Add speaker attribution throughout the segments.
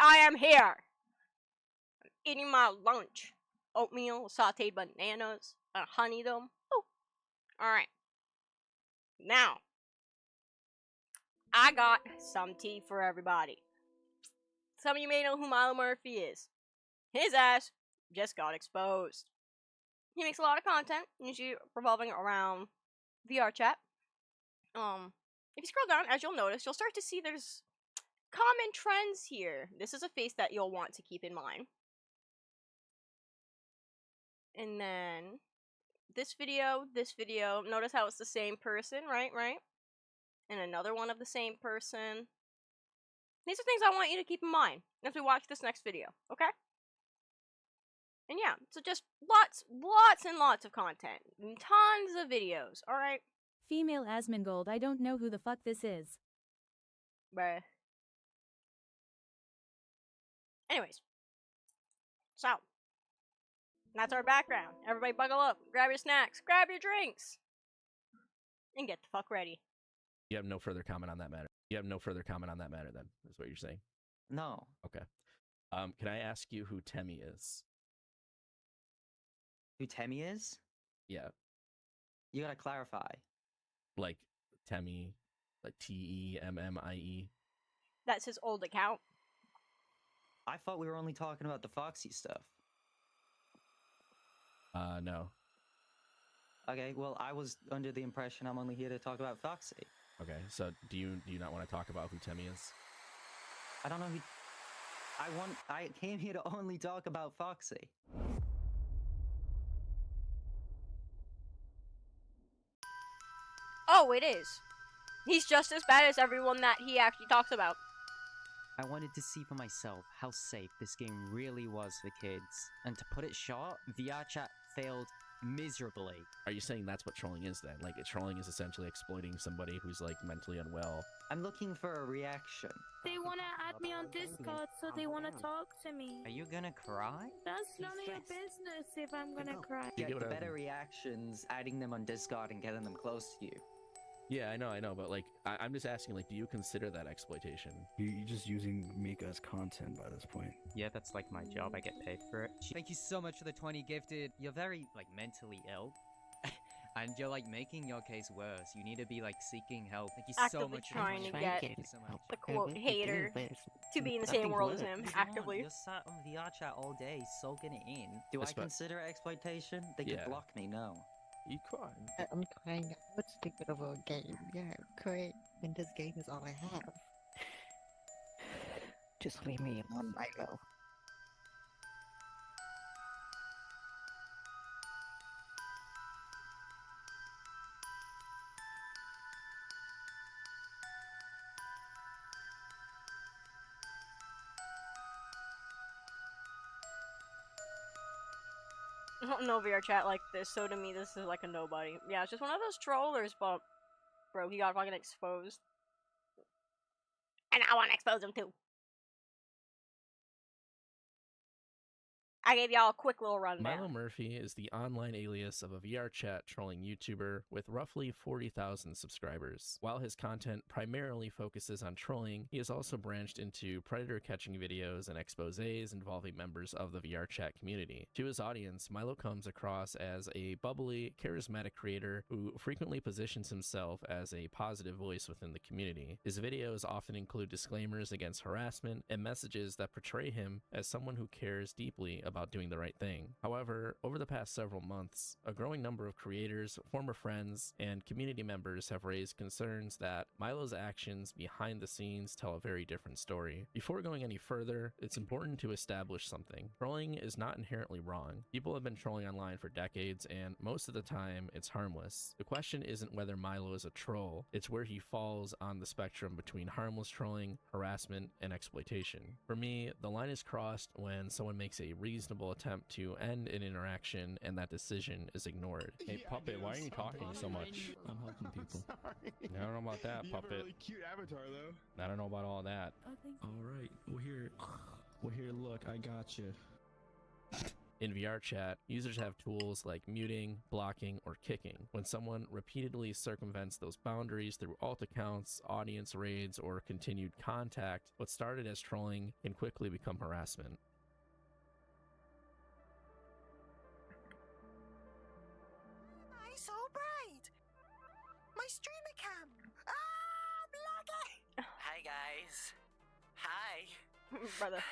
Speaker 1: I am here. I'm eating my lunch. Oatmeal, sauteed bananas, and honey them. Oh. Alright. Now, I got some tea for everybody. Some of you may know who Milo Murphy is. His ass just got exposed. He makes a lot of content, usually revolving around VR chat. If you scroll down, as you'll notice, you'll start to see there's common trends here. This is a face that you'll want to keep in mind. And then this video, notice how it's the same person, right? And another one of the same person. These are things I want you to keep in mind as we watch this next video, okay? And yeah, so just lots and lots of content. And tons of videos, alright?
Speaker 2: Female Asmongold, I don't know who the fuck this is.
Speaker 1: Bruh. Anyways. So. That's our background. Everybody buckle up, grab your snacks, grab your drinks, and get the fuck ready.
Speaker 3: You have no further comment on that matter. You have no further comment on that matter then, is what you're saying?
Speaker 4: No.
Speaker 3: Okay. Can I ask you who Temmie is?
Speaker 4: Who Temmie is?
Speaker 3: Yeah.
Speaker 4: You gotta clarify.
Speaker 3: Like Temmie, like T-E-M-M-I-E.
Speaker 1: That's his old account.
Speaker 4: I thought we were only talking about the Foxy stuff.
Speaker 3: No.
Speaker 4: Okay, well, I was under the impression I'm only here to talk about Foxy.
Speaker 3: Okay, so do you not want to talk about who Temmie is?
Speaker 4: I don't know who... I came here to only talk about Foxy.
Speaker 1: Oh, it is. He's just as bad as everyone that he actually talks about.
Speaker 4: I wanted to see for myself how safe this game really was for kids. And to put it short, VR chat failed miserably.
Speaker 3: Are you saying that's what trolling is then? Like, trolling is essentially exploiting somebody who's, like, mentally unwell.
Speaker 4: I'm looking for a reaction.
Speaker 5: They want to add me on Discord, so they want to talk to me.
Speaker 4: Are you gonna cry?
Speaker 5: That's none of your business if I'm gonna cry.
Speaker 4: Get the better reactions, adding them on Discord and getting them close to you.
Speaker 3: Yeah, I know, but, like, I'm just asking, like, do you consider that exploitation?
Speaker 6: You're just using Mika as content by this point.
Speaker 7: Yeah, that's like my job. I get paid for it. Thank you so much for the 20 gifted. You're very, like, mentally ill. And you're, like, making your case worse. You need to be, like, seeking help. Thank you so much.
Speaker 1: Trying to get the quote hater to be in the same world as him, actively.
Speaker 4: You're sat on VR chat all day, soaking it in. Do I consider it exploitation? They could block me, no.
Speaker 3: You crying?
Speaker 8: I'm crying. What's stupid of a game? Yeah, I'm crying. And this game is all I have. Just leave me alone, Milo.
Speaker 1: I don't know VR chat like this, so to me this is like a nobody. Yeah, it's just one of those trollers, but bro, he got fucking exposed. And I wanna expose him too. I gave y'all a quick little rundown.
Speaker 3: Milo Murphy is the online alias of a VR chat trolling YouTuber with roughly 40,000 subscribers. While his content primarily focuses on trolling, he has also branched into predator catching videos and exposés involving members of the VR chat community. To his audience, Milo comes across as a bubbly, charismatic creator who frequently positions himself as a positive voice within the community. His videos often include disclaimers against harassment and messages that portray him as someone who cares deeply about doing the right thing. However, over the past several months, a growing number of creators, former friends, and community members have raised concerns that Milo's actions behind the scenes tell a very different story. Before going any further, it's important to establish something. Trolling is not inherently wrong. People have been trolling online for decades, and most of the time, it's harmless. The question isn't whether Milo is a troll, it's where he falls on the spectrum between harmless trolling, harassment, and exploitation. For me, the line is crossed when someone makes a reasonable attempt to end an interaction and that decision is ignored. Hey Puppet, why are you talking so much?
Speaker 6: I'm helping people.
Speaker 3: I don't know about that, Puppet.
Speaker 9: You have a really cute avatar though.
Speaker 3: I don't know about all that.
Speaker 6: Alright, well here, look, I got you.
Speaker 3: In VR chat, users have tools like muting, blocking, or kicking. When someone repeatedly circumvents those boundaries through alt accounts, audience raids, or continued contact, what started as trolling can quickly become harassment.
Speaker 5: So bright! My streamer cam! Ah, bloody!
Speaker 10: Hi guys. Hi.
Speaker 1: Brother.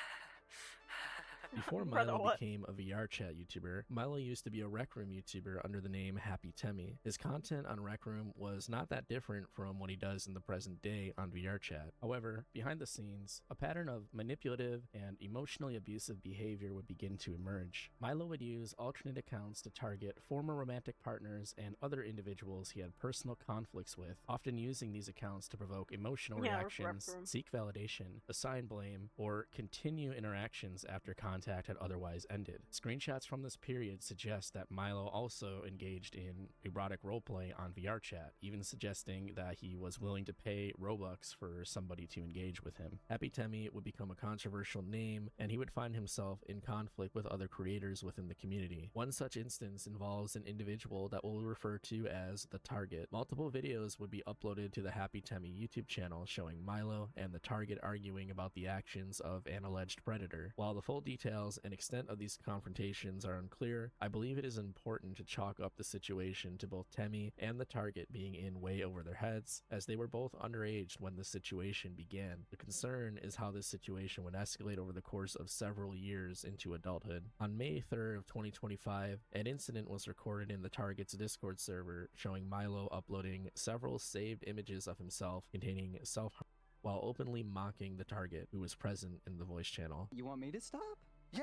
Speaker 3: Before Milo became a VR chat YouTuber, Milo used to be a Rec Room YouTuber under the name am3nity. His content on Rec Room was not that different from what he does in the present day on VR chat. However, behind the scenes, a pattern of manipulative and emotionally abusive behavior would begin to emerge. Milo would use alternate accounts to target former romantic partners and other individuals he had personal conflicts with, often using these accounts to provoke emotional reactions, seek validation, assign blame, or continue interactions after contact had otherwise ended. Screenshots from this period suggest that Milo also engaged in erotic roleplay on VR chat, even suggesting that he was willing to pay Robux for somebody to engage with him. am3nity would become a controversial name, and he would find himself in conflict with other creators within the community. One such instance involves an individual that we'll refer to as the Target. Multiple videos would be uploaded to the am3nity YouTube channel showing Milo and the Target arguing about the actions of an alleged predator. While the full details and extent of these confrontations are unclear, I believe it is important to chalk up the situation to both Temmie and the Target being in way over their heads, as they were both underage when the situation began. The concern is how this situation would escalate over the course of several years into adulthood. On May 3rd of 2025, an incident was recorded in the Target's Discord server showing Milo uploading several saved images of himself containing self-harm while openly mocking the Target, who was present in the voice channel.
Speaker 4: You want me to stop?
Speaker 9: Yeah!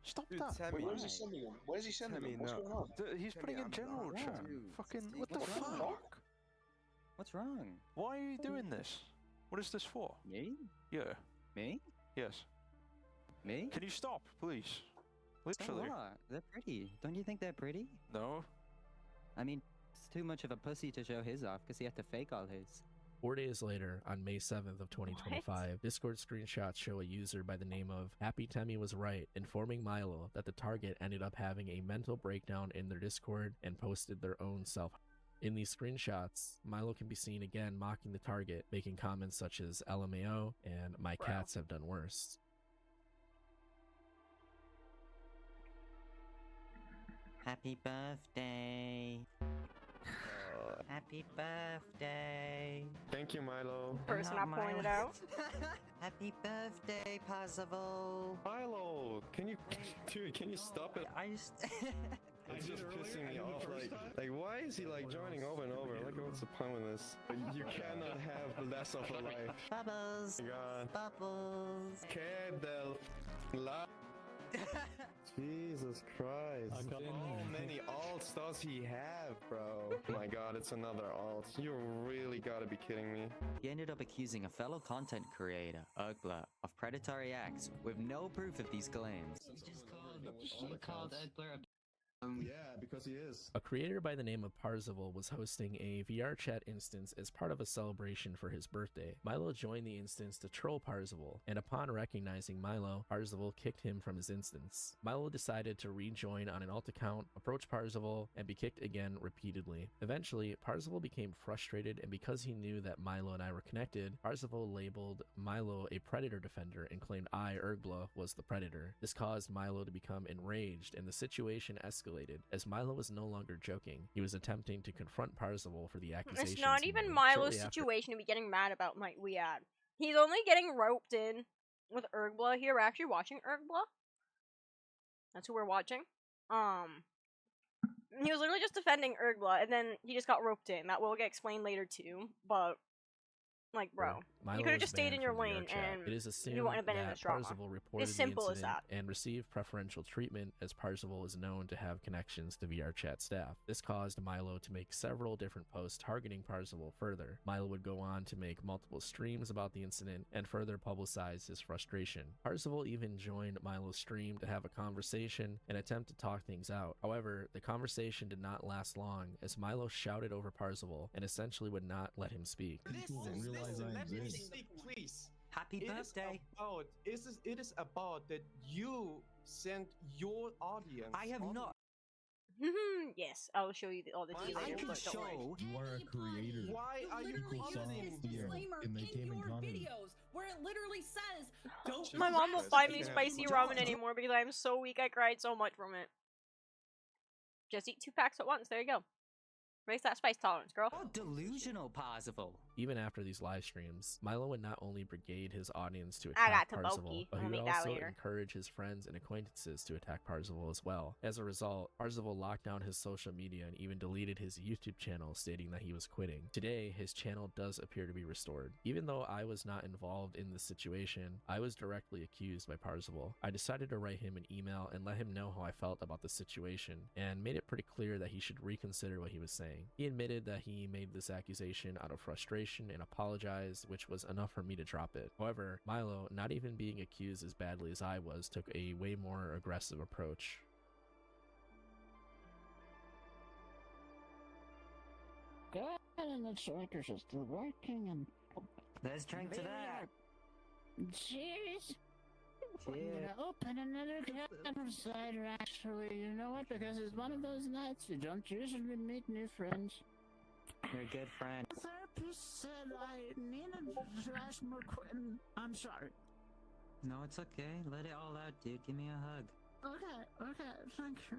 Speaker 9: Stop
Speaker 11: Dude,
Speaker 9: that!
Speaker 11: Wait, where's he sending him? Where's he sending him? What's going on?
Speaker 9: He's putting in general chat. Fucking, what the
Speaker 4: What's
Speaker 9: fuck?
Speaker 4: What's wrong?
Speaker 9: Why are you doing this? What is this for?
Speaker 4: Me?
Speaker 9: Yeah.
Speaker 4: Me?
Speaker 9: Yes.
Speaker 4: Me?
Speaker 9: Can you stop, please?
Speaker 4: So
Speaker 9: Literally.
Speaker 4: what? They're pretty. Don't you think they're pretty?
Speaker 9: No.
Speaker 4: I mean, it's too much of a pussy to show his off because he had to fake all his.
Speaker 3: 4 days later, on May 7th of 2025, Discord screenshots show a user by the name of am3nity was right, informing Milo that the Target ended up having a mental breakdown in their Discord and posted their own self. In these screenshots, Milo can be seen again mocking the Target, making comments such as LMAO and my cats have done worse.
Speaker 4: Happy birthday. Happy birthday.
Speaker 11: Thank you, Milo.
Speaker 1: Person I pointed out.
Speaker 4: Happy birthday, Possible.
Speaker 11: Milo, can you, dude, can you stop it?
Speaker 4: I just...
Speaker 11: It's just pissing me off. Like, why is he like joining over and over? Like, what's the point with this? You cannot have less of a life.
Speaker 4: Bubbles.
Speaker 11: God.
Speaker 4: Bubbles.
Speaker 11: Que del la. Jesus Christ. How many alts does he have, bro? Oh my god, it's another alt. You really gotta be kidding me.
Speaker 4: He ended up accusing a fellow content creator, Urgla, of predatory acts with no proof of these claims.
Speaker 8: He called Eggler a
Speaker 11: Yeah, because he is.
Speaker 3: A creator by the name of Parzival was hosting a VR chat instance as part of a celebration for his birthday. Milo joined the instance to troll Parzival, and upon recognizing Milo, Parzival kicked him from his instance. Milo decided to rejoin on an alt account, approach Parzival, and be kicked again repeatedly. Eventually, Parzival became frustrated, and because he knew that Milo and I were connected, Parzival labeled Milo a predator defender and claimed I, Urgla, was the predator. This caused Milo to become enraged, and the situation escalated. As Milo was no longer joking, he was attempting to confront Parzival for the accusations.
Speaker 1: It's not
Speaker 3: he
Speaker 1: even
Speaker 3: made.
Speaker 1: Milo's
Speaker 3: Shortly
Speaker 1: situation to be getting mad about, might we add. He's only getting roped in with Urgla here. We're actually watching Urgla. That's who we're watching. He was literally just defending Urgla, and then he just got roped in. That will get explained later too, but like, bro,
Speaker 3: Milo
Speaker 1: you could have
Speaker 3: was
Speaker 1: just stayed
Speaker 3: banned
Speaker 1: in your
Speaker 3: from VR
Speaker 1: lane
Speaker 3: chat.
Speaker 1: and
Speaker 3: It is assumed
Speaker 1: you wouldn't have been in
Speaker 3: that
Speaker 1: this drama.
Speaker 3: Parzival reported
Speaker 1: It's simple
Speaker 3: the
Speaker 1: as
Speaker 3: incident
Speaker 1: that.
Speaker 3: and received preferential treatment, as Parzival is known to have connections to VR chat staff. This caused Milo to make several different posts targeting Parzival further. Milo would go on to make multiple streams about the incident and further publicize his frustration. Parzival even joined Milo's stream to have a conversation and attempt to talk things out. However, the conversation did not last long, as Milo shouted over Parzival and essentially would not let him speak.
Speaker 6: People realize I exist.
Speaker 10: Please.
Speaker 4: Happy birthday.
Speaker 11: It is about that you sent your audience.
Speaker 4: I have not.
Speaker 1: Yes, I'll show you all the tea
Speaker 4: I
Speaker 1: later,
Speaker 4: can
Speaker 1: but don't worry.
Speaker 4: show.
Speaker 12: You are a creator.
Speaker 11: Why are you commenting here?
Speaker 12: In the gaming economy.
Speaker 13: Where it literally says, don't
Speaker 1: My mom won't buy me
Speaker 9: Yeah.
Speaker 1: spicy ramen anymore because I'm so weak I cried so much from it. Just eat 2 packs at once, there you go. Raise that spice tolerance, girl.
Speaker 4: Oh, delusional, Parzival.
Speaker 3: Even after these live streams, Milo would not only brigade his audience to
Speaker 1: I
Speaker 3: attack
Speaker 1: got
Speaker 3: Parzival,
Speaker 1: Taboki.
Speaker 3: but
Speaker 1: I'll
Speaker 3: he would
Speaker 1: make that
Speaker 3: also
Speaker 1: later.
Speaker 3: encourage his friends and acquaintances to attack Parzival as well. As a result, Parzival locked down his social media and even deleted his YouTube channel, stating that he was quitting. Today, his channel does appear to be restored. Even though I was not involved in this situation, I was directly accused by Parzival. I decided to write him an email and let him know how I felt about the situation, and made it pretty clear that he should reconsider what he was saying. He admitted that he made this accusation out of frustration and apologized, which was enough for me to drop it. However, Milo, not even being accused as badly as I was, took a way more aggressive approach.
Speaker 14: Go ahead and the trackers are still working and...
Speaker 4: Let's drink to that.
Speaker 14: Cheers! I'm
Speaker 4: Cheers.
Speaker 14: gonna open another can of cider, actually. You know what? Because it's one of those nights you don't usually meet new friends.
Speaker 4: You're a good friend.
Speaker 14: The therapist said I needed to ask more quitting. I'm sorry.
Speaker 4: No, it's okay. Let it all out, dude. Give me a hug.
Speaker 14: Okay, thank you.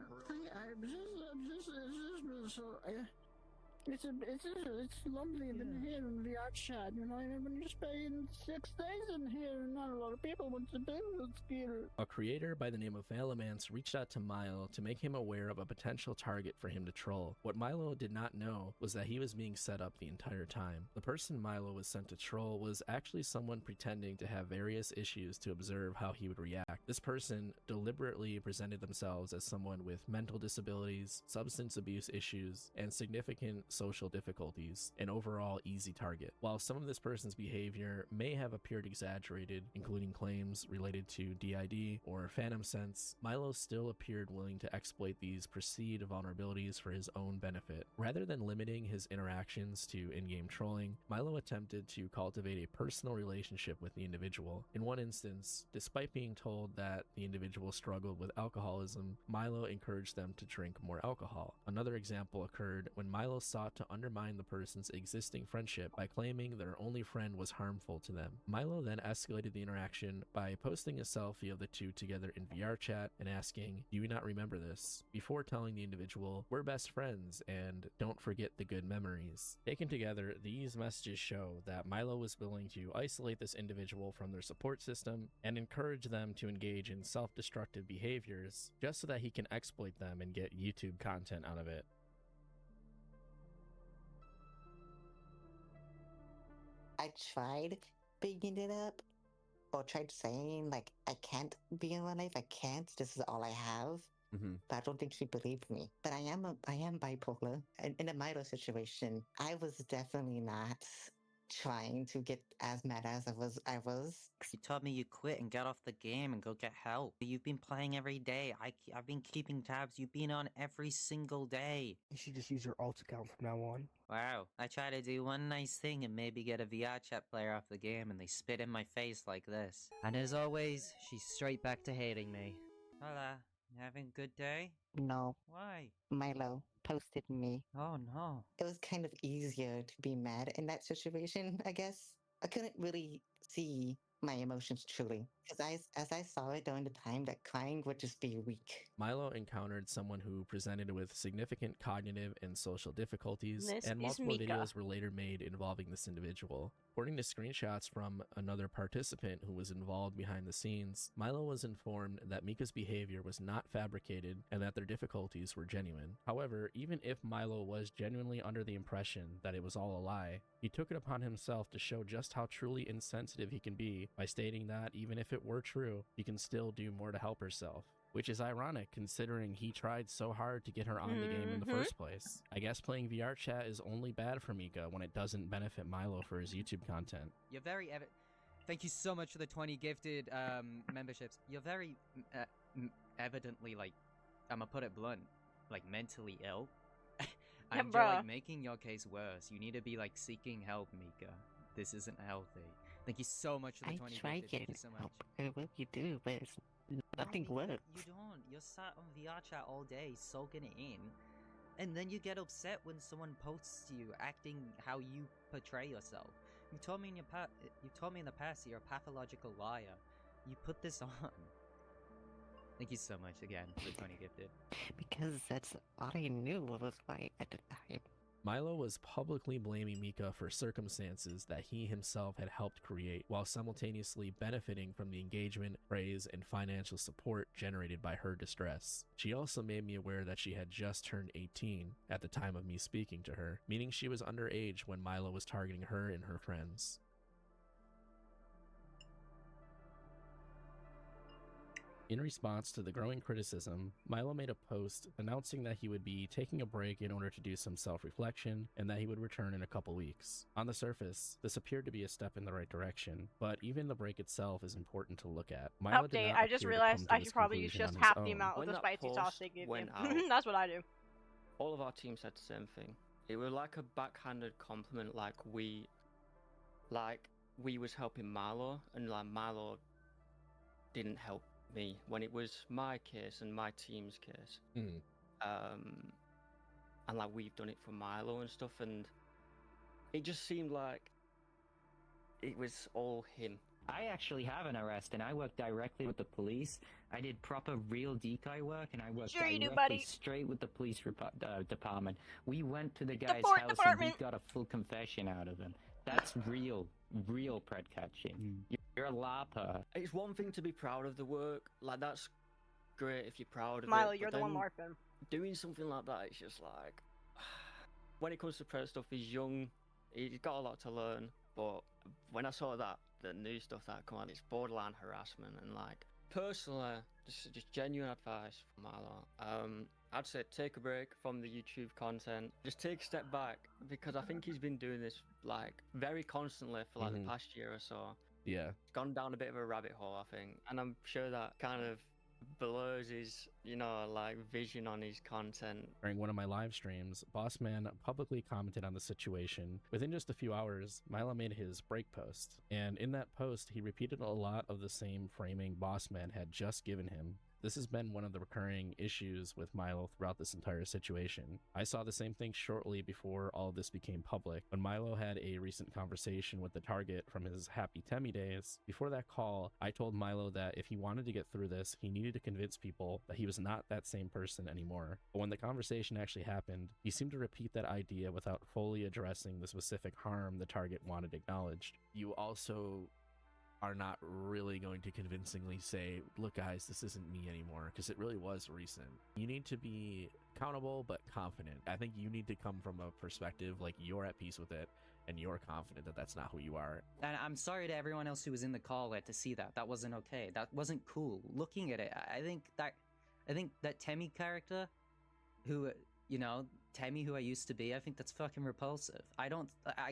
Speaker 14: It's lovely in here in the art chat, you know, when you're spending 6 days in here and not a lot of people want to be with theater.
Speaker 3: A creator by the name of Valamance reached out to Milo to make him aware of a potential target for him to troll. What Milo did not know was that he was being set up the entire time. The person Milo was sent to troll was actually someone pretending to have various issues to observe how he would react. This person deliberately presented themselves as someone with mental disabilities, substance abuse issues, and significant social difficulties, an overall easy target. While some of this person's behavior may have appeared exaggerated, including claims related to DID or phantom sense, Milo still appeared willing to exploit these perceived vulnerabilities for his own benefit. Rather than limiting his interactions to in-game trolling, Milo attempted to cultivate a personal relationship with the individual. In one instance, despite being told that the individual struggled with alcoholism, Milo encouraged them to drink more alcohol. Another example occurred when Milo sought to undermine the person's existing friendship by claiming their only friend was harmful to them. Milo then escalated the interaction by posting a selfie of the two together in VR chat and asking, "Do you not remember this?" before telling the individual, "We're best friends and don't forget the good memories." Taken together, these messages show that Milo was willing to isolate this individual from their support system and encourage them to engage in self-destructive behaviors just so that he can exploit them and get YouTube content out of it.
Speaker 8: I tried bigging it up, or tried saying, like, I can't be in my life, I can't, this is all I have. But I don't think she believed me. But I am bipolar. And in a Milo situation, I was definitely not trying to get as mad as I was.
Speaker 4: You told me you quit and got off the game and go get help. You've been playing every day. I've been keeping tabs. You've been on every single day.
Speaker 6: You should just use your alt account from now on.
Speaker 4: Wow. I try to do one nice thing and maybe get a VR chat player off the game and they spit in my face like this. And as always, she's straight back to hating me. Hola. You having a good day?
Speaker 8: No.
Speaker 4: Why?
Speaker 8: Milo posted me.
Speaker 4: Oh no.
Speaker 8: It was kind of easier to be mad in that situation, I guess. I couldn't really see my emotions truly, because as I saw it during the time, that crying would just be weak.
Speaker 3: Milo encountered someone who presented with significant cognitive and social difficulties,
Speaker 1: This
Speaker 3: and
Speaker 1: is
Speaker 3: multiple
Speaker 1: Mika.
Speaker 3: videos were later made involving this individual. According to screenshots from another participant who was involved behind the scenes, Milo was informed that Mika's behavior was not fabricated and that their difficulties were genuine. However, even if Milo was genuinely under the impression that it was all a lie, he took it upon himself to show just how truly insensitive he can be by stating that even if it were true, he can still do more to help herself. Which is ironic considering he tried so hard to get her on the game in the first place. I guess playing VR chat is only bad for Mika when it doesn't benefit Milo for his YouTube content.
Speaker 7: You're very Thank you so much for the 20 gifted memberships. You're very evidently, like, I'ma put it blunt, like mentally ill. And you're like making your case worse. You need to be like seeking help, Mika. This isn't healthy. Thank you so much for the
Speaker 8: I
Speaker 7: 20
Speaker 8: tried
Speaker 7: gifted. Thank
Speaker 8: getting
Speaker 7: you so much.
Speaker 8: help. I will you do, but it's, nothing works.
Speaker 4: You don't. You're sat on VR chat all day, soaking it in, and then you get upset when someone posts you acting how you portray yourself. You told me in the past that you're a pathological liar. You put this on.
Speaker 7: Thank you so much again for the 20 gifted.
Speaker 8: Because that's all I knew was right at the time.
Speaker 3: Milo was publicly blaming Mika for circumstances that he himself had helped create, while simultaneously benefiting from the engagement, praise, and financial support generated by her distress. She also made me aware that she had just turned 18 at the time of me speaking to her, meaning she was underage when Milo was targeting her and her friends. In response to the growing criticism, Milo made a post announcing that he would be taking a break in order to do some self-reflection and that he would return in a couple weeks. On the surface, this appeared to be a step in the right direction, but even the break itself is important to look at. Milo did
Speaker 1: Update,
Speaker 3: not
Speaker 1: I just
Speaker 3: appear to
Speaker 1: realized
Speaker 3: come to
Speaker 1: I
Speaker 3: this
Speaker 1: should probably use
Speaker 3: conclusion
Speaker 1: just
Speaker 3: on his
Speaker 1: half the
Speaker 3: own.
Speaker 1: amount of
Speaker 15: When
Speaker 1: the
Speaker 15: that
Speaker 1: spicy sauce
Speaker 15: post
Speaker 1: they give
Speaker 15: went
Speaker 1: you.
Speaker 15: out,
Speaker 1: That's what I do.
Speaker 15: all of our team said the same thing. It was like a backhanded compliment, like we was helping Milo, and like Milo didn't help me when it was my case and my team's case. And like we've done it for Milo and stuff, and it just seemed like it was all him.
Speaker 4: I actually have an arrest, and I work directly with the police. I did proper real decoy work, and I worked
Speaker 1: Sure you
Speaker 4: directly
Speaker 1: do, buddy.
Speaker 4: straight with the police department. We went to the guy's
Speaker 1: Support
Speaker 4: house
Speaker 1: department.
Speaker 4: and we got a full confession out of him. That's real pred catching. You're a LARPer.
Speaker 15: It's one thing to be proud of the work, like that's great if you're proud of
Speaker 1: Milo,
Speaker 15: it.
Speaker 1: you're
Speaker 15: but
Speaker 1: the one
Speaker 15: then
Speaker 1: LARPing.
Speaker 15: doing something like that, it's just like, when it comes to Pred stuff, he's young, he's got a lot to learn, but when I saw that, the new stuff that come out, it's borderline harassment, and like, personally, just genuine advice for Milo, I'd say take a break from the YouTube content, just take a step back, because I think he's been doing this like very constantly for like the past year or so.
Speaker 3: Yeah.
Speaker 15: It's gone down a bit of a rabbit hole, I think, and I'm sure that kind of blurs his, like vision on his content.
Speaker 3: During one of my live streams, Bossman publicly commented on the situation. Within just a few hours, Milo made his break post, and in that post, he repeated a lot of the same framing Bossman had just given him. This has been one of the recurring issues with Milo throughout this entire situation. I saw the same thing shortly before all of this became public, when Milo had a recent conversation with the target from his Happy Temmie days. Before that call, I told Milo that if he wanted to get through this, he needed to convince people that he was not that same person anymore. But when the conversation actually happened, he seemed to repeat that idea without fully addressing the specific harm the target wanted acknowledged. You also are not really going to convincingly say, look guys, this isn't me anymore, because it really was recent. You need to be accountable but confident. I think you need to come from a perspective like you're at peace with it and you're confident that that's not who you are.
Speaker 4: And I'm sorry to everyone else who was in the call to see that. That wasn't okay. That wasn't cool. Looking at it, I think that Temmie character, who, Temmie who I used to be, I think that's fucking repulsive. I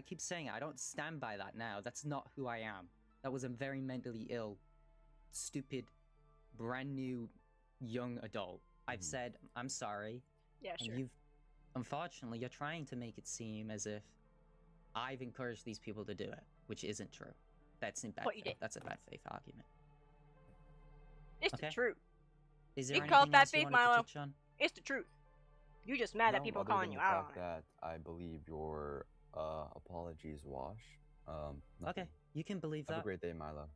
Speaker 4: keep saying it, I don't stand by that now. That's not who I am. That was a very mentally ill, stupid, brand new, young adult. I've said, I'm sorry.
Speaker 1: Yeah, sure.
Speaker 4: And unfortunately, you're trying to make it seem as if I've encouraged these people to do it, which isn't true. That's in bad faith. That's a bad faith argument.
Speaker 1: It's the truth.
Speaker 4: Is there
Speaker 1: you call it
Speaker 4: anything
Speaker 1: bad
Speaker 4: else you
Speaker 1: faith,
Speaker 4: wanted to
Speaker 1: Milo.
Speaker 4: touch on?
Speaker 1: It's the truth. You just mad at people
Speaker 16: other
Speaker 1: calling
Speaker 16: than
Speaker 1: you
Speaker 16: the
Speaker 1: out on
Speaker 16: fact
Speaker 1: it.
Speaker 16: that I believe your apologies wash.
Speaker 4: Okay, you can believe that.
Speaker 16: Have a great day, Milo.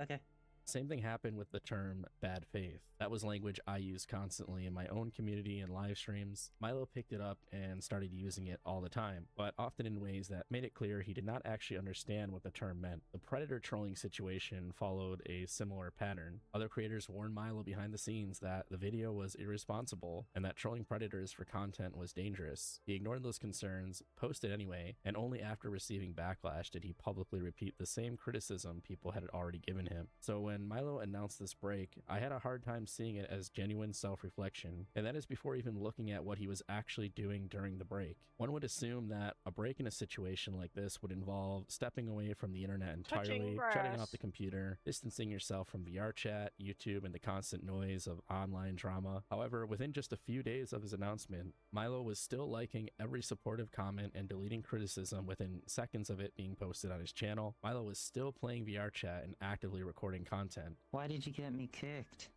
Speaker 4: Okay.
Speaker 3: Same thing happened with the term bad faith. That was language I used constantly in my own community and live streams. Milo picked it up and started using it all the time, but often in ways that made it clear he did not actually understand what the term meant. The predator trolling situation followed a similar pattern. Other creators warned Milo behind the scenes that the video was irresponsible and that trolling predators for content was dangerous. He ignored those concerns, posted anyway, and only after receiving backlash did he publicly repeat the same criticism people had already given him. So when Milo announced this break, I had a hard time seeing it as genuine self-reflection, and that is before even looking at what he was actually doing during the break. One would assume that a break in a situation like this would involve stepping away from the internet entirely, shutting off the computer, distancing yourself from VR chat, YouTube, and the constant noise of online drama. However, within just a few days of his announcement, Milo was still liking every supportive comment and deleting criticism within seconds of it being posted on his channel. Milo was still playing VR chat and actively recording content.
Speaker 4: Why did you get me kicked?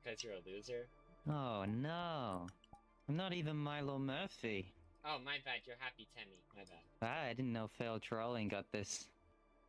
Speaker 17: Because you're a loser?
Speaker 4: Oh no. I'm not even Milo Murphy.
Speaker 17: Oh, my bad, you're Happy Temmie. My bad.
Speaker 4: I didn't know failed trolling got this.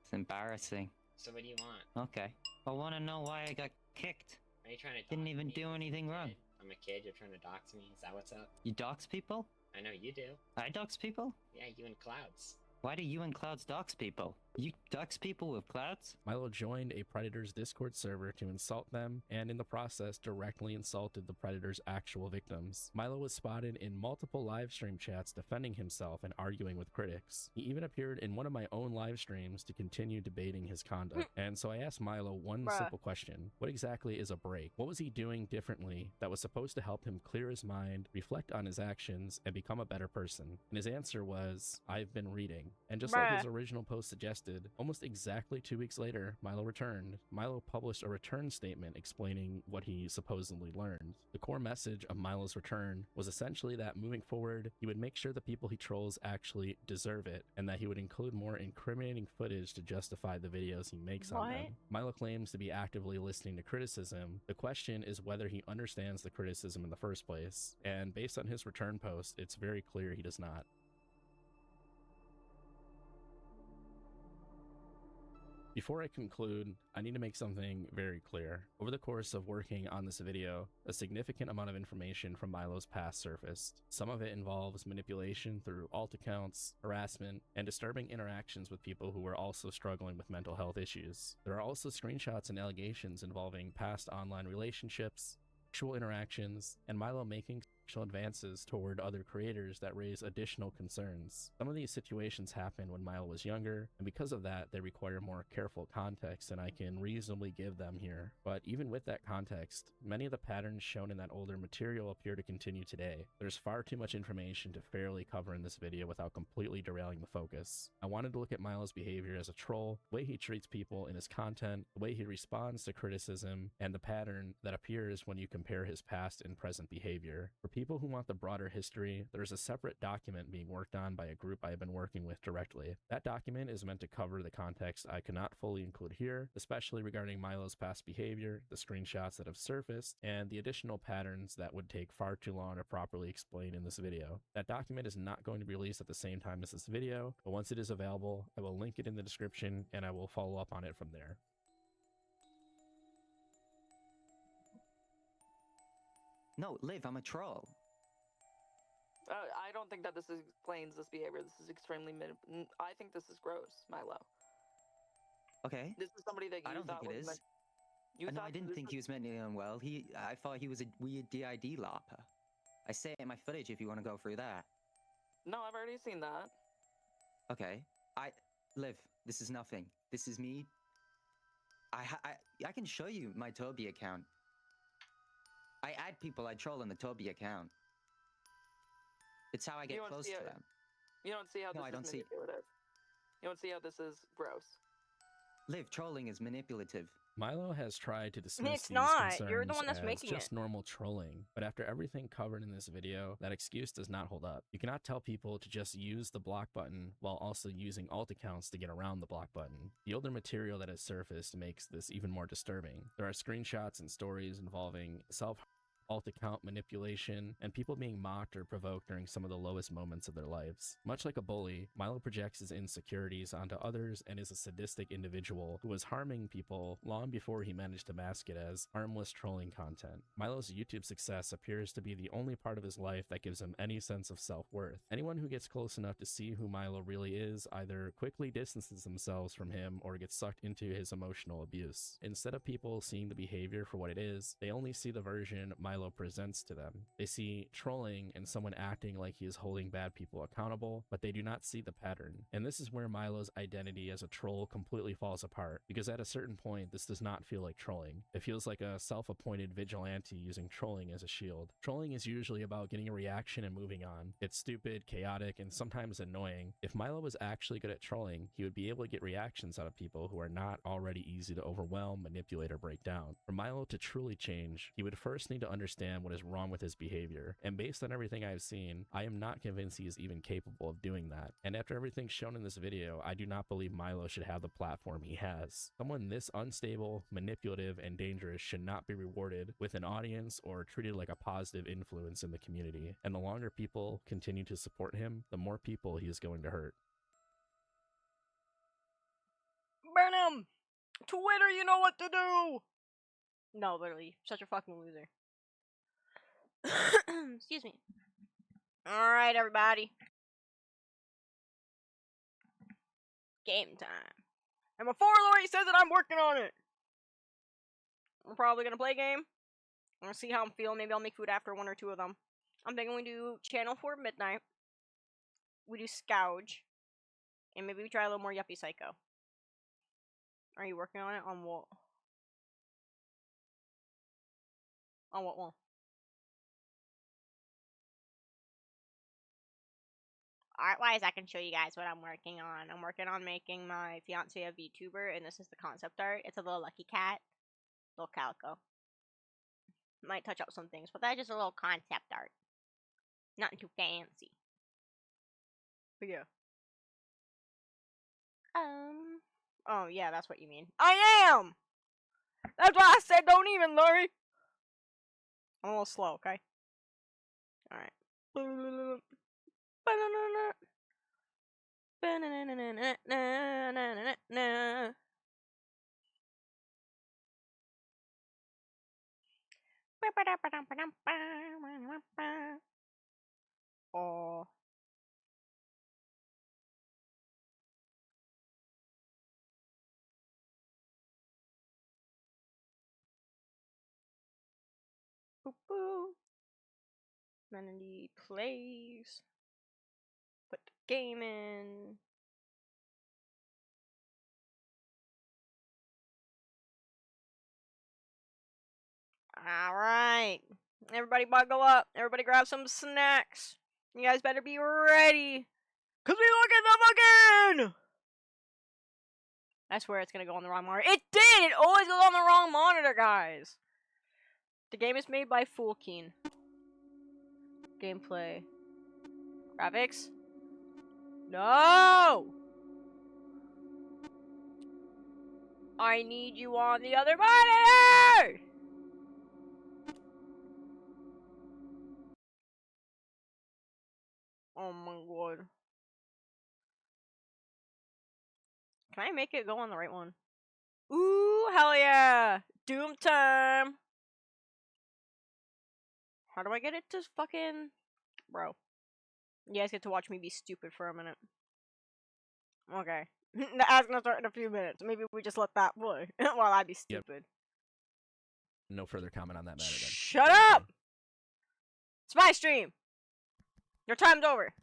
Speaker 4: It's embarrassing.
Speaker 17: So what do you want?
Speaker 4: Okay. I want to know why I got kicked.
Speaker 17: Are you trying to
Speaker 4: Didn't even do anything wrong.
Speaker 17: I'm a kid, you're trying to dox me? Is that what's up?
Speaker 4: You dox people?
Speaker 17: I know you do.
Speaker 4: I dox people?
Speaker 17: Yeah, you and Clouds.
Speaker 4: Why do you and Clouds dox people? You dox people with Clouds?
Speaker 3: Milo joined a Predator's Discord server to insult them, and in the process directly insulted the Predator's actual victims. Milo was spotted in multiple live stream chats defending himself and arguing with critics. He even appeared in one of my own live streams to continue debating his conduct. And so I asked Milo one simple question. What exactly is a break? What was he doing differently that was supposed to help him clear his mind, reflect on his actions, and become a better person? And his answer was, I've been reading. And just like his original post suggested, almost exactly 2 weeks later, Milo returned. Milo published a return statement explaining what he supposedly learned. The core message of Milo's return was essentially that moving forward, he would make sure the people he trolls actually deserve it, and that he would include more incriminating footage to justify the videos he makes on them. Milo claims to be actively listening to criticism. The question is whether he understands the criticism in the first place, and based on his return post, it's very clear he does not. Before I conclude, I need to make something very clear. Over the course of working on this video, a significant amount of information from Milo's past surfaced. Some of it involves manipulation through alt accounts, harassment, and disturbing interactions with people who were also struggling with mental health issues. There are also screenshots and allegations involving past online relationships, sexual interactions, and Milo making sexual advances toward other creators that raise additional concerns. Some of these situations happened when Milo was younger, and because of that, they require more careful context than I can reasonably give them here. But even with that context, many of the patterns shown in that older material appear to continue today. There's far too much information to fairly cover in this video without completely derailing the focus. I wanted to look at Milo's behavior as a troll, the way he treats people in his content, the way he responds to criticism, and the pattern that appears when you compare his past and present behavior. For people who want the broader history, there is a separate document being worked on by a group I have been working with directly. That document is meant to cover the context I cannot fully include here, especially regarding Milo's past behavior, the screenshots that have surfaced, and the additional patterns that would take far too long to properly explain in this video. That document is not going to be released at the same time as this video, but once it is available, I will link it in the description and I will follow up on it from there.
Speaker 4: No, Liv, I'm a troll.
Speaker 18: I don't think that this explains this behavior. This is extremely I think this is gross, Milo.
Speaker 4: Okay.
Speaker 18: This is somebody that you
Speaker 4: I don't
Speaker 18: thought
Speaker 4: think it
Speaker 18: was
Speaker 4: is.
Speaker 18: You
Speaker 4: No,
Speaker 18: thought
Speaker 4: I didn't think he was mentally unwell. I thought he was a weird DID LARPer. I say it in my footage if you want to go through that.
Speaker 18: No, I've already seen that.
Speaker 4: Okay. Liv, this is nothing. This is me. I can show you my Toby account. I add people I troll in the Toby account. It's how I get close to them.
Speaker 18: You don't see how this is manipulative. You don't see how this is gross.
Speaker 4: Liv, trolling is manipulative.
Speaker 3: Milo has tried to dismiss
Speaker 1: It's
Speaker 3: these
Speaker 1: not.
Speaker 3: concerns
Speaker 1: You're the one that's
Speaker 3: as
Speaker 1: making
Speaker 3: just
Speaker 1: it.
Speaker 3: normal trolling, but after everything covered in this video, that excuse does not hold up. You cannot tell people to just use the block button while also using alt accounts to get around the block button. The older material that has surfaced makes this even more disturbing. There are screenshots and stories involving alt account manipulation, and people being mocked or provoked during some of the lowest moments of their lives. Much like a bully, Milo projects his insecurities onto others and is a sadistic individual who was harming people long before he managed to mask it as harmless trolling content. Milo's YouTube success appears to be the only part of his life that gives him any sense of self-worth. Anyone who gets close enough to see who Milo really is either quickly distances themselves from him or gets sucked into his emotional abuse. Instead of people seeing the behavior for what it is, they only see the version Milo Milo presents to them. They see trolling and someone acting like he is holding bad people accountable, but they do not see the pattern. And this is where Milo's identity as a troll completely falls apart, because at a certain point, this does not feel like trolling. It feels like a self-appointed vigilante using trolling as a shield. Trolling is usually about getting a reaction and moving on. It's stupid, chaotic, and sometimes annoying. If Milo was actually good at trolling, he would be able to get reactions out of people who are not already easy to overwhelm, manipulate, or break down. For Milo to truly change, he would first need to understand what is wrong with his behavior. And based on everything I've seen, I am not convinced he is even capable of doing that. And after everything shown in this video, I do not believe Milo should have the platform he has. Someone this unstable, manipulative, and dangerous should not be rewarded with an audience or treated like a positive influence in the community. And the longer people continue to support him, the more people he is going to hurt.
Speaker 1: Burn him! Twitter, you know what to do! No, literally, such a fucking loser. Excuse me. Alright, everybody. Game time. And before Lori says that I'm working on it, we're probably gonna play a game. I'm gonna see how I'm feeling. Maybe I'll make food after one or two of them. I'm thinking we do Channel 4 Midnight. We do Scouge. And maybe we try a little more Yuppie Psycho. Are you working on it? On what? On what one? Alright, wise, I can show you guys what I'm working on. I'm working on making my fiance a VTuber, and this is the concept art. It's a little lucky cat. Little calico. Might touch up some things, but that's just a little concept art. Nothing too fancy. But yeah. Oh, yeah, that's what you mean. I am! That's why I said don't even, Lori! I'm a little slow, okay? Alright. Oh. Boop boop. am3nity plays. Put the game in. Alright. Everybody buckle up. Everybody grab some snacks. You guys better be ready. Cause we look at them again! I swear it's gonna go on the wrong monitor. It did! It always goes on the wrong monitor, guys! The game is made by Foolkeen. Gameplay. Graphics? No! I need you on the other monitor! Oh my god. Can I make it go on the right one? Ooh, hell yeah! Doom time! How do I get it to fucking... Bro. You guys get to watch me be stupid for a minute. Okay. The ad's gonna start in a few minutes. Maybe we just let that play while I be stupid.
Speaker 3: Yep. No further comment on that matter then.
Speaker 1: Shut up! It's my stream! Your time's over.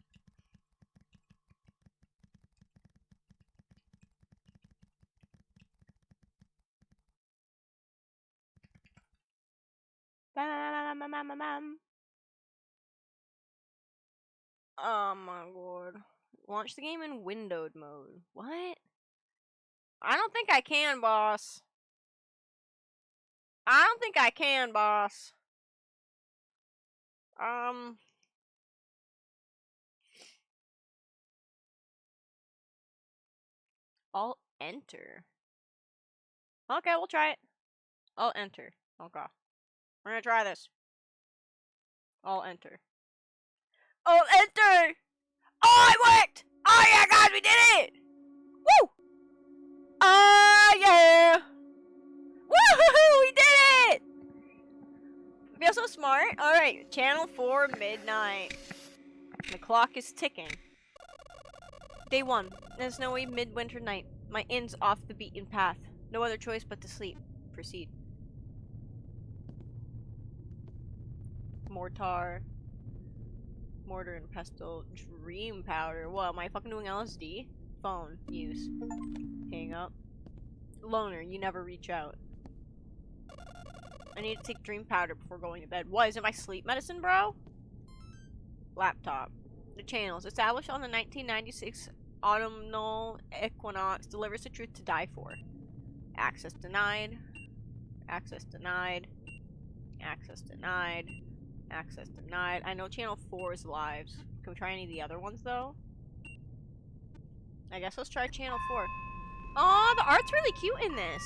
Speaker 1: Oh my god. Launch the game in windowed mode. What? I don't think I can, boss. I don't think I can, boss. I'll enter. Okay, we'll try it. I'll enter. Okay. We're gonna try this. I'll enter. I'll enter! Oh, it worked! Oh yeah, guys, we did it! Woo! Oh yeah! Woohoo! We did it! I feel so smart. Alright, Channel 4 Midnight. The clock is ticking. Day 1. A snowy midwinter night. My inn's off the beaten path. No other choice but to sleep. Proceed. mortar, and pestle, dream powder. What, am I fucking doing LSD? Phone use. Hang up. Loner, you never reach out. I need to take dream powder before going to bed. What, is it my sleep medicine, bro? Laptop. The channels. Established on the 1996 autumnal equinox, delivers the truth to die for. Access denied. Access denied. Access denied. Access denied. I know channel 4 is live. Can we try any of the other ones, though? I guess let's try channel 4. Oh, the art's really cute in this.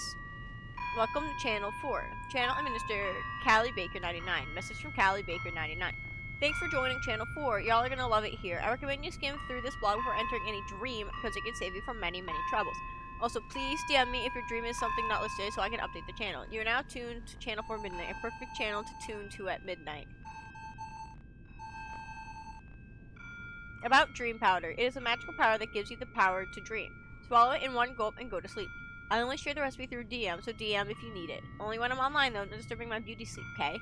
Speaker 1: Welcome to channel 4. Channel administrator, Callie Baker 99. Message from Callie Baker 99. Thanks for joining channel 4. Y'all are gonna love it here. I recommend you skim through this blog before entering any dream because it can save you from many, many troubles. Also, please DM me if your dream is something not listed so I can update the channel. You are now tuned to channel 4 midnight, a perfect channel to tune to at midnight. About dream powder. It is a magical powder that gives you the power to dream. Swallow it in one gulp and go to sleep. I only share the recipe through DM, so DM if you need it. Only when I'm online though, not disturbing my beauty sleep, okay?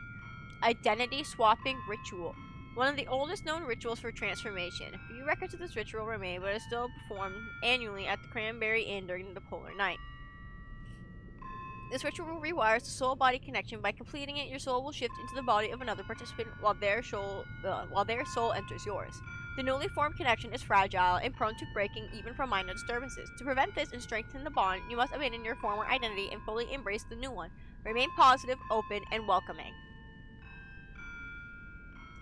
Speaker 1: Identity swapping ritual. One of the oldest known rituals for transformation. Few records of this ritual remain, but it is still performed annually at the Cranberry Inn during the polar night. This ritual rewires the soul-body connection. By completing it, your soul will shift into the body of another participant while their soul enters yours. The newly formed connection is fragile and prone to breaking even from minor disturbances. To prevent this and strengthen the bond, you must abandon your former identity and fully embrace the new one. Remain positive, open, and welcoming.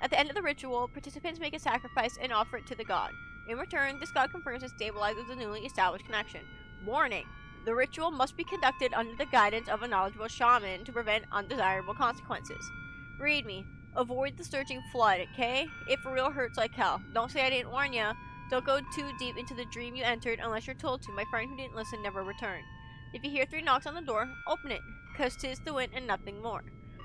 Speaker 1: At the end of the ritual, participants make a sacrifice and offer it to the god. In return, this god confirms and stabilizes the newly established connection. Warning! The ritual must be conducted under the guidance of a knowledgeable shaman to prevent undesirable consequences. Read me. Avoid the surging flood, okay? It for real hurts like hell. Don't say I didn't warn ya. Don't go too deep into the dream you entered unless you're told to. My friend who didn't listen never returned. If you hear 3 knocks on the door, open it, 'cause 'tis the wind and nothing more.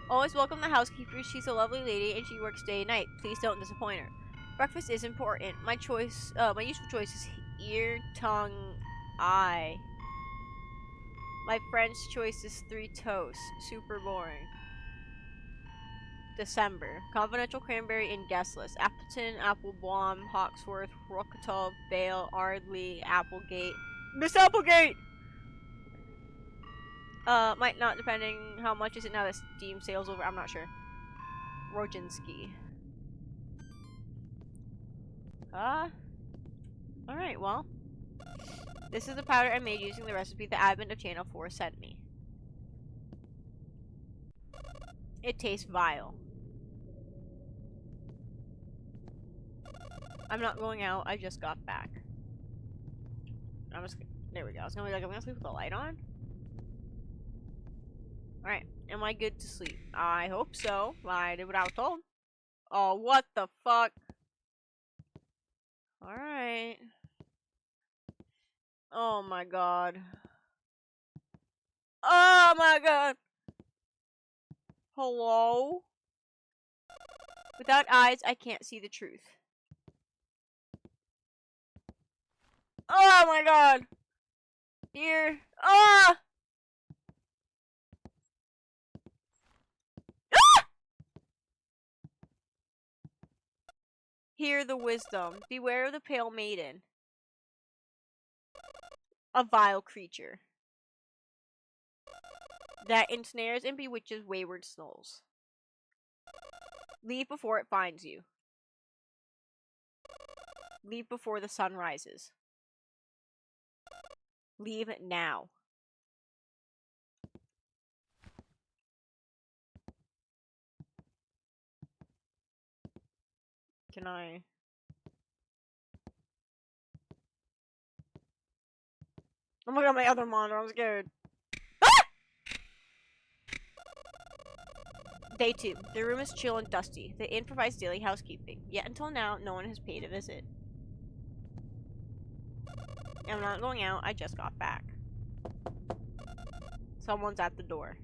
Speaker 1: Always welcome the housekeeper. She's a lovely lady and she works day and night. Please don't disappoint her. Breakfast is important. My useful choice is ear, tongue, eye. My friend's choice is 3 toasts. Super boring. December. Confidential cranberry and guest list. Appleton, Applebaum, Hawksworth, Rocketal, Vale, Ardley, Applegate. Miss Applegate! Might not, depending how much is it now that Steam sale's over. I'm not sure. Roginski. Alright, well. This is the powder I made using the recipe the admin of Channel 4 sent me. It tastes vile. I'm not going out, I just got back. There we go. I was gonna be like, I'm gonna sleep with the light on? Alright, am I good to sleep? I hope so. I did what I was told. Oh, what the fuck? Alright. Oh my god. Oh my god! Hello? Without eyes, I can't see the truth. Oh my god! Here. Ah! Ah! Hear the wisdom. Beware of the pale maiden. A vile creature that ensnares and bewitches wayward souls. Leave before it finds you. Leave before the sun rises. Leave now. Can I? Oh my god, my other monitor, I'm scared. Ah! Day 2. The room is chill and dusty. The inn provides daily housekeeping. Yet until now, no one has paid a visit. I'm not going out, I just got back. Someone's at the door.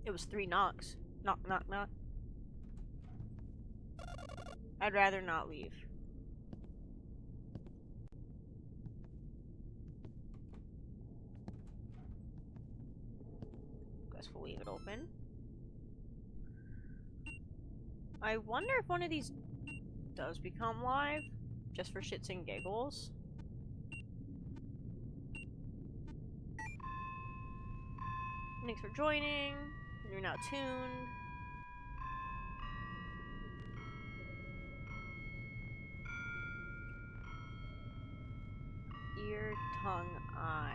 Speaker 1: It was 3 knocks. Knock, knock, knock. I'd rather not leave. Guess we'll leave it open. I wonder if one of these does become live, just for shits and giggles. Thanks for joining. You're now tuned. Ear, tongue, eye.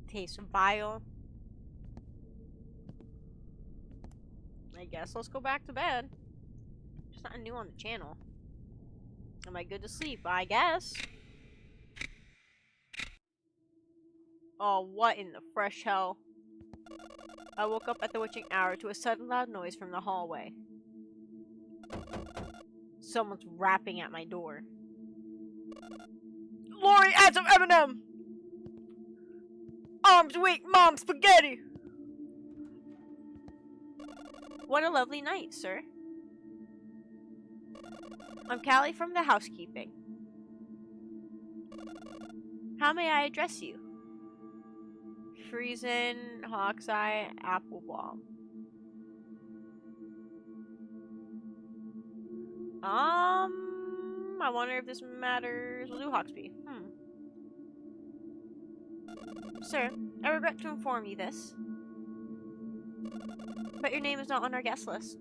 Speaker 1: Tastes vile. I guess let's go back to bed. There's nothing new on the channel. Am I good to sleep? I guess. Oh, what in the fresh hell? I woke up at the witching hour to a sudden loud noise from the hallway. Someone's rapping at my door. Lori adds of M&M! Arms weak, mom spaghetti! What a lovely night, sir. I'm Callie from the housekeeping. How may I address you? Friesen, Hawkseye, Applebaum. I wonder if this matters. We'll do Hawksby. Sir, I regret to inform you this, but your name is not on our guest list.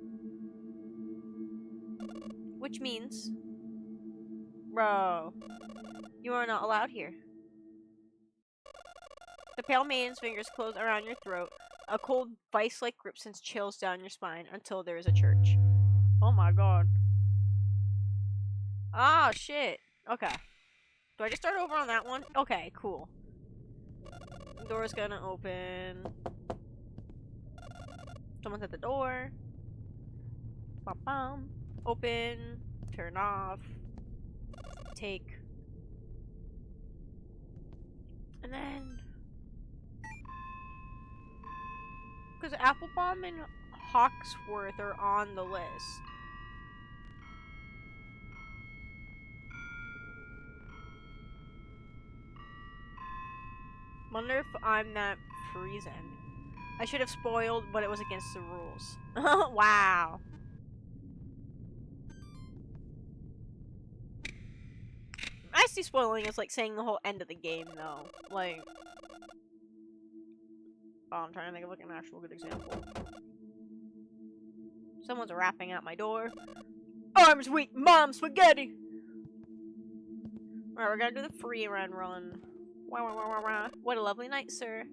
Speaker 1: Which means, bro, you are not allowed here. The pale maiden's fingers close around your throat. A cold, vice-like grip sends chills down your spine until there is a church. Oh my god. Ah, shit. Okay. Do I just start over on that one? Okay, cool. The door's gonna open. Someone's at the door. Bum-bum. Open. Turn off. Take. And then... because Applebaum and Hawksworth are on the list. Wonder if I'm that Friesen. I should have spoiled, but it was against the rules. Wow. I see spoiling as like saying the whole end of the game though. Like, oh, I'm trying to think of like an actual good example. Someone's rapping at my door. Arms weak, mom spaghetti! Alright, we're gonna do the free run. What a lovely night, sir.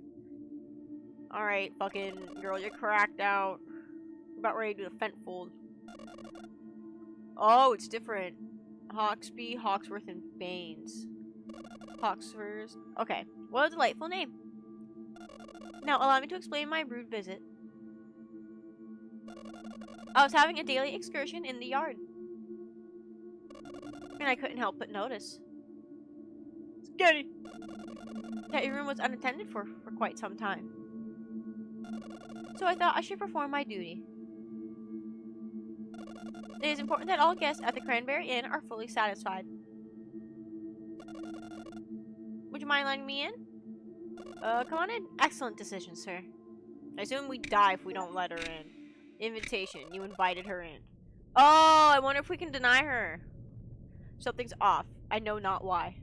Speaker 1: Alright, fucking girl, you're cracked out. About ready to do the Fentfold. Oh, it's different. Hawksby, Hawksworth, and Baines. Hawksworth. Okay, what a delightful name. Now, allow me to explain my rude visit. I was having a daily excursion in the yard, and I couldn't help but notice. Scary! That your room was unattended for quite some time. So I thought I should perform my duty. It is important that all guests at the Cranberry Inn are fully satisfied. Would you mind letting me in? Come on in. Excellent decision, sir. I assume we die if we don't let her in. Invitation. You invited her in. Oh, I wonder if we can deny her. Something's off. I know not why.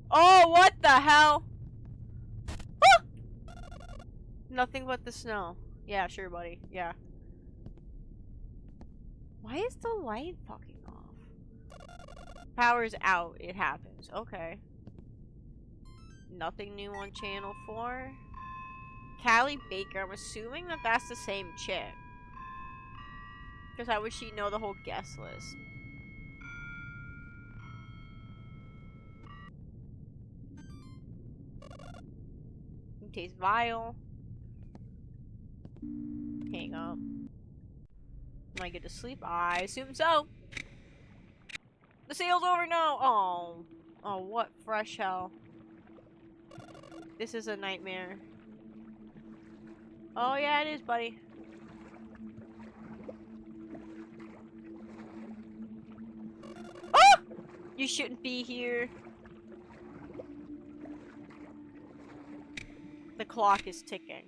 Speaker 1: Oh, what the hell? Ah! Nothing but the snow. Yeah, sure, buddy. Yeah. Why is the light fucking off? Power's out. It happens. Okay. Nothing new on channel 4. Callie Baker. I'm assuming that that's the same chick. Because how would she know the whole guest list? It tastes vile. Hang up. Am I good to sleep? I assume so. The sale's over now. Oh. Oh, what fresh hell. This is a nightmare. Oh, yeah, it is, buddy. Ah! You shouldn't be here. The clock is ticking.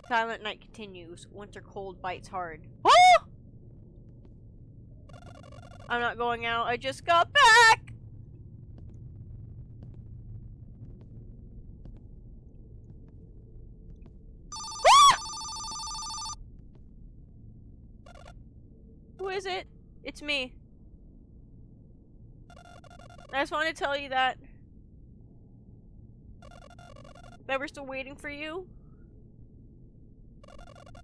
Speaker 1: Silent night continues. Winter cold bites hard. Oh! I'm not going out. I just got back! Ah! Who is it? It's me. I just wanted to tell you that we're still waiting for you.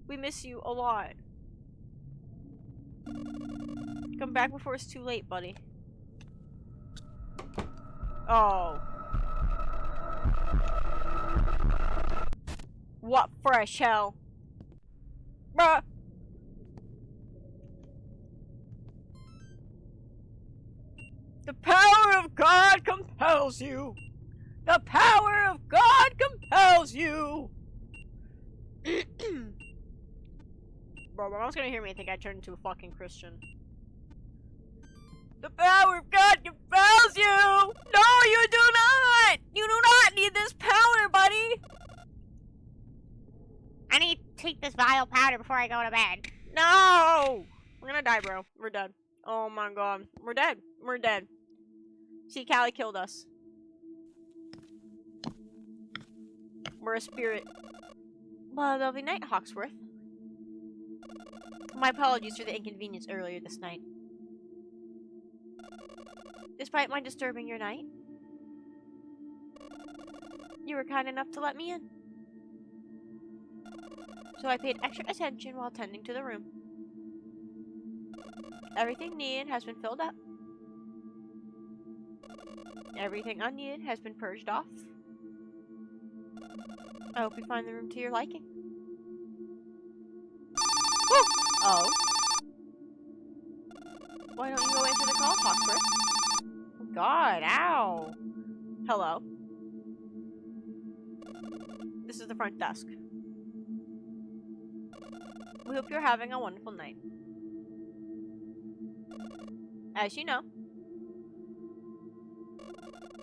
Speaker 1: We miss you a lot. Come back before it's too late, buddy. Oh. What fresh hell? Bruh. The power of God compels you. The power of God compels you. Bro, my mom's gonna hear me and think I turned into a fucking Christian. The power of God compels you! No, you do not! You do not need this powder, buddy!
Speaker 19: I need to take this vile powder before I go to bed.
Speaker 1: No! We're gonna die, bro. We're dead. Oh my god. We're dead. We're dead. See, Callie killed us. We're a spirit. Well, lovely night, Hawksworth. My apologies for the inconvenience earlier this night. Despite my disturbing your night, you were kind enough to let me in. So I paid extra attention while tending to the room. Everything needed has been filled up. Everything unneeded has been purged off. I hope you find the room to your liking. Woo! Oh. Why don't you go answer the call, Hawksworth? Oh God, ow. Hello. This is the front desk. We hope you're having a wonderful night. As you know,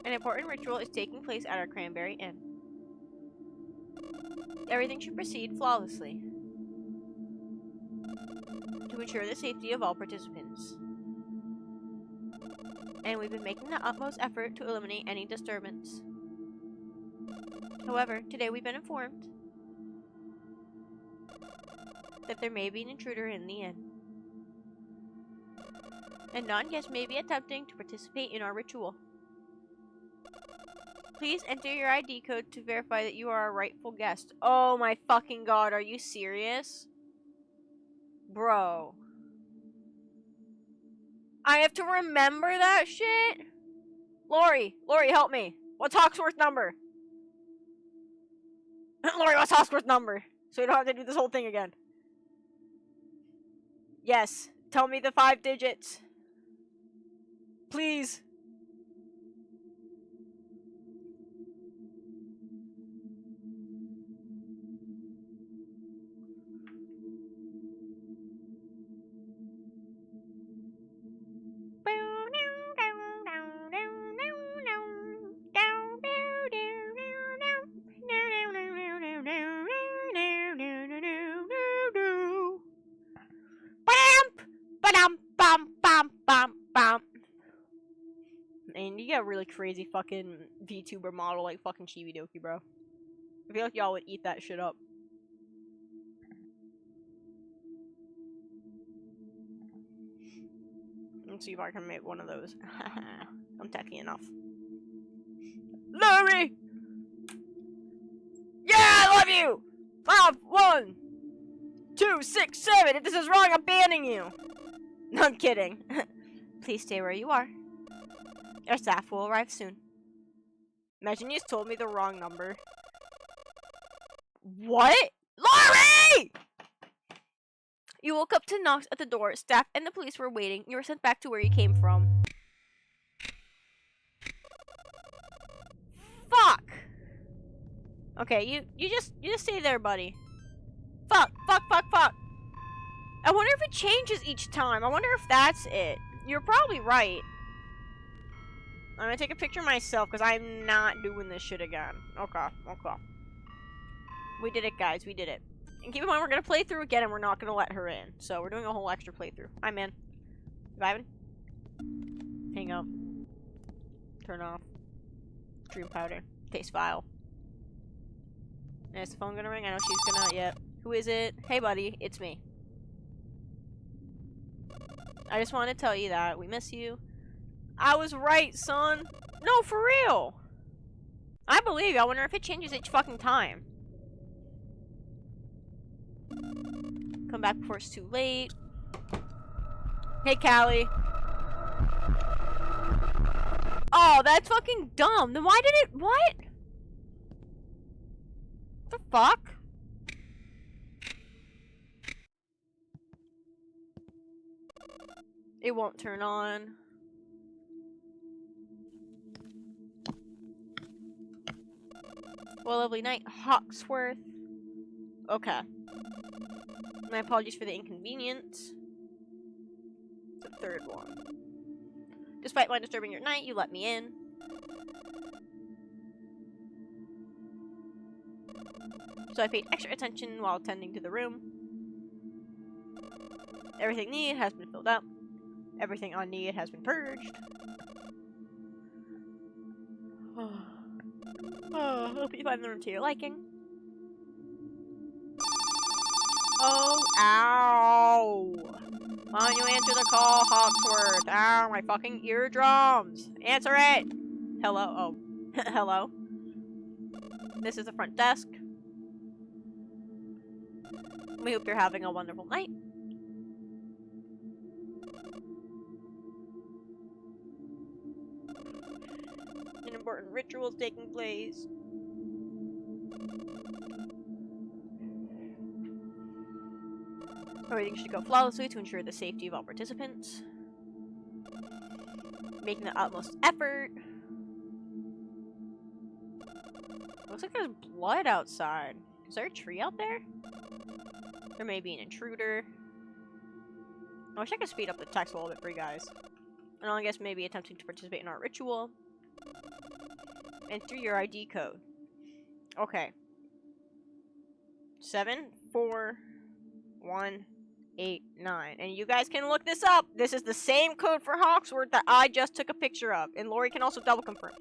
Speaker 1: an important ritual is taking place at our Cranberry Inn. Everything should proceed flawlessly to ensure the safety of all participants. And we've been making the utmost effort to eliminate any disturbance. However, today we've been informed that there may be an intruder in the inn. And non-guests may be attempting to participate in our ritual. Please enter your ID code to verify that you are a rightful guest. Oh my fucking god, are you serious? Bro. I have to remember that shit? Lori, help me. What's Hawksworth's number? Lori, what's Hawksworth's number? So we don't have to do this whole thing again. Yes, tell me the 5 digits. Please. And you get a really crazy fucking VTuber model like fucking Chibidoki, bro. I feel like y'all would eat that shit up. Let's see if I can make one of those. I'm techy enough. Larry! Yeah, I love you! 5, 1, 2, 6, 7. If this is wrong, I'm banning you. No, I'm kidding. Please stay where you are. Our staff will arrive soon. Imagine you just told me the wrong number. What? Laurie! You woke up to knocks at the door. Staff and the police were waiting. You were sent back to where you came from. Fuck! Okay, you just stay there, buddy. Fuck. I wonder if it changes each time. I wonder if that's it. You're probably right. I'm gonna take a picture myself because I'm not doing this shit again. Okay. We did it, guys. We did it. And keep in mind, we're gonna play through again and we're not gonna let her in. So we're doing a whole extra playthrough. I'm in. Vibing? Hang up. Turn off. Dream powder. Taste vial. And is the phone gonna ring? I know she's gonna. Yep. Who is it? Hey, buddy. It's me. I just want to tell you that we miss you. I was right, son. No, for real. I believe you. I wonder if it changes each fucking time. Come back before it's too late. Hey, Callie. Oh, that's fucking dumb. Then why did it... What? The fuck? It won't turn on. Well, lovely night, Hawksworth. Okay. My apologies for the inconvenience. The third one. Despite my disturbing your night, you let me in. So I paid extra attention while tending to the room. Everything needed has been filled up. Everything unneeded has been purged. Hope you find the room to your liking. Oh, ow! Why don't you answer the call, Hawksworth? Ow, my fucking eardrums! Answer it! Hello? Oh. Hello? This is the front desk. We hope you're having a wonderful night. An important ritual is taking place. Everything should go flawlessly to ensure the safety of all participants. Making the utmost effort. Looks like there's blood outside. Is there a tree out there? There may be an intruder. I wish I could speed up the text a little bit for you guys. And I guess maybe attempting to participate in our ritual. Enter your ID code. Okay. 74189. And you guys can look this up. This is the same code for Hawksworth that I just took a picture of. And Lori can also double confirm.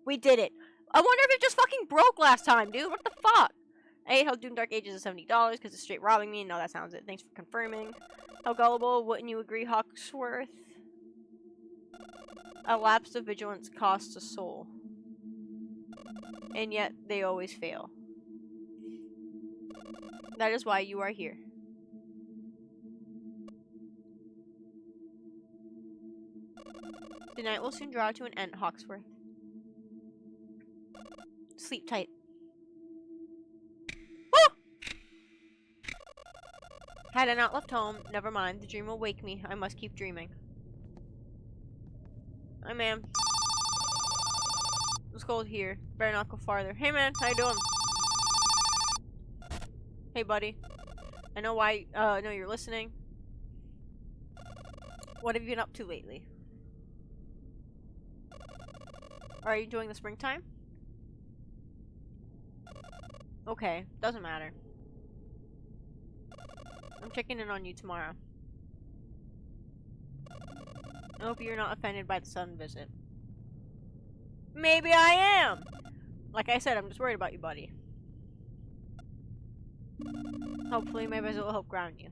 Speaker 1: We did it. I wonder if it just fucking broke last time, dude. What the fuck? I hate how Doom Dark Ages is $70 because it's straight robbing me. No, that sounds it. Thanks for confirming. How gullible. Wouldn't you agree, Hawksworth? A lapse of vigilance costs a soul. And yet, they always fail. That is why you are here. The night will soon draw to an end, Hawksworth. Sleep tight. Oh! Had I not left home, never mind. The dream will wake me. I must keep dreaming. Hi, man. It's cold here. Better not go farther. Hey, man. How you doing? Hey, buddy. I know why. I know you're listening. What have you been up to lately? Are you enjoying the springtime? Okay, doesn't matter. I'm checking in on you tomorrow. I hope you're not offended by the sudden visit. Maybe I am! Like I said, I'm just worried about you, buddy. Hopefully my visit will help ground you.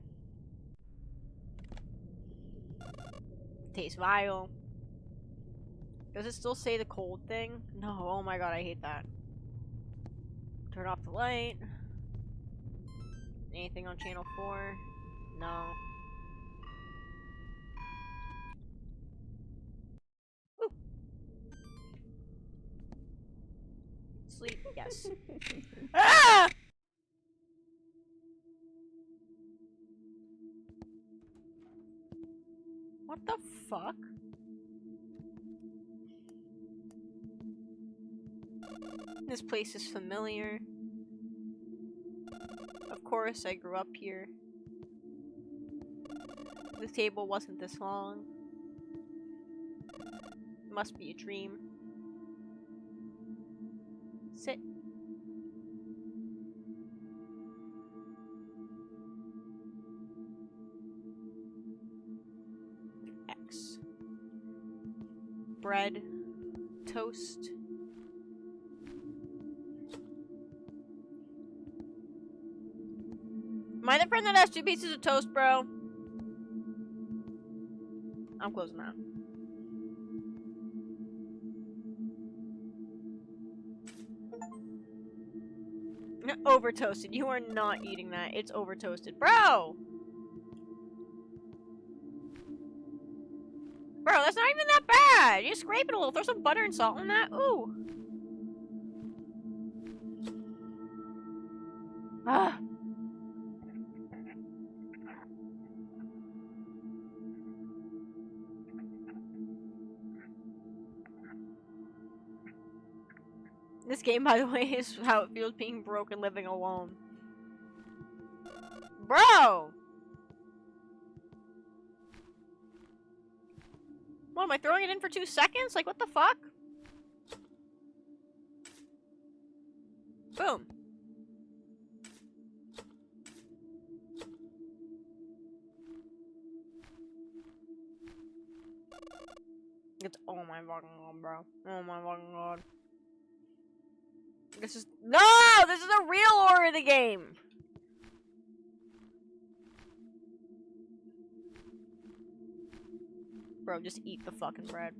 Speaker 1: Taste vile. Does it still say the cold thing? No, oh my god, I hate that. Turn off the light. Anything on channel 4? No. Woo. Sleep, yes. Ah! What the fuck? This place is familiar. Of course, I grew up here. The table wasn't this long. must be a dream. Sit. X. Bread. Toast. Am I the friend that has 2 pieces of toast, bro? I'm closing that. Over toasted. You are not eating that. It's over toasted. Bro! Bro, that's not even that bad. You scrape it a little. Throw some butter and salt on that. Ooh. Ah. This game, by the way, is how it feels being broke and living alone. Bro! What, am I throwing it in for 2 seconds? Like, what the fuck? Boom. It's, oh my fucking god, bro. Oh my fucking god. This is, no! This is the real order of the game! Bro, just eat the fucking bread.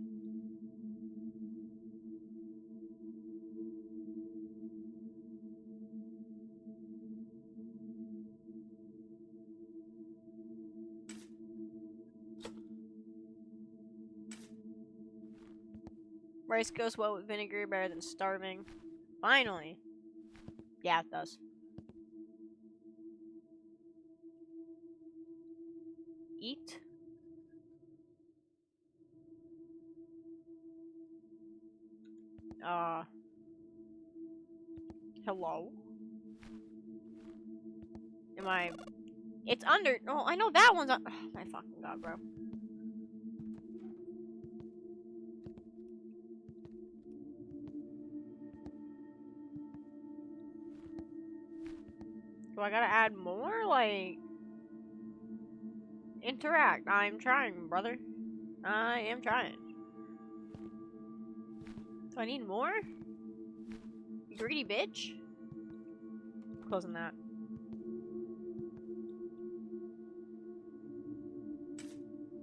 Speaker 1: Rice goes well with vinegar, better than starving. Finally. Yeah, it does. Eat. Hello? Am I... It's under... Oh, I know that one's on... Oh, my fucking god, bro. Do I gotta add more? Like... Interact. I'm trying, brother. I am trying. Do I need more? You greedy bitch? Closing that.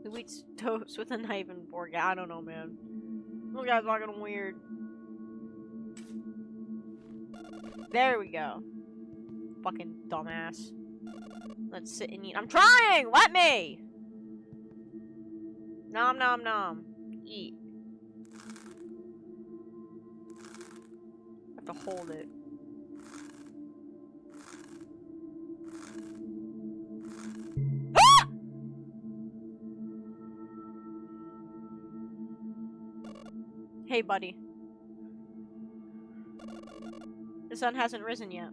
Speaker 1: Who eats toast with a knife and fork? I don't know, man. This guy's fucking weird. There we go. Fucking dumbass. Let's sit and eat. I'm trying! Let me! Nom nom nom. Eat. I have to hold it. Ah! Hey, buddy. The sun hasn't risen yet.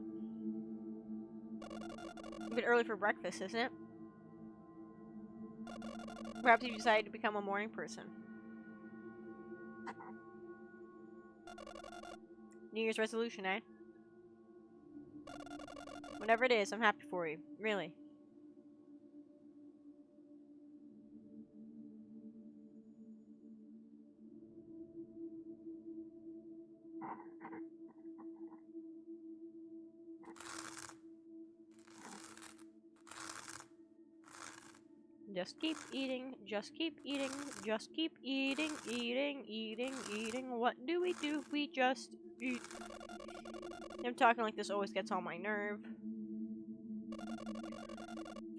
Speaker 1: A bit early for breakfast, isn't it? Perhaps you decided to become a morning person. New Year's resolution, eh? Whatever it is, I'm happy for you. Really. Just keep eating, just keep eating, just keep eating, eating. What do? We just eat. Him talking like this always gets on my nerve.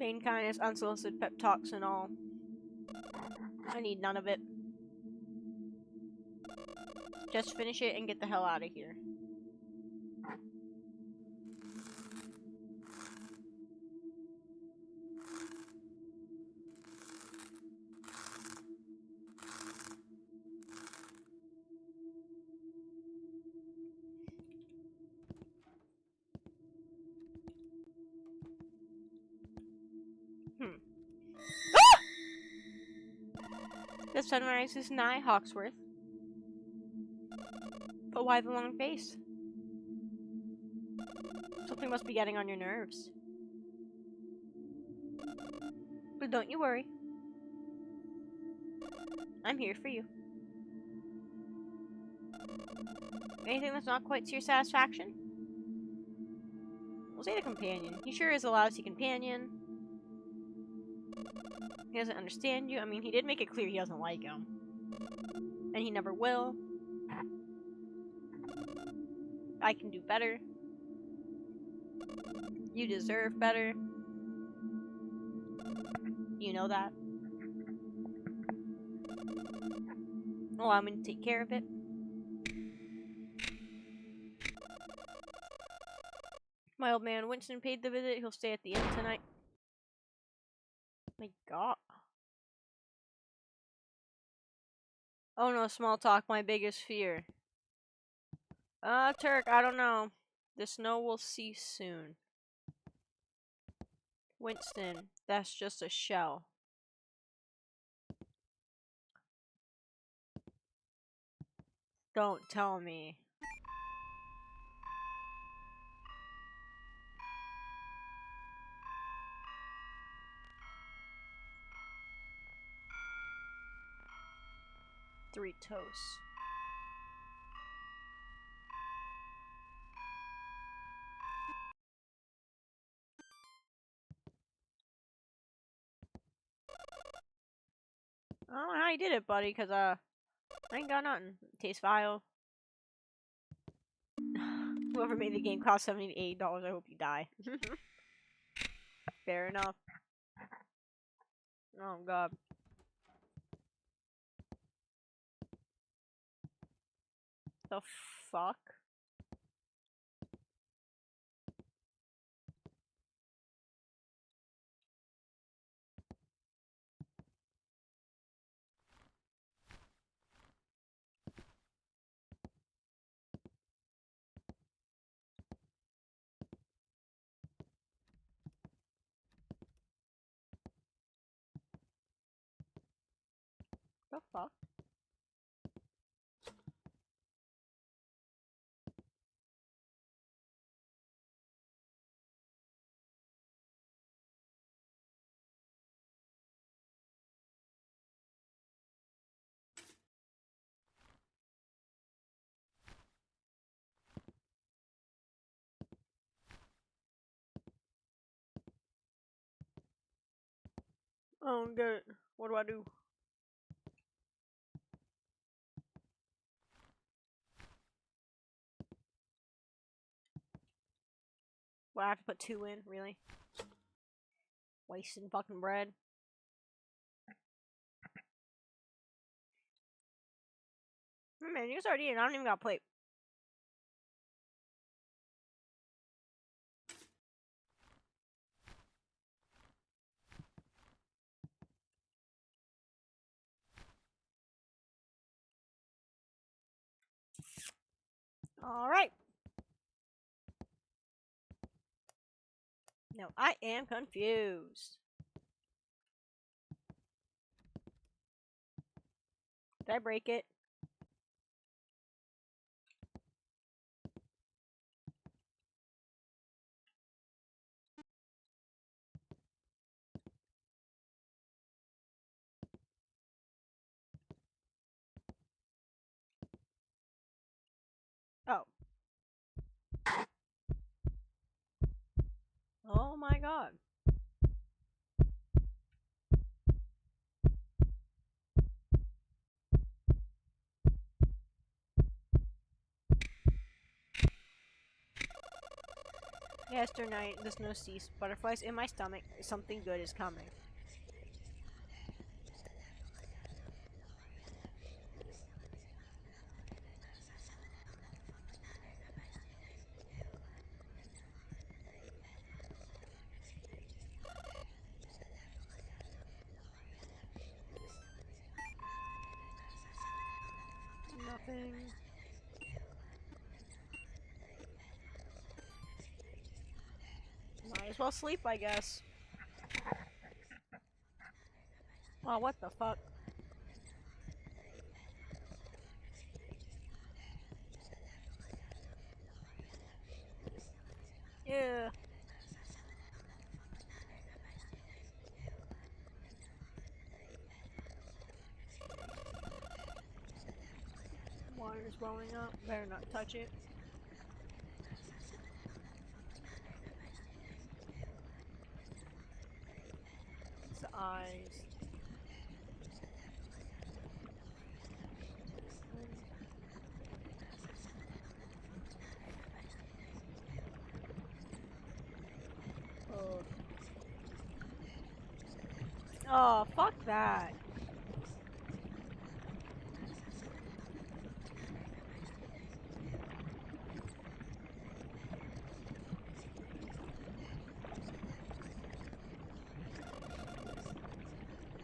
Speaker 1: Pain, kindness, unsolicited pep talks and all. I need none of it. Just finish it and get the hell out of here. The sunrise is nigh, Hawksworth. But why the long face? Something must be getting on your nerves. But don't you worry. I'm here for you. Anything that's not quite to your satisfaction? We'll say the companion. He sure is a lousy companion. He doesn't understand you. I mean, he did make it clear he doesn't like him. And he never will. I can do better. You deserve better. You know that. Allow me to take care of it. My old man Winston paid the visit. He'll stay at the inn tonight. My God. Oh no, small talk, my biggest fear. Turk, I don't know. The snow will cease soon. Winston, that's just a shell. Don't tell me. Three toasts. I don't know how you did it, buddy, because, I ain't got nothing. Taste vile. Whoever made the game cost $78. I hope you die. Fair enough. Oh, God. The fuck? The fuck? I don't get it. What do I do? Well, I have to put 2 in, really? Wasting fucking bread. Man, you already in. I don't even got a plate. Alright. No, I am confused. Did I break it? Oh. Oh my God. Yesterday, the snow ceased. Butterflies in my stomach. Something good is coming. Nothing. Might as well sleep, I guess. Oh, what the fuck? Yeah. Water's welling up. Better not touch it. It's the eyes. Oh, fuck that.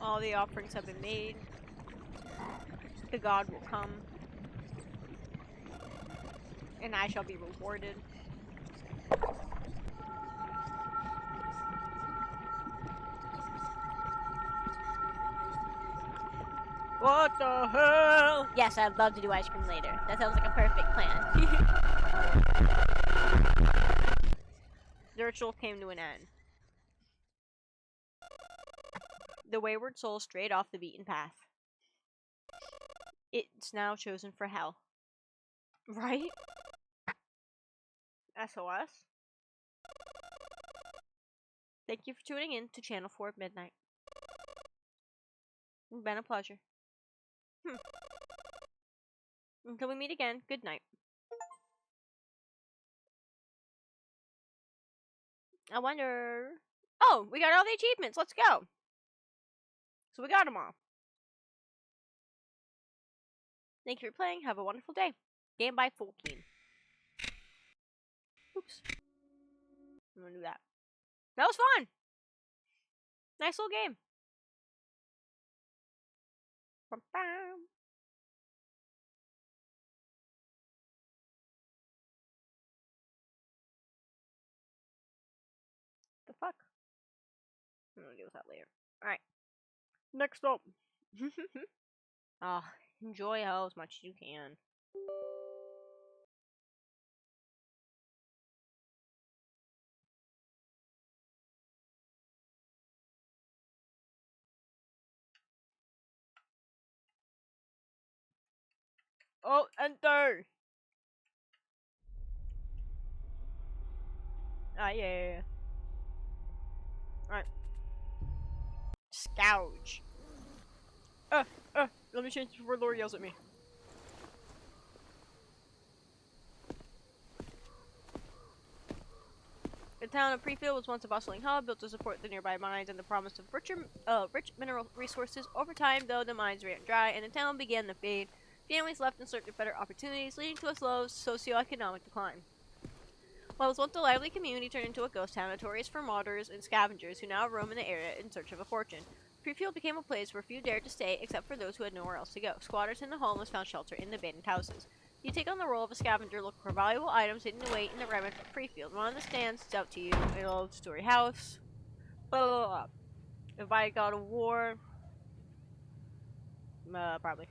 Speaker 1: All the offerings have been made. The god will come. And I shall be rewarded. What the hell? Yes, I'd love to do ice cream later. That sounds like a perfect plan. The ritual came to an end. The wayward soul strayed off the beaten path. It's now chosen for hell. Right? SOS. Thank you for tuning in to Channel 4 at midnight. It's been a pleasure. Until we meet again, good night. I wonder... Oh, we got all the achievements. Let's go. So we got them all. Thank you for playing. Have a wonderful day. Game by Fulkeen. Oops. I'm gonna do that. That was fun. Nice little game. Bam. The fuck? I'm gonna deal with that later. Alright. Next up. Enjoy hell as much as you can. Oh, enter! Yeah. Alright. Scourge. Let me change before Lord yells at me. The town of Prefield was once a bustling hub built to support the nearby mines and the promise of rich mineral resources. Over time, though, the mines ran dry and the town began to fade. Families left in search of better opportunities, leading to a slow socioeconomic decline. What was once a lively community turned into a ghost town, notorious for marauders and scavengers who now roam in the area in search of a fortune. Prefield became a place where few dared to stay except for those who had nowhere else to go. Squatters and the homeless found shelter in the abandoned houses. You take on the role of a scavenger, look for valuable items hidden away in the remnants of Prefield. One of the stands is out to you. An old-story house. Blah, blah, blah. If I got a war... probably.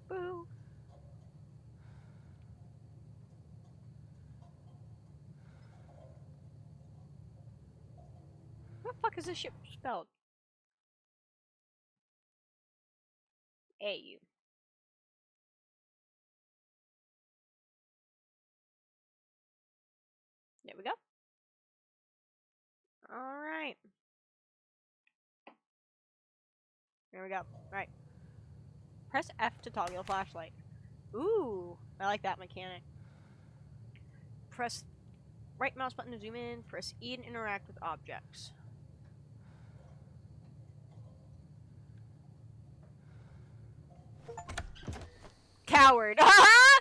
Speaker 1: Boo. What the fuck is this shit spelled? A-U. There we go. Alright. There we go. Alright. Press F to toggle the flashlight. Ooh, I like that mechanic. Press right mouse button to zoom in. Press E to interact with objects. Coward! I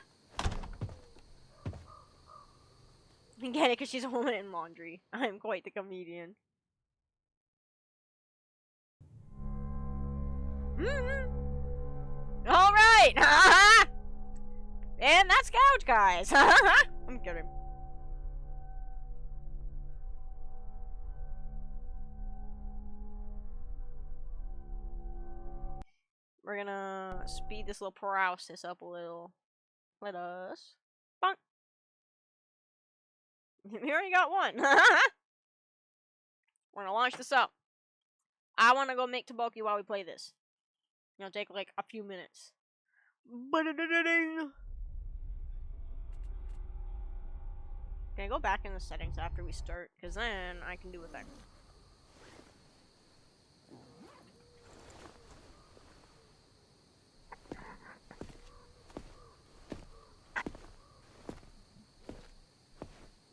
Speaker 1: get it because she's a woman in laundry. I am quite the comedian. Alright! And that's Gouge, guys! I'm kidding. We're gonna speed this little process up a little. Let us. Bonk. We already got one. We're gonna launch this up. I wanna go make Taboki while we play this. It'll take like a few minutes. Can I go back in the settings after we start? Because then I can do effect.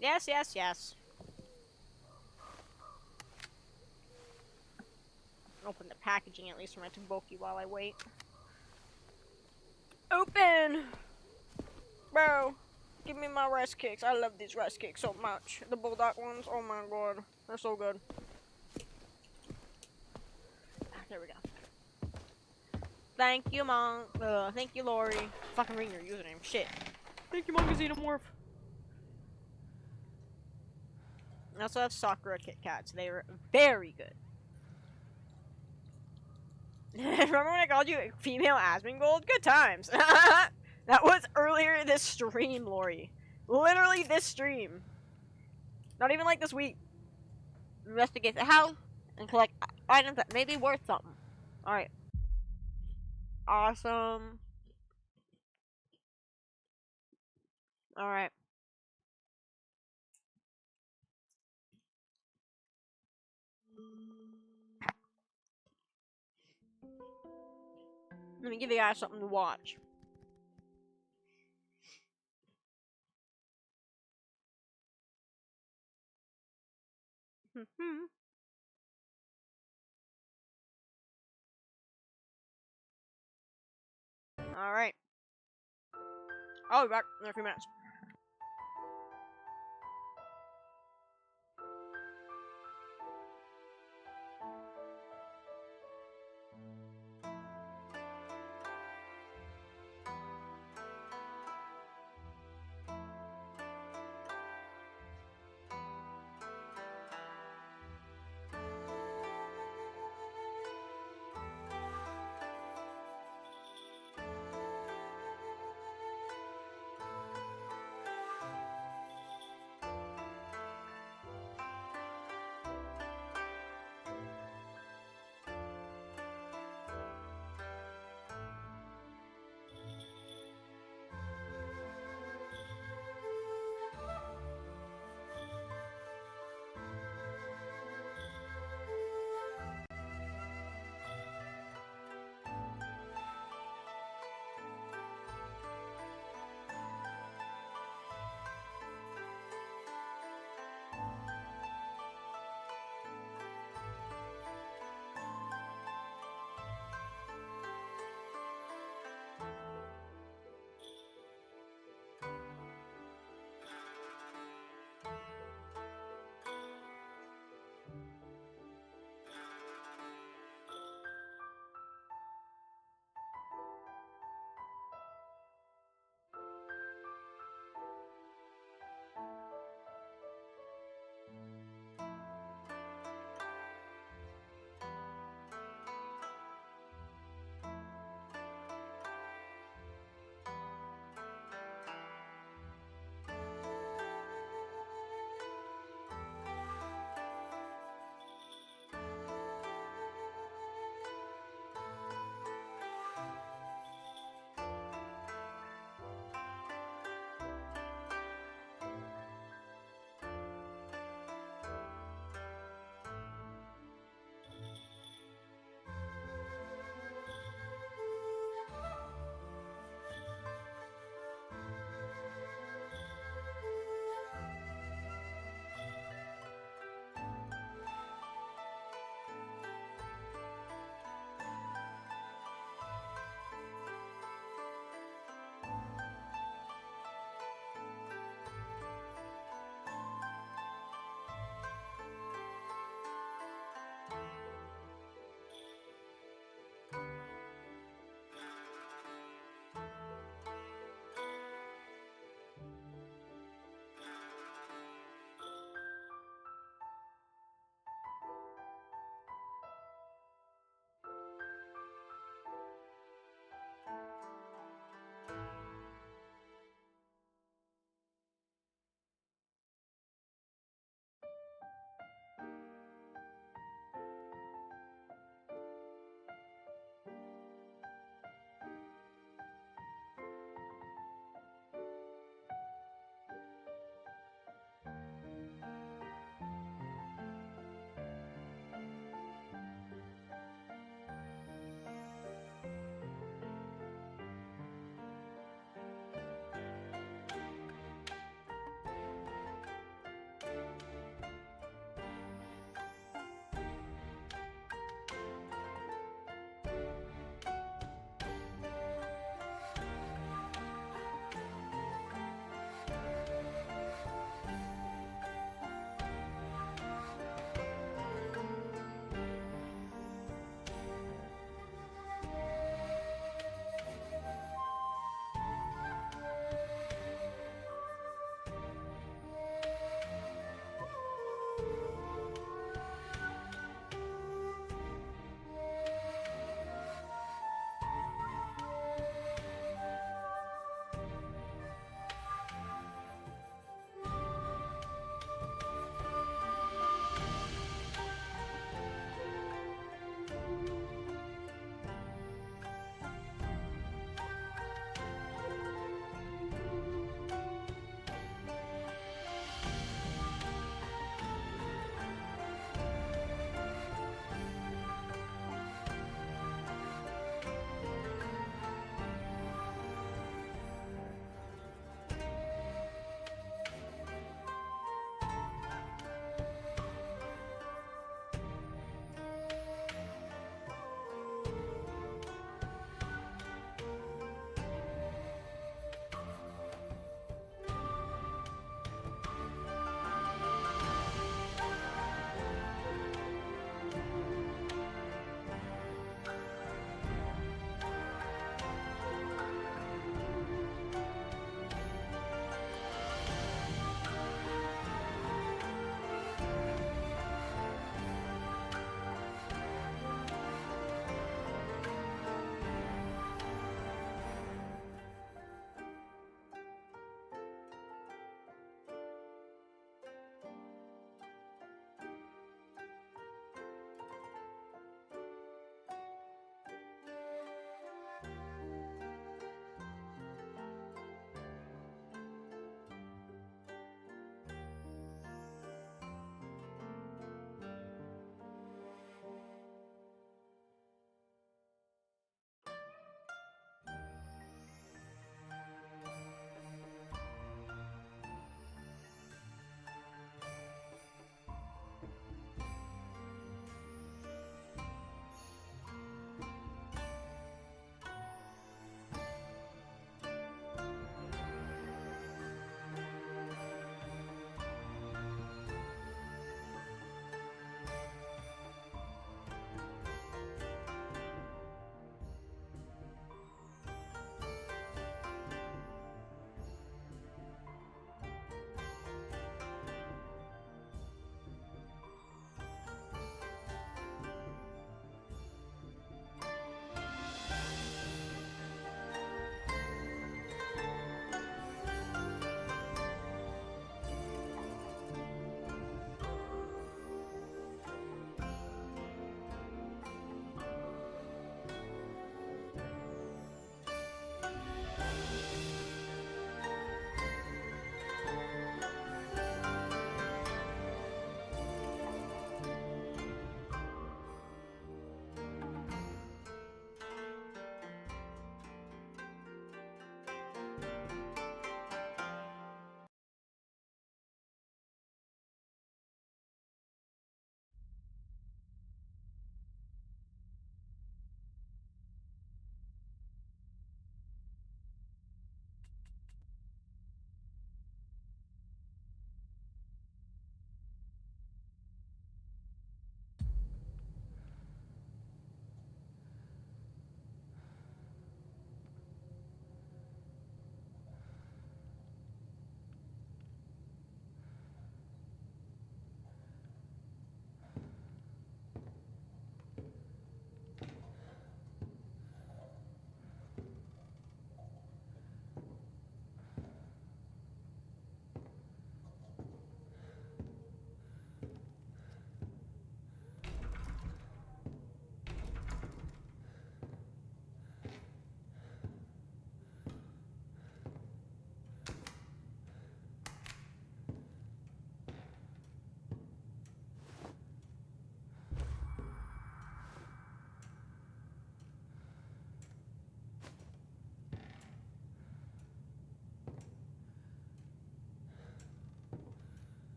Speaker 1: Yes, yes, yes. Open the packaging at least for my Taboki while I wait. Open! Bro, give me my rice cakes. I love these rice cakes so much. The bulldog ones, oh my god. They're so good. There we go. Thank you, Monk. Thank you, Lori. Fucking reading your username. Shit. Thank you, Monk Xenomorph. I also have Sakura Kit Kats. They are very good. Remember when I called you female Asmongold? Good times. That was earlier this stream, Lori. Literally this stream. Not even like this week. Investigate the house and collect items that may be worth something. Alright. Awesome. Alright. Let me give you guys something to watch. Alright. I'll be back in a few minutes.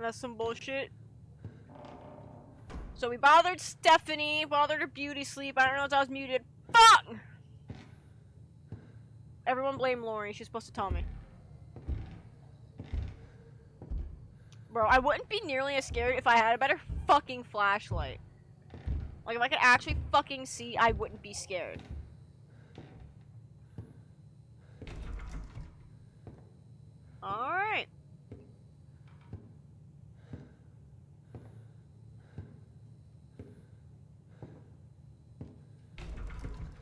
Speaker 1: That's some bullshit. So we bothered Stephanie, bothered her beauty sleep. I don't know if I was muted. Fuck! Everyone blame Lori. She's supposed to tell me. Bro, I wouldn't be nearly as scared if I had a better fucking flashlight. Like, if I could actually fucking see, I wouldn't be scared. Alright.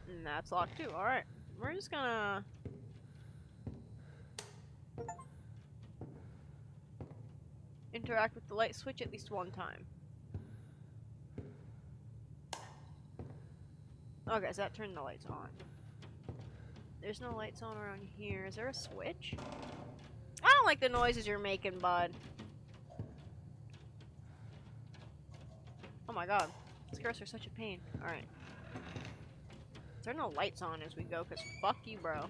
Speaker 1: And that's locked too. Alright. We're just gonna... interact with the light switch at least one time. Okay, so that turned the lights on. There's no lights on around here. Is there a switch? I don't like the noises you're making, bud. Oh my god. These girls are such a pain. Alright. Is there no lights on as we go? Cause fuck you, bro.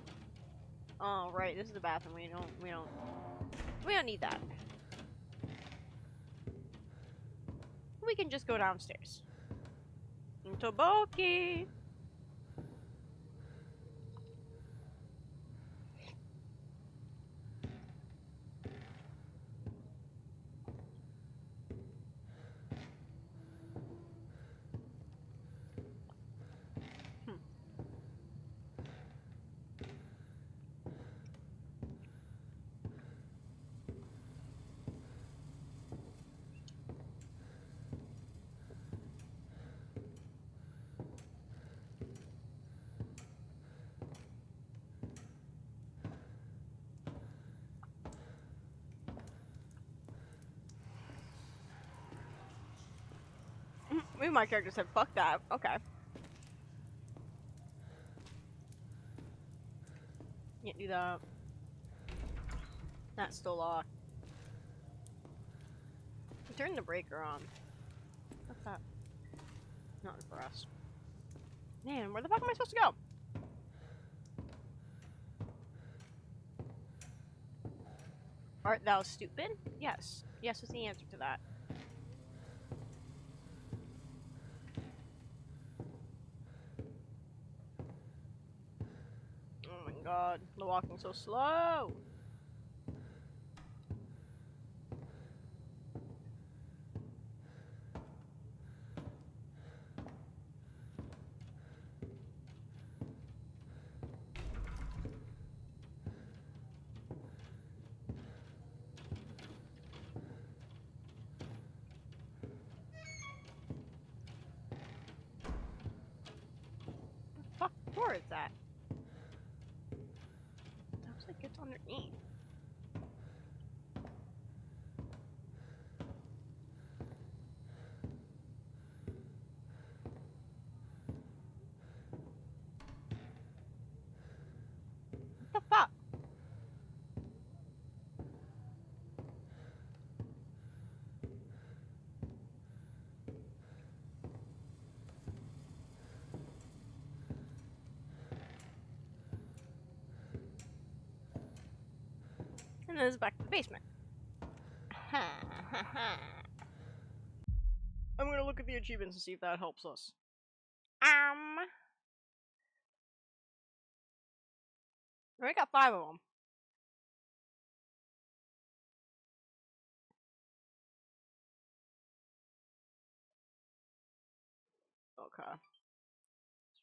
Speaker 1: Oh, right. This is the bathroom. We don't need that. We can just go downstairs. Toboki! Maybe my character said, fuck that. Okay. Can't do that. That's still locked. Turn the breaker on. What's that? Not for us. Man, where the fuck am I supposed to go? Art thou stupid? Yes. Yes is the answer to that. Oh my god, the walking's so slow. What the fuck door is that? Looks like it's underneath. What the fuck? And then it's back to the basement. I'm gonna look at the achievements and see if that helps us. We already got 5 of them. Okay.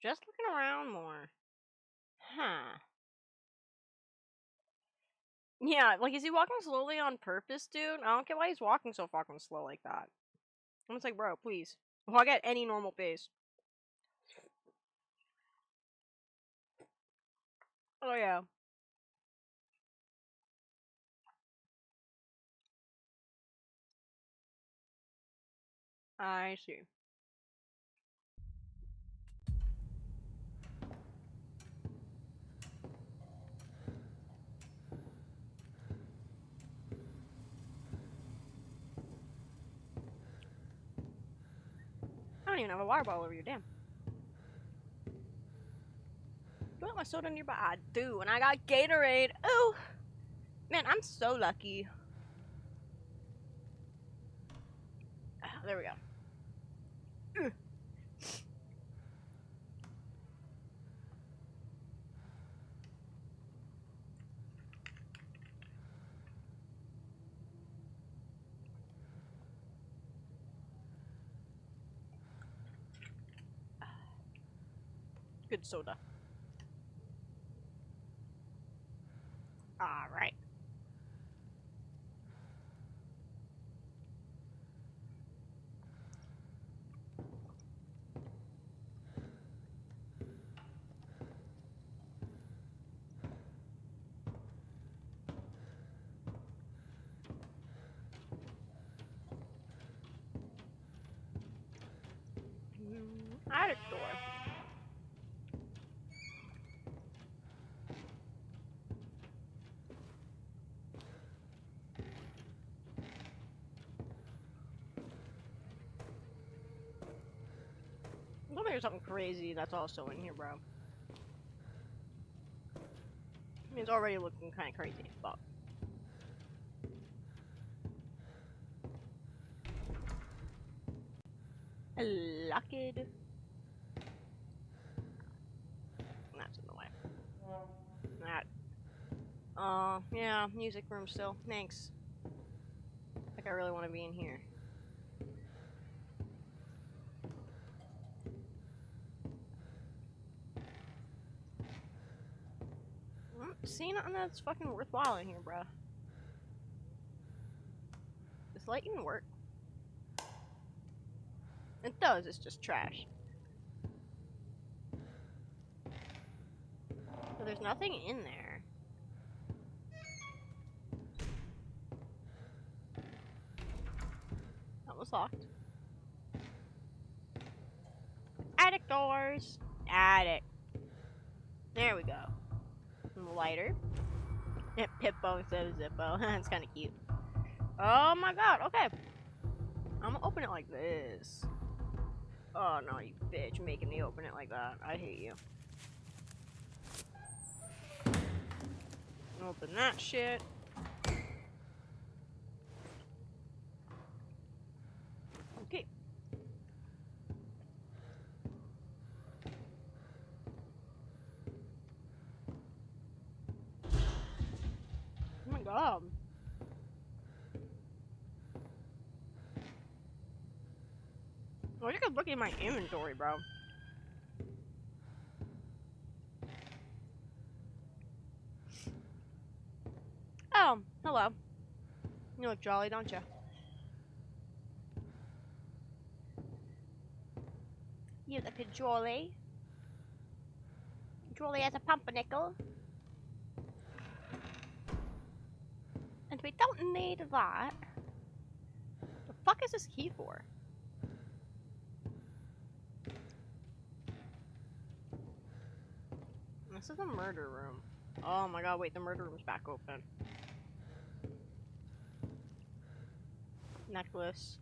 Speaker 1: Just looking around more. Huh. Yeah, like, is he walking slowly on purpose, dude? I don't get why he's walking so fucking slow like that. I'm just like, bro, please. Walk at any normal pace. Oh, yeah. I see. I don't even have a water bottle over here, damn. Do I want my soda nearby? I do, and I got Gatorade. Ooh! Man, I'm so lucky. There we go. Ugh. Good soda. Alright. Attic door. I don't think there's something crazy that's also in here, bro. I mean, it's already looking kind of crazy, but. Locked. That's in the way. That. Yeah, music room still. Thanks. Like I really want to be in here. See, nothing that's fucking worthwhile in here, bruh. Does light even work? It does, it's just trash. So there's nothing in there. That was locked. Attic doors. Attic. There we go. Some lighter. Pippo instead of Zippo. That's kind of cute. Oh my god, okay. I'm gonna open it like this. Oh no, you bitch, making me open it like that. I hate you. Open that shit. Okay. Oh my god. Oh, you can look at my inventory, bro. Oh, hello. You look jolly, don't you? You look jolly. Jolly as a pumpernickel. And we don't need that. The fuck is this key for? This is the murder room. Oh my god, wait, the murder room's back open. Necklace.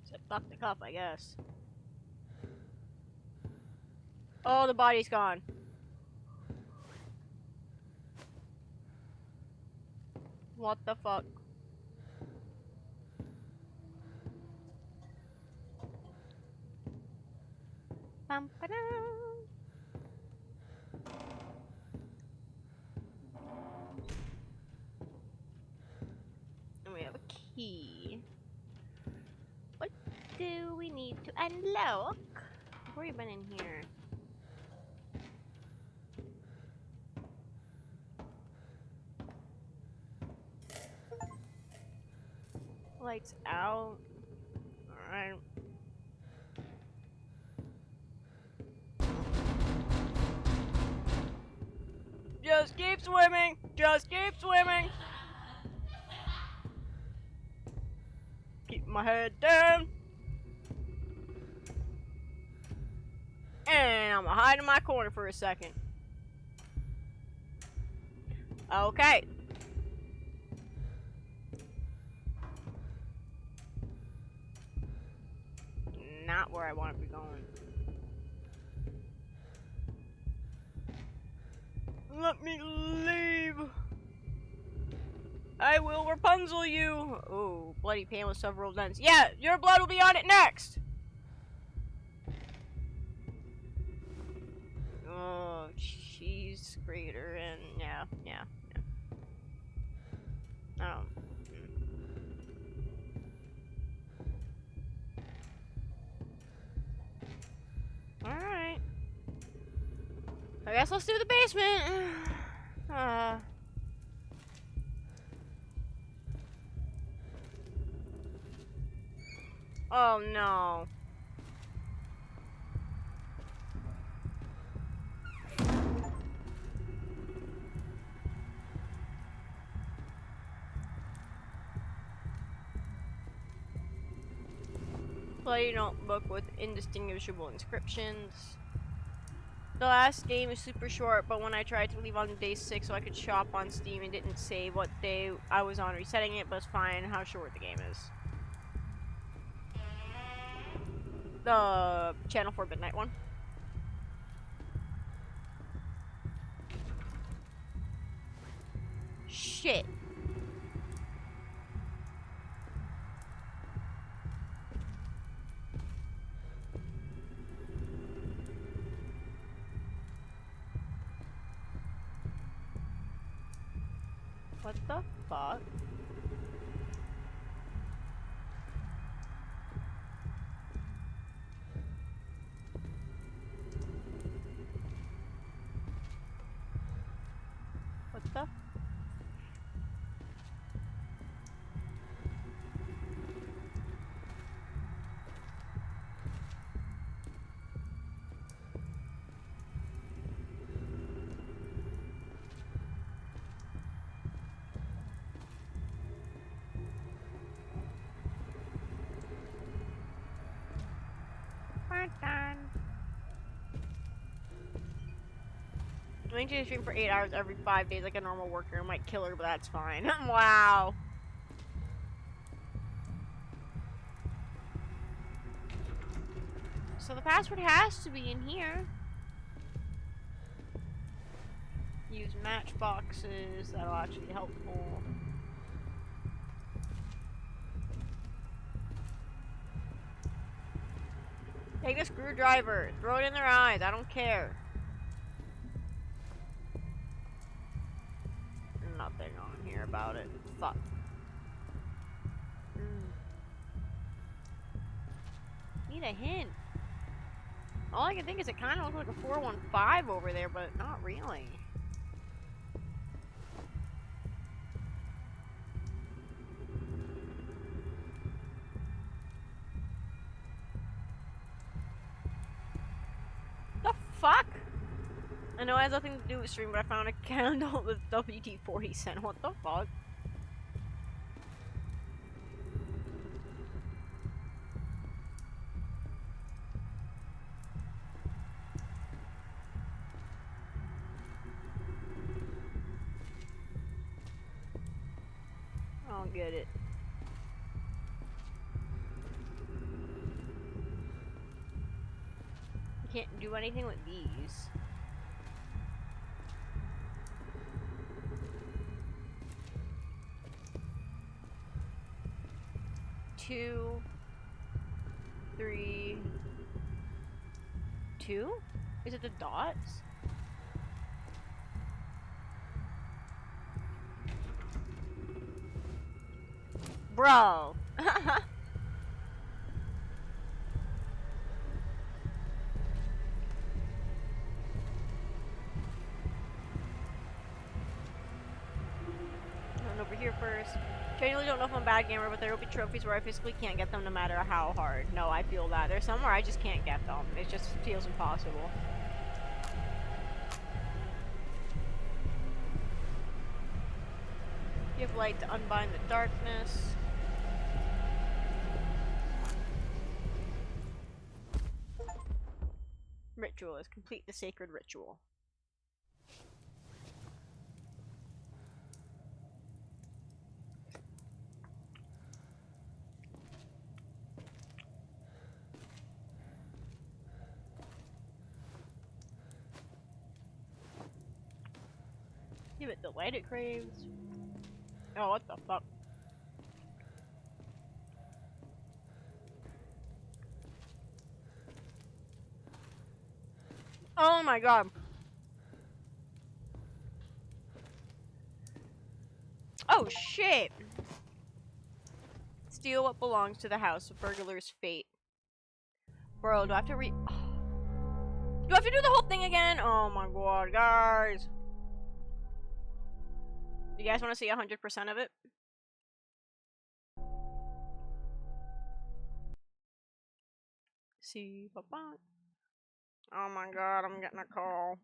Speaker 1: Said fuck the cuff, I guess. Oh, the body's gone. What the fuck? Bum, ba-dum. And we have a key. What do we need to unlock? Where have you been in here? Lights out. Alright. Just keep swimming! Just keep swimming! Keep my head down. And I'm gonna hide in my corner for a second. Okay. Not where I want to be going. Let me leave. I will Rapunzel you! Oh, bloody pan with several dents. Yeah, your blood will be on it next! Oh, cheese grater and yeah. Alright. I guess let's do the basement. Oh no. Play notebook with indistinguishable inscriptions. The last game is super short, but when I tried to leave on day 6 so I could shop on Steam, it didn't say what day I was on resetting it, but it's fine how short the game is. The Channel 4 Midnight one. Shit. What the fuck? What the? We're done. I need to stream for 8 hours every 5 days like a normal worker. I might kill her, but that's fine. Wow. So the password has to be in here. Use matchboxes. That'll actually be helpful. Take a screwdriver. Throw it in their eyes. I don't care. Nothing on here about it. Fuck. Need a hint. All I can think is it kind of looks like a 415 over there, but not really. The fuck? I know it has nothing to do with stream, but I found a candle with WD-40 scent. What the fuck? I don't get it. You can't do anything with these. Two, 3, 2? Is it the dots? Bro. Run over here first. Genuinely don't know if I'm a bad gamer, but there will be trophies where I physically can't get them no matter how hard. No, I feel that. There's some where I just can't get them. It just feels impossible. Give light to unbind the darkness. Ritual is complete the sacred ritual. Give it the light it craves. Oh, what the fuck? Oh my god. Oh shit! Steal what belongs to the house. A burglar's fate. Bro, do I have to do I have to do the whole thing again? Oh my god, guys. You guys want to see 100% of it? See, bye-bye. Oh my god, I'm getting a call.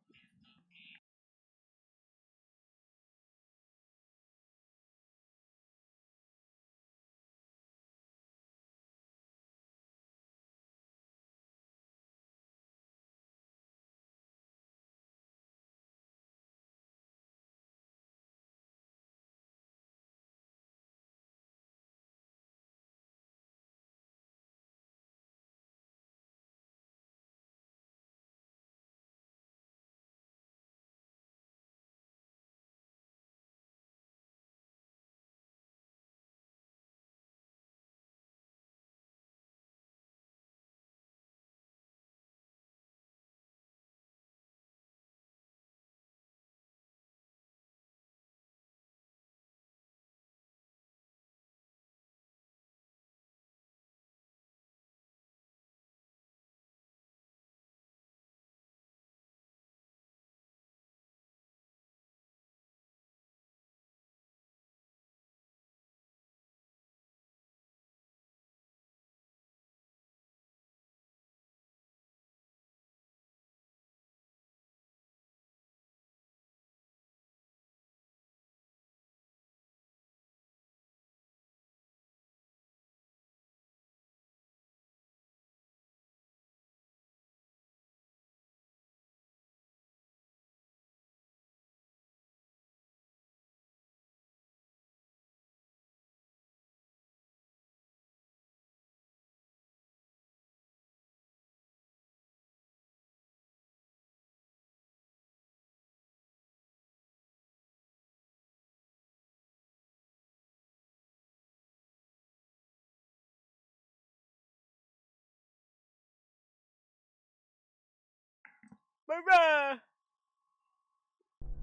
Speaker 1: Bruh!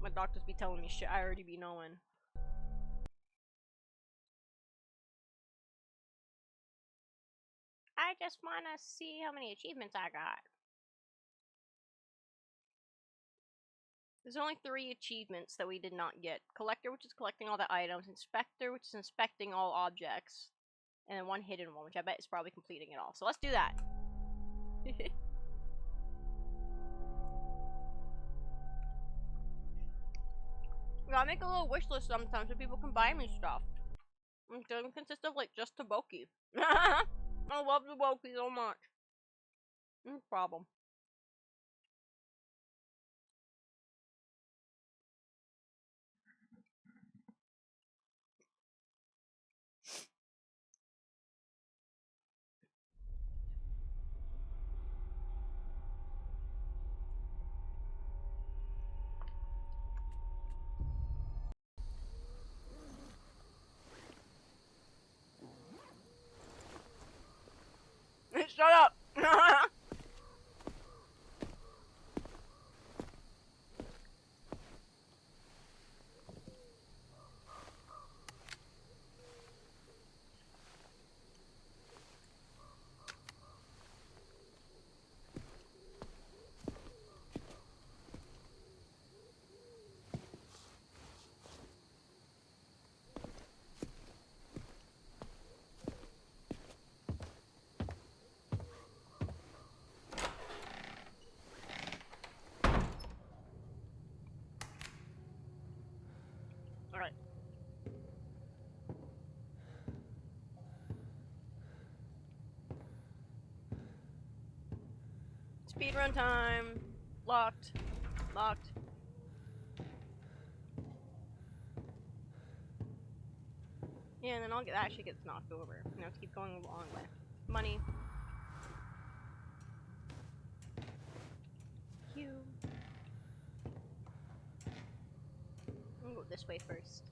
Speaker 1: My doctors be telling me shit I already be knowing. I just wanna see how many achievements I got. There's only 3 achievements that we did not get. Collector, which is collecting all the items. Inspector, which is inspecting all objects. And then 1 hidden one, which I bet is probably completing it all. So let's do that. Gotta make a little wish list sometimes so people can buy me stuff. It doesn't consist of like just Taboki. I love Taboki so much. No problem. Shut up! Alright. Speedrun time. Locked. Locked. Yeah, and then I'll get actually gets knocked over. You know, to keep going a long way. Money. Q. I'm gonna go this way first.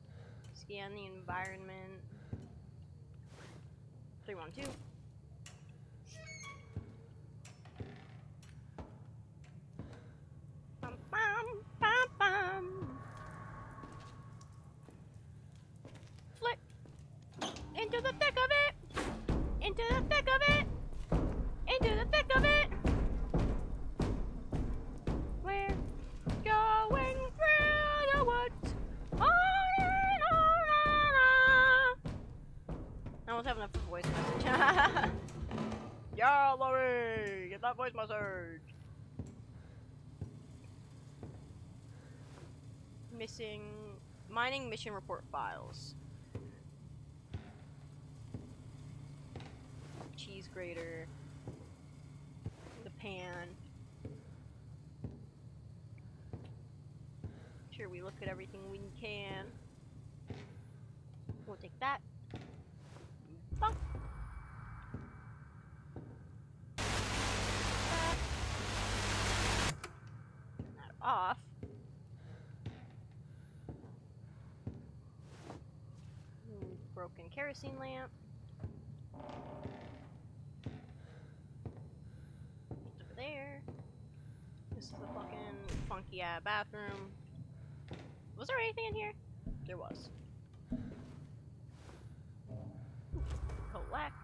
Speaker 1: Scan the environment. 312. Bum, bum, bum, bum. Flip into the thick of it. Into the thick of it. Into the thick of it. We're going through the woods. I almost have enough voice message. Yeah, Lori, get that voice message. Missing mining mission report files. Cheese grater. The pan. Sure, we look at everything we can. We'll take that. Bonk. Turn that off. Broken kerosene lamp. Over there. This is the fucking funky ass bathroom. Was there anything in here? There was. Collect.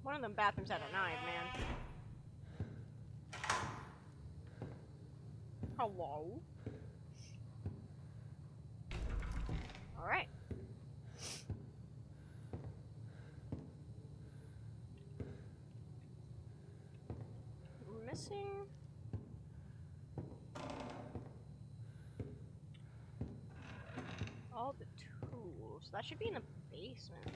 Speaker 1: One of them bathrooms had a knife, man. Hello? Alright. We're missing... all the tools. That should be in the basement.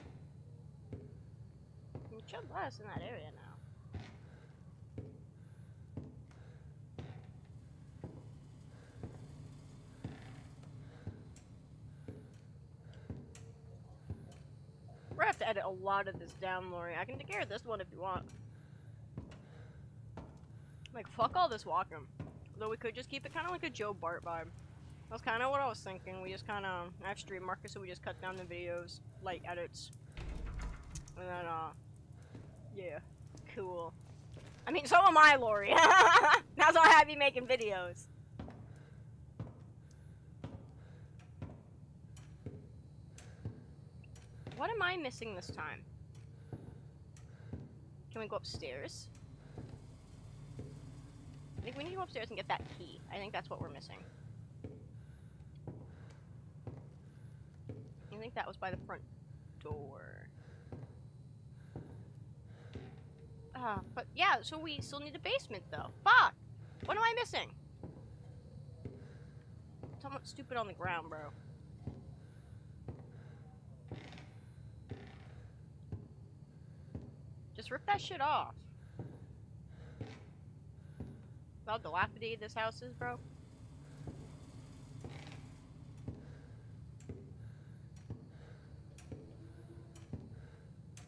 Speaker 1: You should let us in that area now. We're gonna have to edit a lot of this down, Lori. I can take care of this one if you want. Like, fuck all this walking. Though we could just keep it kind of like a Joe Bart vibe. That's kind of what I was thinking. We just kind of, I have stream markers, so we just cut down the videos, light edits. And then, yeah. Cool. I mean, so am I, Lori. That's why I have you making videos. What am I missing this time? Can we go upstairs? I think we need to go upstairs and get that key. I think that's what we're missing. I think that was by the front door. But yeah, so we still need a basement though. Fuck! What am I missing? Something stupid on the ground, bro. Just rip that shit off. How dilapidated this house is, bro.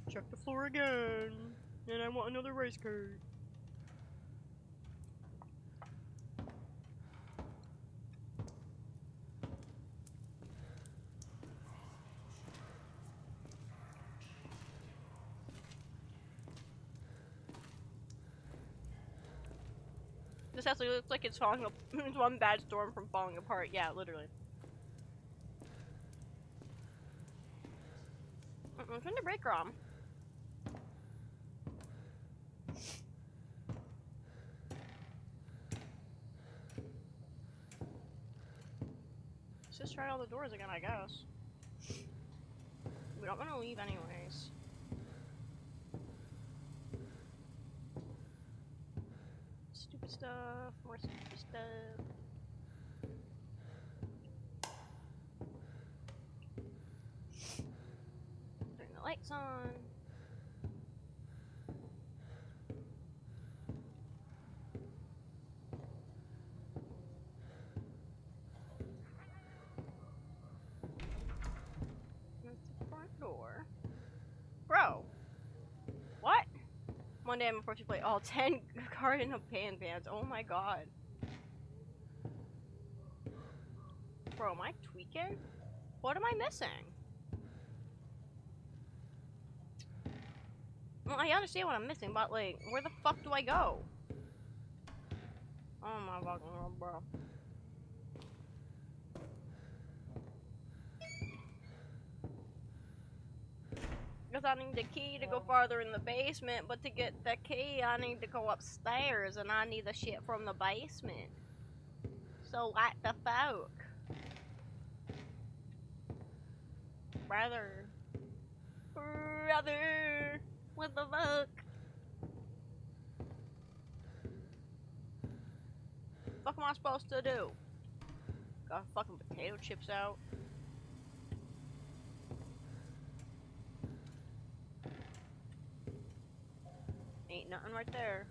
Speaker 1: Check the floor again. And I want another race card. This house looks like it's falling up. It's one bad storm from falling apart. Yeah, literally. Turn the breaker on. Let's just try all the doors again, I guess. We don't want to leave anyways. Stupid stuff, more stupid stuff. Turn the lights on. That's the front door. Bro! What? One day I'm forced to play all 10 heart in a pan pants. Oh my god. Bro, am I tweaking? What am I missing? Well, I understand what I'm missing, but like, where the fuck do I go? Oh my fucking god, bro. Because I need the key to go farther in the basement, but to get the key, I need to go upstairs, and I need the shit from the basement. So what the fuck? Brother. Brother. What the fuck? What am I supposed to do? Got fucking potato chips out. Ain't nothing right there.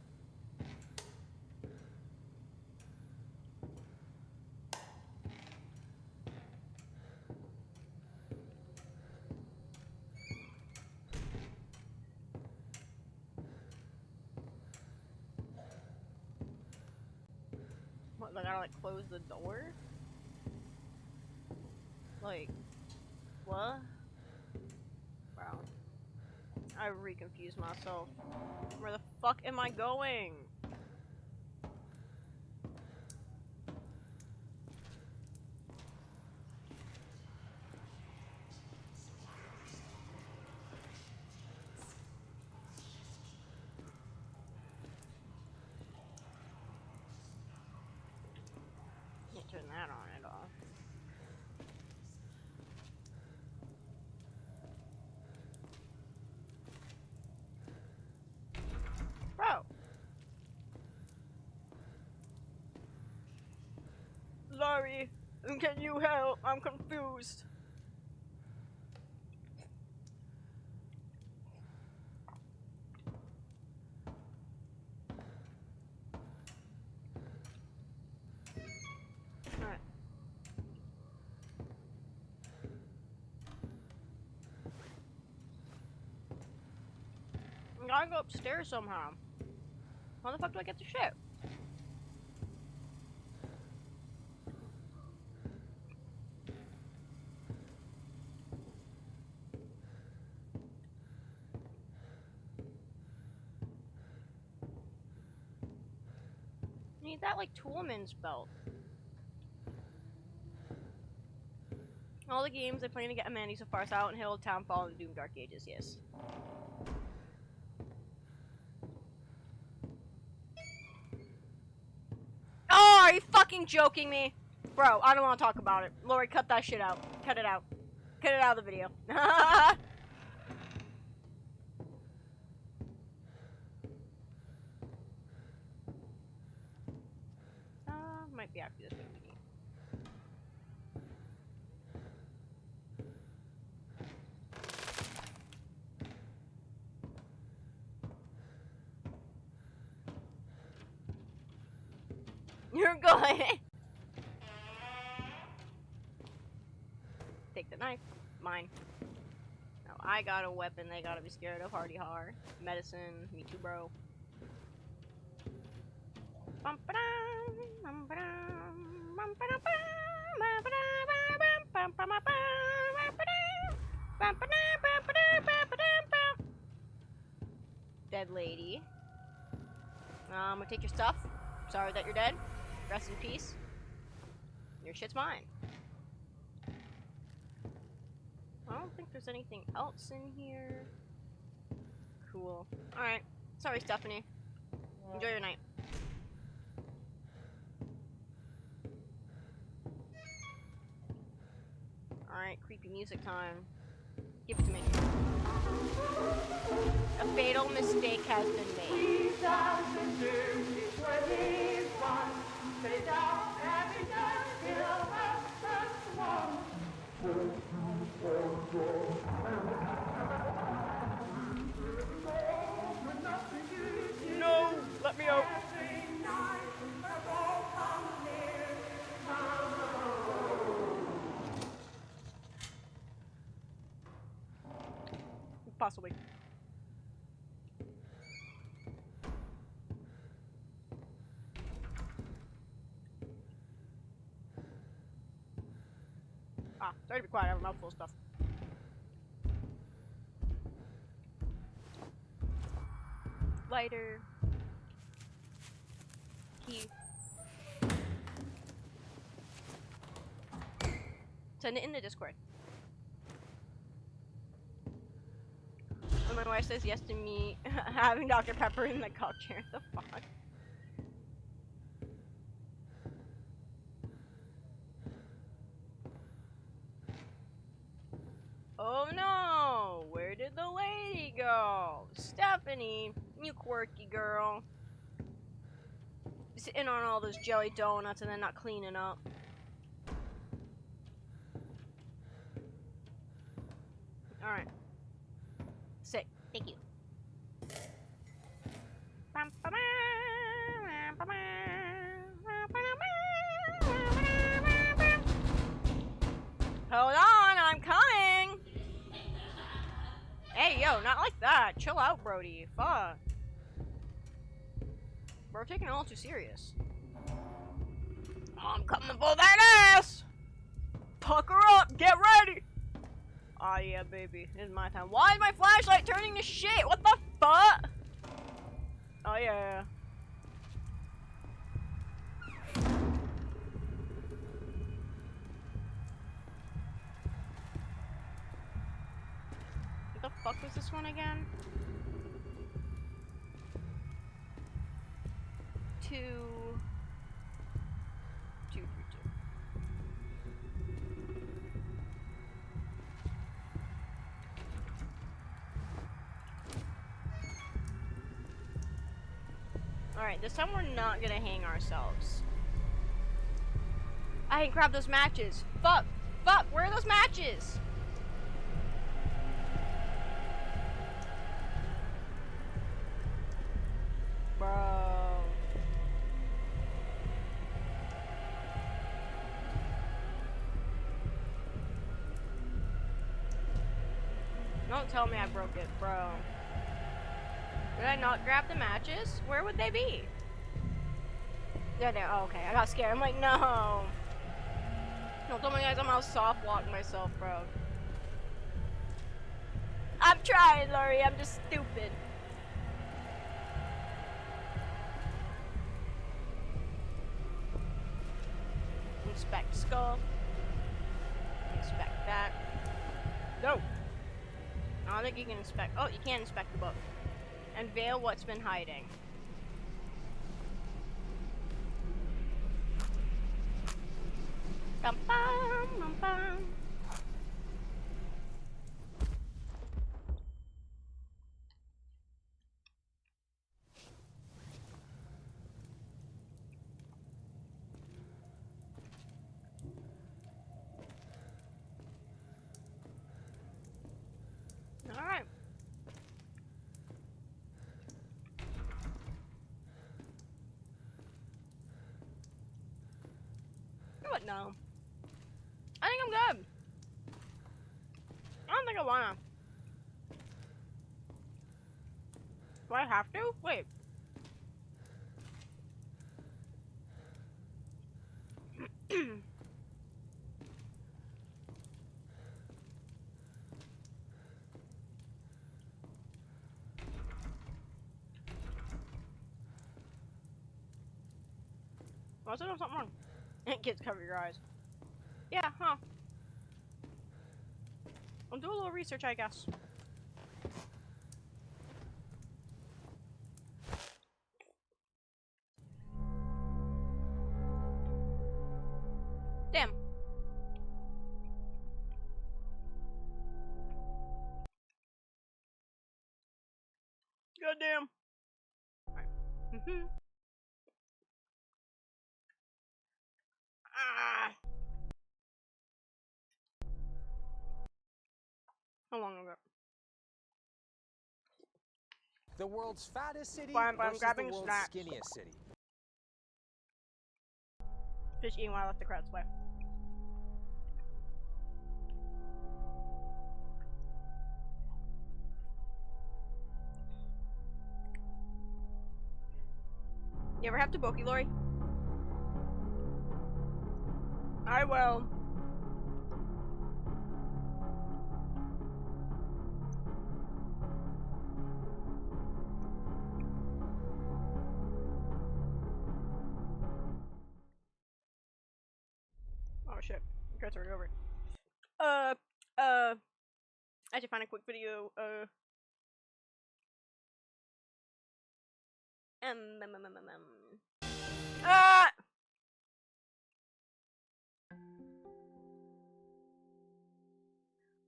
Speaker 1: What, I gotta like close the door? Like, what? Wow. I re-confused myself. Where the fuck am I going? Can't turn that on at all. Bro! Sorry, can you help? I'm confused. Alright. I gotta go upstairs somehow. How the fuck do I get the shit? I need that like Toolman's belt. All the games I plan to get am3nity so far: Silent Hill, Townfall, and Doom Dark Ages, yes. Oh, are you fucking joking me? Bro, I don't want to talk about it. Lori, cut that shit out. Cut it out. Cut it out of the video. Might be after this movie. You're going. Take the knife. Mine. Now I got a weapon they gotta be scared of. Hardy har. Medicine. Me too, bro. Dead lady. I'm gonna take your stuff. Sorry that you're dead. Rest in peace. Your shit's mine. I don't think there's anything else in here. Cool. Alright. Sorry, Stephanie. Enjoy your night. Alright, creepy music time. Give it to me. A fatal mistake has been made. No! Let me out! Possibly. Ah, sorry to be quiet, I have a mouthful of stuff. Lighter. Key. Send it in the Discord. When my wife says yes to me having Dr. Pepper in the cup chair, the fuck? Oh no! Where did the lady go? Stephanie, you quirky girl. Sitting on all those jelly donuts and then not cleaning up. Alright. Sick. Thank you. Hold on, I'm coming! Hey, yo, not like that. Chill out, Brody. Fuck. We're taking it all too serious. I'm coming for that ass! Pucker up, get ready! Aw, yeah, baby. It's my time. Why is my flashlight turning to shit? What the fuck? Oh, yeah. What the fuck was this one again? 2, 2, 3, 2. Alright, this time we're not gonna hang ourselves. I didn't grab those matches. Fuck! Fuck! Where are those matches? Bro. Don't tell me I broke it, bro. Did I not grab the matches? Where would they be? Yeah, there. Oh, okay. I got scared. I'm like, no. Don't tell me guys I'm out soft walking myself, bro. I'm trying, Lori. I'm just stupid. Inspect skull. Inspect that. No. I don't think you can inspect. Oh, you can inspect the book. Unveil what's been hiding. Bum, bum, bum, bum. All right. What? No. I think I'm good. I don't think I wanna. Do I have to? Wait. Was it or something wrong? Kids, cover your eyes. Yeah, huh? I'll do a little research, I guess. Damn. Goddamn. Alright. Ah. How long ago?
Speaker 20: The world's fattest city
Speaker 1: I'm
Speaker 20: versus
Speaker 1: grabbing
Speaker 20: the world's
Speaker 1: snacks.
Speaker 20: skinniest city.
Speaker 1: Fish eating while I let the crowds play. You ever have Taboki, Lori? I will. shit. Guys already over it. I should find a quick video.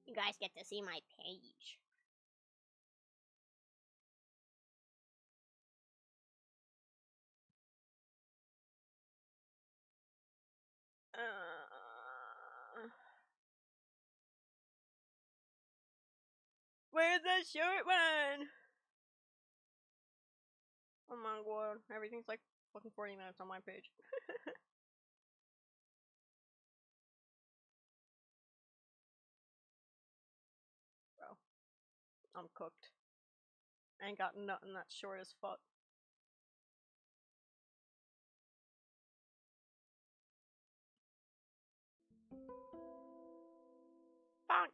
Speaker 19: You guys get to see my page.
Speaker 1: Where's the short one? Oh my god, everything's like fucking 40 minutes on my page. Bro, I'm cooked. I ain't got nothing that's short as fuck. Fuck.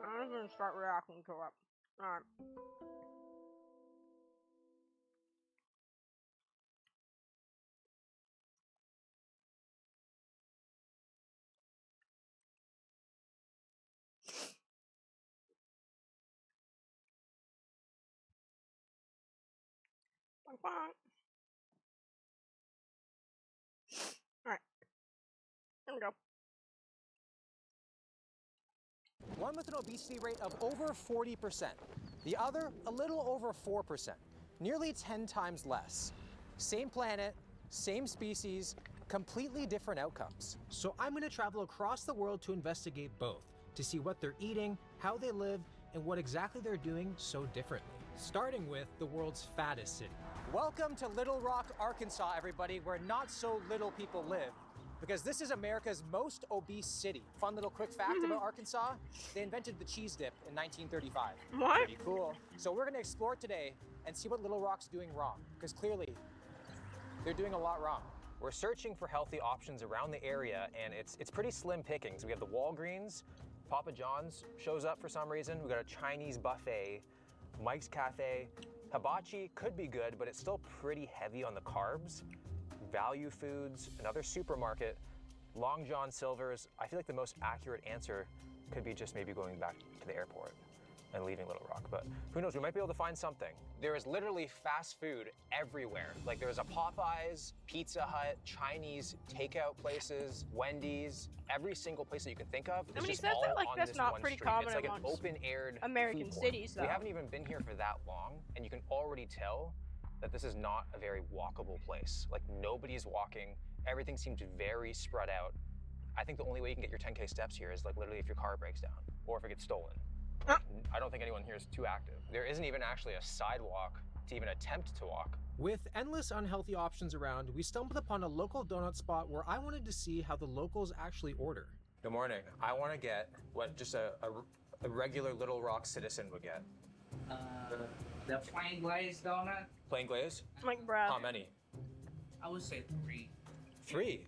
Speaker 1: I'm gonna start reacting to it. Alright. Alright. Here we go.
Speaker 20: One with an obesity rate of over 40%. The other, a little over 4%. Nearly 10 times less. Same planet, same species, completely different outcomes.
Speaker 21: So I'm going to travel across the world to investigate both, to see what they're eating, how they live, and what exactly they're doing so differently. Starting with the world's fattest city.
Speaker 20: Welcome to Little Rock, Arkansas, everybody, where not so little people live. Because this is America's most obese city. Fun little quick fact about Arkansas, they invented the cheese dip in 1935.
Speaker 1: What?
Speaker 20: Pretty cool. So we're gonna explore today and see what Little Rock's doing wrong. Because clearly, they're doing a lot wrong. We're searching for healthy options around the area, and it's pretty slim pickings. We have the Walgreens, Papa John's shows up for some reason. We got a Chinese buffet, Mike's Cafe. Hibachi could be good, but it's still pretty heavy on the carbs. Value Foods, another supermarket, Long John Silver's. I feel like the most accurate answer could be just maybe going back to the airport and leaving Little Rock, but who knows, we might be able to find something. There is literally fast food everywhere. Like there's a Popeyes, Pizza Hut, Chinese takeout places, Wendy's, every single place that you can think of.
Speaker 1: I mean,
Speaker 20: It's
Speaker 1: he
Speaker 20: just
Speaker 1: says
Speaker 20: all
Speaker 1: that like
Speaker 20: on
Speaker 1: that's
Speaker 20: this
Speaker 1: not
Speaker 20: one
Speaker 1: pretty
Speaker 20: street.
Speaker 1: common
Speaker 20: It's like an
Speaker 1: amongst
Speaker 20: open-aired
Speaker 1: American
Speaker 20: food court.
Speaker 1: cities, though.
Speaker 20: We haven't even been here for that long, and you can already tell that this is not a very walkable place. Like nobody's walking, everything seems very spread out. I think the only way you can get your 10K steps here is like literally if your car breaks down or if it gets stolen. I don't think anyone here is too active. There isn't even actually a sidewalk to even attempt to walk.
Speaker 21: With endless unhealthy options around, we stumbled upon a local donut spot where I wanted to see how the locals actually order.
Speaker 20: Good morning. I want to get what just a regular Little Rock citizen would get.
Speaker 22: The plain glazed donut?
Speaker 20: Plain glaze?
Speaker 1: Like Brad.
Speaker 20: How many?
Speaker 22: I would say 3.
Speaker 20: 3?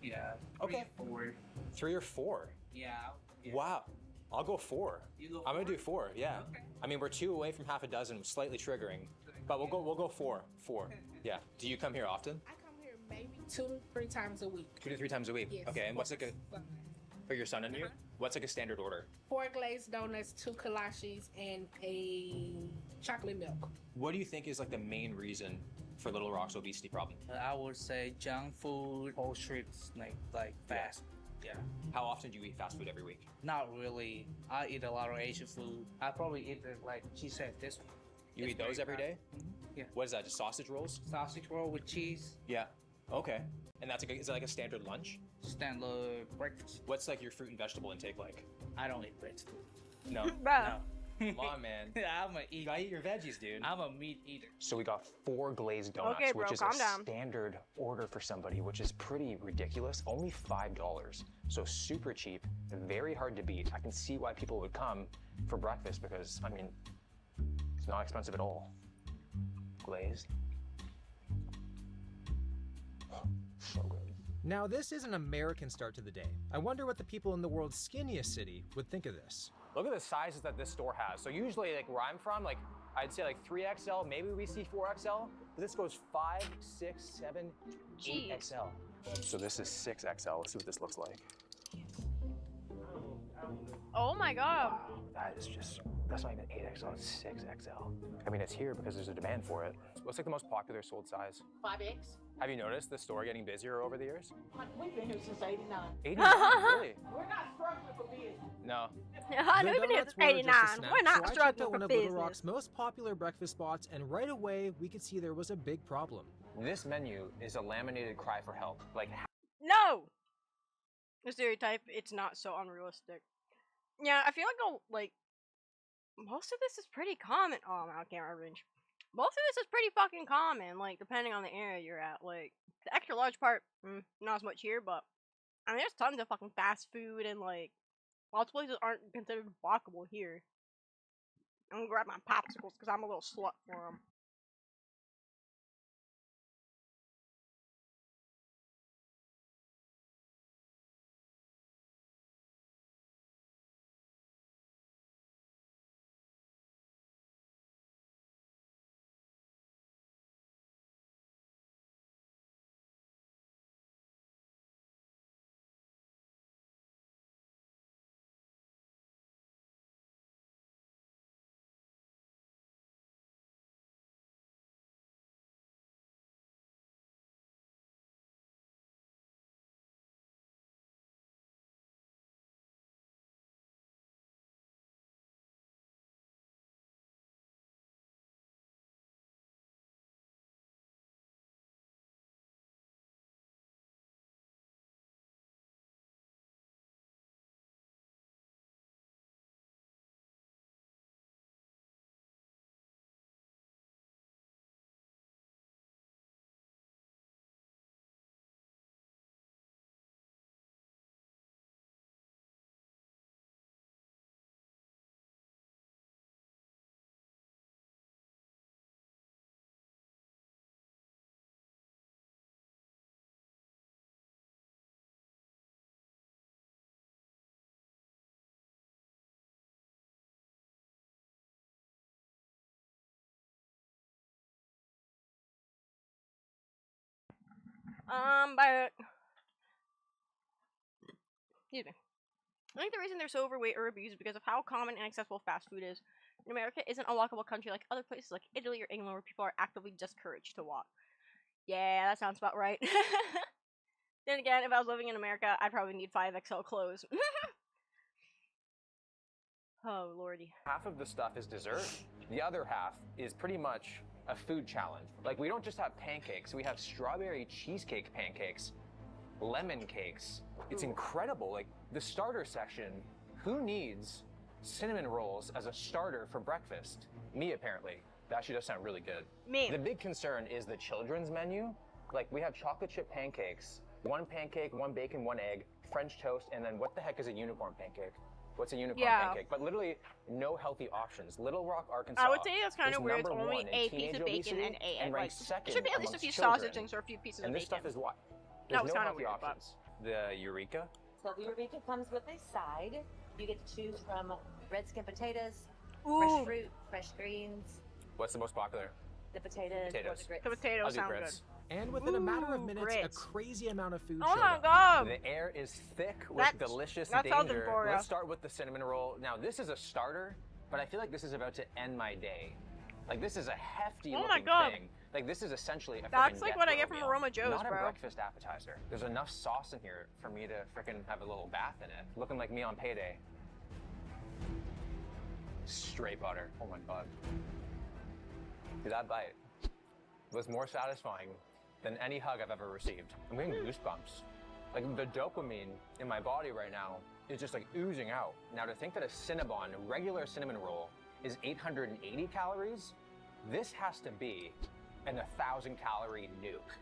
Speaker 22: Yeah. 3
Speaker 20: Okay.
Speaker 22: or 4.
Speaker 20: 3 or 4?
Speaker 22: Yeah.
Speaker 20: Wow. I'll go 4.
Speaker 22: You go
Speaker 20: I'm gonna
Speaker 22: 4?
Speaker 20: do 4. Yeah.
Speaker 22: Okay.
Speaker 20: I mean, we're 2 away from half a dozen, slightly triggering, but we'll go 4. 4. Yeah. Do you come here often?
Speaker 23: I come here maybe 2 to 3 times a week.
Speaker 20: 2 to 3 times a week.
Speaker 23: Yes.
Speaker 20: Okay. And what's like a for your son and you? What's like a standard order?
Speaker 23: 4 glazed donuts, 2 kolaches, and a chocolate milk.
Speaker 20: What do you think is like the main reason for Little Rock's obesity problem?
Speaker 22: I would say junk food, whole streets, like fast. Yeah.
Speaker 20: How often do you eat fast food every week?
Speaker 22: Not really. I eat a lot of Asian food. I probably eat it like she said this one.
Speaker 20: You
Speaker 22: It's
Speaker 20: eat those
Speaker 22: very
Speaker 20: every day?
Speaker 22: Yeah.
Speaker 20: What is that? Just sausage rolls?
Speaker 22: Sausage roll with cheese.
Speaker 20: Yeah. Okay. And that's is it like a standard lunch?
Speaker 22: Standard breakfast.
Speaker 20: What's like your fruit and vegetable intake like?
Speaker 22: I don't eat vegetables.
Speaker 20: No.
Speaker 22: No.
Speaker 20: Come on, man.
Speaker 22: I'm a eater.
Speaker 20: You gotta eat your veggies, dude.
Speaker 22: I'm a meat eater.
Speaker 20: So we got 4 glazed donuts,
Speaker 1: Okay, bro,
Speaker 20: which is
Speaker 1: calm
Speaker 20: a
Speaker 1: down.
Speaker 20: standard order for somebody, which is pretty ridiculous. Only $5. So super cheap, very hard to beat. I can see why people would come for breakfast because, I mean, it's not expensive at all. Glazed. So good.
Speaker 21: Now, this is an American start to the day. I wonder what the people in the world's skinniest city would think of this.
Speaker 20: Look at the sizes that this store has. So usually, like where I'm from, like I'd say like 3XL, maybe we see 4XL. But this goes 5, 6, 7, 8XL. So this is 6XL. Let's see what this looks like.
Speaker 1: Oh my god.
Speaker 20: Wow, that is just, that's not even 8XL, it's 6XL. I mean, it's here because there's a demand for it. What's like the most popular sold size?
Speaker 13: 5X.
Speaker 20: Have you noticed the store getting busier over the years?
Speaker 13: We've been here since 89.
Speaker 20: 89, really?
Speaker 13: We're not struggling for business.
Speaker 20: No.
Speaker 1: I know we've been here since 89. We're not
Speaker 21: So I checked
Speaker 1: struggling
Speaker 21: out one
Speaker 1: for
Speaker 21: of Little
Speaker 1: business.
Speaker 21: Rock's most popular breakfast spots, and right away we could see there was a big problem.
Speaker 20: This menu is a laminated cry for help. Like,
Speaker 1: No! The stereotype, it's not so unrealistic. Yeah, I feel like most of this is pretty common. Oh, I'm out of camera range. Most of this is pretty fucking common, like, depending on the area you're at. Like, the extra large part, not as much here, but, I mean, there's tons of fucking fast food, and, like, lots of places aren't considered walkable here. I'm gonna grab my popsicles, because I'm a little slut for them. But excuse me. I think the reason they're so overweight or obese is because of how common and accessible fast food is. In America isn't a walkable country like other places like Italy or England where people are actively discouraged to walk. Yeah, that sounds about right. Then again, if I was living in America, I'd probably need 5XL clothes. Oh, lordy.
Speaker 20: half of the stuff is dessert. The other half is pretty much a food challenge. Like, we don't just have pancakes, we have strawberry cheesecake pancakes, lemon cakes. It's incredible. Like, the starter section, who needs cinnamon rolls as a starter for breakfast? Me, apparently. That actually does sound really good.
Speaker 1: Me.
Speaker 20: The big concern is the children's menu. Like, we have chocolate chip pancakes, 1 pancake, 1 bacon, 1 egg, French toast, and then what the heck is a unicorn pancake? What's a unicorn pancake? But literally no healthy options. Little Rock, Arkansas.
Speaker 1: I would say it's kind
Speaker 20: is
Speaker 1: of weird. It's
Speaker 20: number
Speaker 1: only
Speaker 20: 1 in
Speaker 1: a piece
Speaker 20: teenage
Speaker 1: of bacon
Speaker 20: obesity
Speaker 1: and a egg.
Speaker 20: and
Speaker 1: Like,
Speaker 20: ranks
Speaker 1: there
Speaker 20: second
Speaker 1: should be at least a
Speaker 20: amongst
Speaker 1: few
Speaker 20: children.
Speaker 1: sausage things or a few pieces
Speaker 20: and
Speaker 1: of
Speaker 20: this
Speaker 1: bacon.
Speaker 20: stuff is what?
Speaker 1: That
Speaker 20: There's
Speaker 1: was
Speaker 20: no
Speaker 1: kinda
Speaker 20: healthy
Speaker 1: weird, but-
Speaker 20: options. The Eureka?
Speaker 2: So the Eureka comes with a side. You get to choose from red skin potatoes,
Speaker 1: Ooh.
Speaker 2: fresh fruit, fresh greens,
Speaker 20: What's the most popular?
Speaker 2: the potatoes, or
Speaker 20: Potatoes.
Speaker 2: the grits.
Speaker 1: The potatoes
Speaker 20: I'll do
Speaker 1: sound
Speaker 20: grits.
Speaker 21: And within a matter of
Speaker 1: Ooh,
Speaker 21: minutes,
Speaker 1: grits.
Speaker 21: a crazy amount of food
Speaker 1: Oh
Speaker 21: showed
Speaker 1: my
Speaker 21: up.
Speaker 1: god!
Speaker 20: The air is thick with
Speaker 1: That's-
Speaker 20: delicious
Speaker 1: that's something
Speaker 20: danger.
Speaker 1: for ya.
Speaker 20: Let's start with the cinnamon roll. Now, this is a starter, but I feel like this is about to end my day. Like, this is a hefty
Speaker 1: Oh my
Speaker 20: looking
Speaker 1: God.
Speaker 20: thing. Like, this is essentially a
Speaker 1: That's
Speaker 20: frickin'
Speaker 1: like
Speaker 20: death
Speaker 1: what I
Speaker 20: row
Speaker 1: get from
Speaker 20: meal.
Speaker 1: Aroma Joe's,
Speaker 20: Not a
Speaker 1: bro.
Speaker 20: breakfast appetizer. There's enough sauce in here for me to frickin' have a little bath in it. Looking like me on payday. Straight butter. Oh my god. Dude, that bite was more satisfying than any hug I've ever received. I'm getting goosebumps. Like, the dopamine in my body right now is just like oozing out. Now, to think that a Cinnabon, regular cinnamon roll, is 880 calories, this has to be an 1,000 calorie nuke.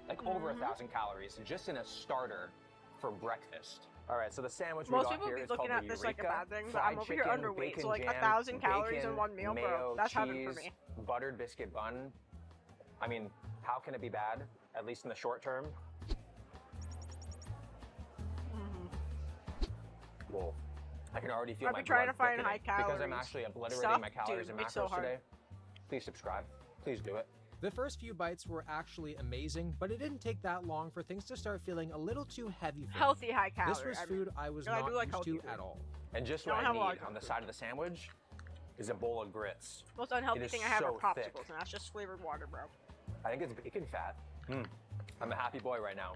Speaker 20: Like over 1,000 calories just in a starter for breakfast. All right, so the sandwich we
Speaker 1: Most
Speaker 20: got
Speaker 1: people
Speaker 20: here
Speaker 1: be
Speaker 20: is
Speaker 1: looking
Speaker 20: called
Speaker 1: at
Speaker 20: the
Speaker 1: this like a
Speaker 20: Eureka.
Speaker 1: bad thing, but
Speaker 20: Fried
Speaker 1: I'm over here
Speaker 20: chicken,
Speaker 1: underweight,
Speaker 20: bacon
Speaker 1: so like
Speaker 20: jam,
Speaker 1: 1,000 calories
Speaker 20: bacon,
Speaker 1: in one meal, bro.
Speaker 20: mayo,
Speaker 1: That's heaven
Speaker 20: cheese,
Speaker 1: for me.
Speaker 20: buttered biscuit bun. I mean, how can it be bad? At least in the short term. Whoa. I can already feel
Speaker 1: I've
Speaker 20: my
Speaker 1: been trying
Speaker 20: blood
Speaker 1: to find
Speaker 20: thickening
Speaker 1: high
Speaker 20: because I'm
Speaker 1: calories
Speaker 20: actually obliterating
Speaker 1: stuff.
Speaker 20: my calories
Speaker 1: Dude,
Speaker 20: and
Speaker 1: it's so
Speaker 20: macros
Speaker 1: hard.
Speaker 20: today. Please subscribe. Please do it. The first few bites were actually amazing, but it didn't take that long for things to start feeling a little too heavy for me.
Speaker 1: Healthy high calorie.
Speaker 20: This was food I was
Speaker 1: And I
Speaker 20: not
Speaker 1: do like
Speaker 20: used
Speaker 1: healthy
Speaker 20: to
Speaker 1: food.
Speaker 20: at all. And just
Speaker 1: Don't
Speaker 20: what I
Speaker 1: have a lot
Speaker 20: need
Speaker 1: of
Speaker 20: on the
Speaker 1: food.
Speaker 20: side of the sandwich is a bowl of grits.
Speaker 1: Most unhealthy
Speaker 20: It is
Speaker 1: thing I have are
Speaker 20: so
Speaker 1: popsicles,
Speaker 20: thick.
Speaker 1: and that's just flavored water, bro.
Speaker 20: I think it's bacon fat. I'm a happy boy right now.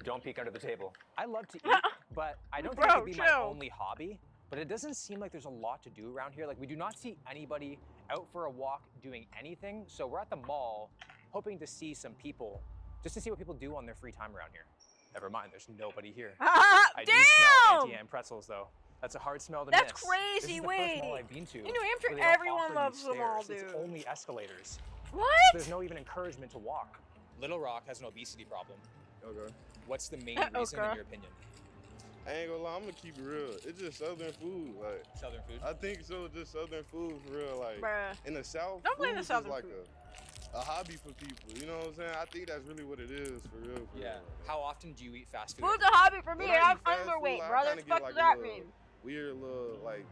Speaker 20: Don't peek under the table. I love to eat, but I don't think it
Speaker 1: Bro,
Speaker 20: could be my
Speaker 1: chill.
Speaker 20: only hobby. But it doesn't seem like there's a lot to do around here. Like, we do not see anybody out for a walk doing anything. So we're at the mall hoping to see some people, just to see what people do on their free time around here. Never mind, there's nobody here. I do smell
Speaker 1: Damn!
Speaker 20: am pretzels though. That's a hard smell to
Speaker 1: That's
Speaker 20: miss.
Speaker 1: crazy,
Speaker 20: This is the
Speaker 1: wait.
Speaker 20: first mall I've been to.
Speaker 1: In New Hampshire,
Speaker 20: where they don't
Speaker 1: everyone
Speaker 20: offer
Speaker 1: loves
Speaker 20: these
Speaker 1: them all,
Speaker 20: stairs. It's
Speaker 1: dude.
Speaker 20: only escalators.
Speaker 1: What?
Speaker 20: There's no even encouragement to walk. Little Rock has an obesity problem.
Speaker 5: Okay.
Speaker 20: What's the main reason in your opinion?
Speaker 5: I ain't gonna lie, I'm gonna keep it real. It's just Southern food, like.
Speaker 20: Southern food?
Speaker 5: I think so, just Southern food for real, like.
Speaker 1: Bruh.
Speaker 5: In the South,
Speaker 1: Don't blame
Speaker 5: food
Speaker 1: the
Speaker 5: is
Speaker 1: Southern
Speaker 5: like
Speaker 1: food.
Speaker 5: a hobby for people. You know what I'm saying? I think that's really what it is for real. For real.
Speaker 20: How often do you eat fast food?
Speaker 1: Food's a hobby for me.
Speaker 5: When I
Speaker 1: I'm
Speaker 5: eat fast
Speaker 1: underweight,
Speaker 5: food, like, I
Speaker 1: brother.
Speaker 5: kinda
Speaker 1: What the fuck
Speaker 5: get,
Speaker 1: does
Speaker 5: like,
Speaker 1: that
Speaker 5: a
Speaker 1: mean?
Speaker 5: Weird little like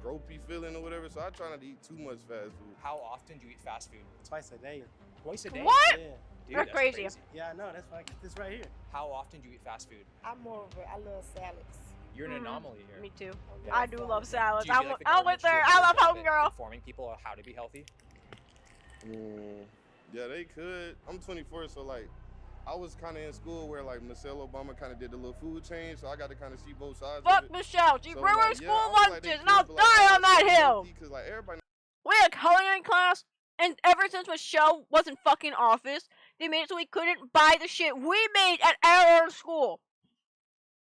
Speaker 5: gropey feeling or whatever. So I try not to eat too much fast food.
Speaker 20: How often do you eat fast food?
Speaker 10: Twice a day.
Speaker 20: Twice a day?
Speaker 1: What?
Speaker 10: Yeah.
Speaker 20: Dude,
Speaker 1: That's crazy.
Speaker 10: Yeah, I know. That's why I get this right here.
Speaker 20: How often do you eat fast food?
Speaker 23: I'm more of a, I love salads.
Speaker 20: You're an anomaly here.
Speaker 1: Me too.
Speaker 20: Yeah.
Speaker 1: I do love salads.
Speaker 20: Do you feel
Speaker 1: I'm
Speaker 20: like the
Speaker 1: with
Speaker 20: government should
Speaker 1: her.
Speaker 20: do a
Speaker 1: I
Speaker 20: better
Speaker 1: love
Speaker 20: job at
Speaker 1: homegirl.
Speaker 20: informing people on how to be healthy?
Speaker 5: Yeah, they could. I'm 24, so like, I was kind of in school where like Michelle Obama kind of did the little food change, so I got to kind of see both sides.
Speaker 1: Fuck
Speaker 5: of it.
Speaker 1: Michelle. She
Speaker 5: So,
Speaker 1: ruined
Speaker 5: like,
Speaker 1: school
Speaker 5: yeah, I feel like
Speaker 1: lunches,
Speaker 5: they
Speaker 1: and I'll
Speaker 5: could, but, like,
Speaker 1: die on that hill.
Speaker 5: Because like everybody.
Speaker 1: We had culinary class, and ever since Michelle was in fucking office, they made it so we couldn't buy the shit we made at our own school.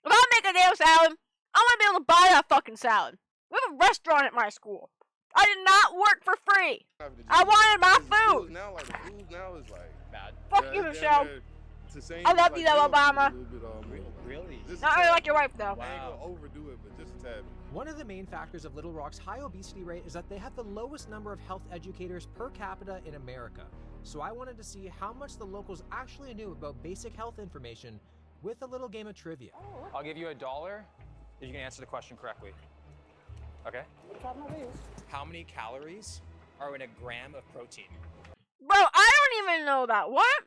Speaker 1: If I make a damn salad, I want to be able to buy that fucking salad. We have a restaurant at my school. I did not work for free. I wanted my food.
Speaker 5: Now, like the food now is like
Speaker 20: bad.
Speaker 1: Fuck
Speaker 5: Yeah,
Speaker 1: you,
Speaker 5: it's
Speaker 1: Michelle.
Speaker 5: damn near- it's the same
Speaker 1: I
Speaker 5: as,
Speaker 1: love
Speaker 5: like,
Speaker 1: you, though,
Speaker 5: junk food
Speaker 1: Obama.
Speaker 5: a little bit almost.
Speaker 20: Really?
Speaker 5: Just a
Speaker 1: Not really
Speaker 5: tad
Speaker 1: like your
Speaker 5: bit.
Speaker 1: wife, though.
Speaker 5: I ain't gonna overdo it, but just a tad bit.
Speaker 21: One of the main factors of Little Rock's high obesity rate is that they have the lowest number of health educators per capita in America. So I wanted to see how much the locals actually knew about basic health information with a little game of trivia.
Speaker 20: I'll give you $1 if you can answer the question correctly. Okay? How many calories are in a gram of protein?
Speaker 1: Bro, I don't even know that. What?